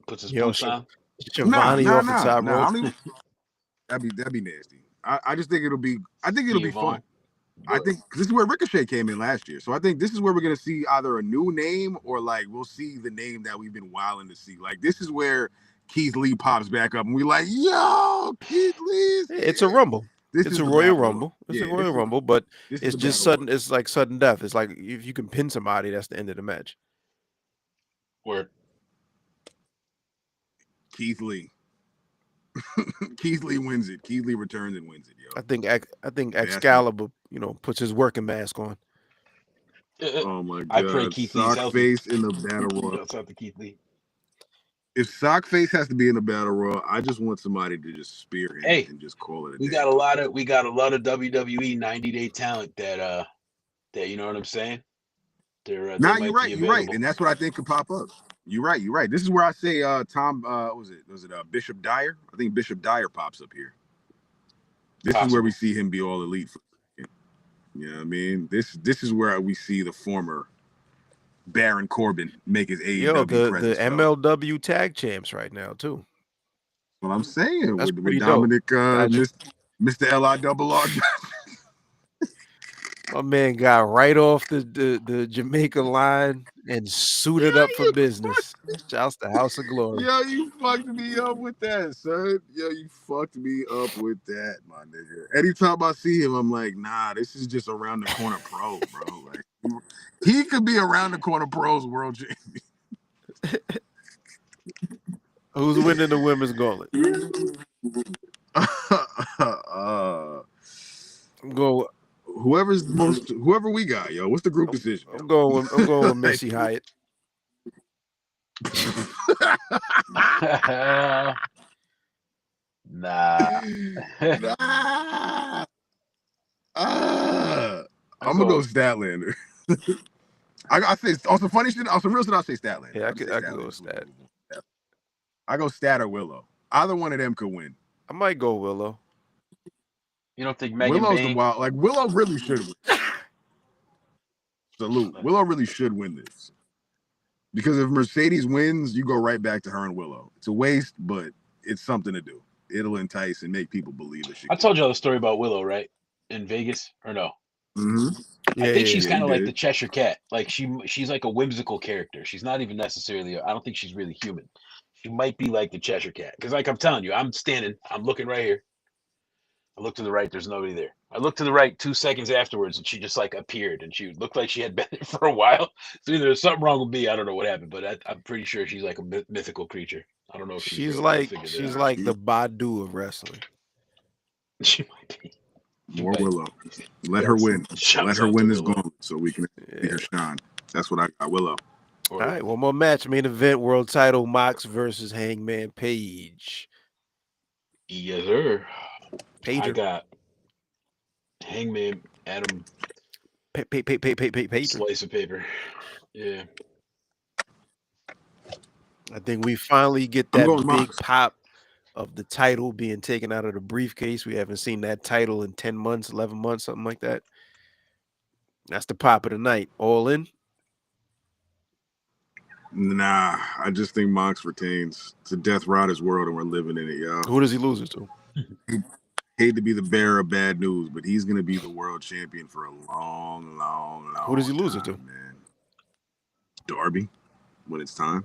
puts his boots on. Schiavone off the top rope. That'd be nasty. I just think it'll be. I think it'll be fun. But I think this is where Ricochet came in last year, so I think this is where we're gonna see either a new name or like we'll see the name that we've been wilding to see. Like this is where Keith Lee pops back up, and we like, yo, Keith Lee. It's a rumble. It's a Royal Rumble. It's a Royal Rumble, but it's just sudden. It's like sudden death. It's like if you can pin somebody, that's the end of the match. Word. Keith Lee. Keith Lee wins it. Keith Lee returns and wins it, yo. I think Excalibur, puts his working mask on. Oh my god! I pray Keith Lee's Sockface in the battle royal. Shouts out to Keith Lee. If Sockface has to be in the battle royal, I just want somebody to just spear him and just call it a day. We got a lot of WWE 90-day talent that you know what I'm saying? You're right, and that's what I think could pop up. You're right. This is where I say Tom was it Bishop Dyer? I think Bishop Dyer pops up here. This is where we see him be all elite for a second. You know what I mean? This is where we see the former Baron Corbin make his AEW presence. The MLW tag champs right now too. What I'm saying That's with Dominic Mr. LIRR. My man got right off the Jamaica line and suited up for business. Shouts to House of Glory. Yo, you fucked me up with that, son. Yo, you fucked me up with that, my nigga. Anytime I see him, I'm like, nah, this is just around the corner pro, bro. Like, he could be around the corner pro's world champion. Who's winning the women's gauntlet? Go. Whoever we got, yo. What's the group decision? I'm going with Missy Hyatt. Nah. I'm gonna go Statlander. I say also funny shit. Also real shit. I'll say Statlander. Yeah, I could go with Stat. I go Stat or Willow. Either one of them could win. I might go Willow. You don't think Megan Willow's Bayne? the wild? Like Willow really should win. Salute. Willow really should win this. Because if Mercedes wins, you go right back to her and Willow. It's a waste, but it's something to do. It'll entice and make people believe that she. I told y'all the story about Willow, right? In Vegas, or no? Mm-hmm. I think she's kind of like the Cheshire Cat. Like she's like a whimsical character. She's not even necessarily. I don't think she's really human. She might be like the Cheshire Cat. Because like I'm telling you, I'm looking right here. I look to the right, there's nobody there. I looked to the right 2 seconds afterwards, and she just like appeared, and she looked like she had been there for a while. So either there's something wrong with me, I don't know what happened, but I'm pretty sure she's like a mythical creature. I don't know if she's like the Badu of wrestling. She might be. More Willow. Let her win. Let her win this gauntlet so we can see her shine. That's what I got. Willow. All right, one more match. Main event, world title, Mox versus Hangman Page. Yes, sir. Pager. I got Hangman Adam paper. Slice of paper. Yeah. I think we finally get that big pop of the title being taken out of the briefcase. We haven't seen that title in 10 months, 11 months, something like that. That's the pop of the night. All in? Nah, I just think Mox retains. It's a Death Riders world, and we're living in it, y'all. Who does he lose it to? Hate to be the bearer of bad news, but he's gonna be the world champion for a long, long, long. Who does he lose time, it to? Man. Darby, when it's time,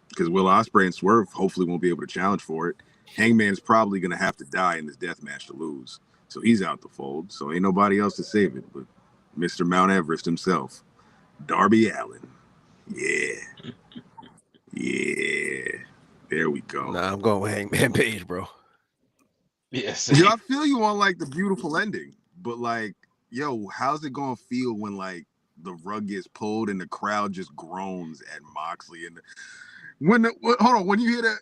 because Will Ospreay and Swerve hopefully won't be able to challenge for it. Hangman's probably gonna have to die in this death match to lose, so he's out the fold. So ain't nobody else to save it but Mr. Mount Everest himself, Darby Allin. Yeah. There we go. Nah, I'm going with Hangman Page, bro. Yes. Yeah, I feel you on like the beautiful ending, but like, yo, how's it gonna feel when like the rug gets pulled and the crowd just groans at Moxley and when hold on, when you hear that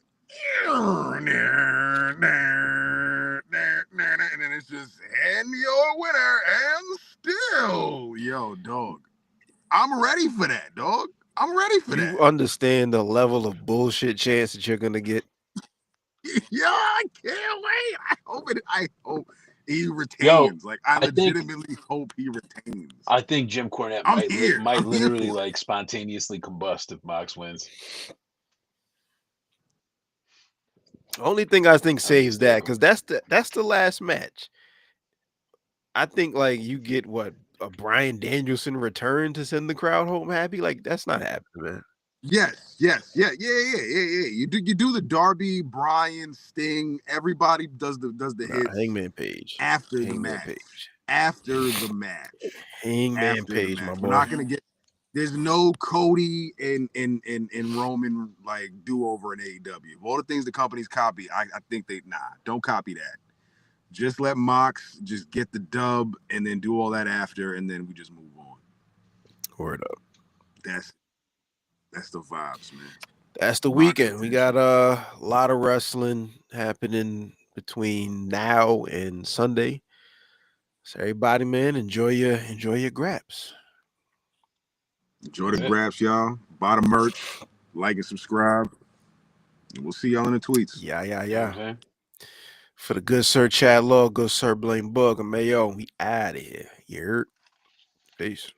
and then it's just and your winner and still, yo, dog. I'm ready for that, dog. I'm ready for that. You understand the level of bullshit chance that you're gonna get? Yeah, I can't wait. I hope he retains. Like I legitimately hope he retains. I think Jim Cornette might literally like spontaneously combust if Mox wins. Only thing I think saves that, because that's the last match. I think like you get what, a Bryan Danielson return to send the crowd home happy. Like that's not happening, man. Yes. Yeah. You do the Darby, Bryan, Sting. Everybody does the hits. Hangman Page after the match. Hangman Page, my boy. We're not gonna get. There's no Cody and Roman like do over in AEW. All the things the companies copy, I think don't copy that. Just let Mox just get the dub and then do all that after, and then we just move on. Word up. That's the vibes, man. That's the weekend. We got a lot of wrestling happening between now and Sunday. So everybody, man, enjoy your graps. Enjoy the graps, y'all. Buy the merch, like and subscribe. And we'll see y'all in the tweets. Yeah. Okay. For the good Sir Chad Law, good Sir Blaine Bug, and Mayo, we out of here. You heard? Peace.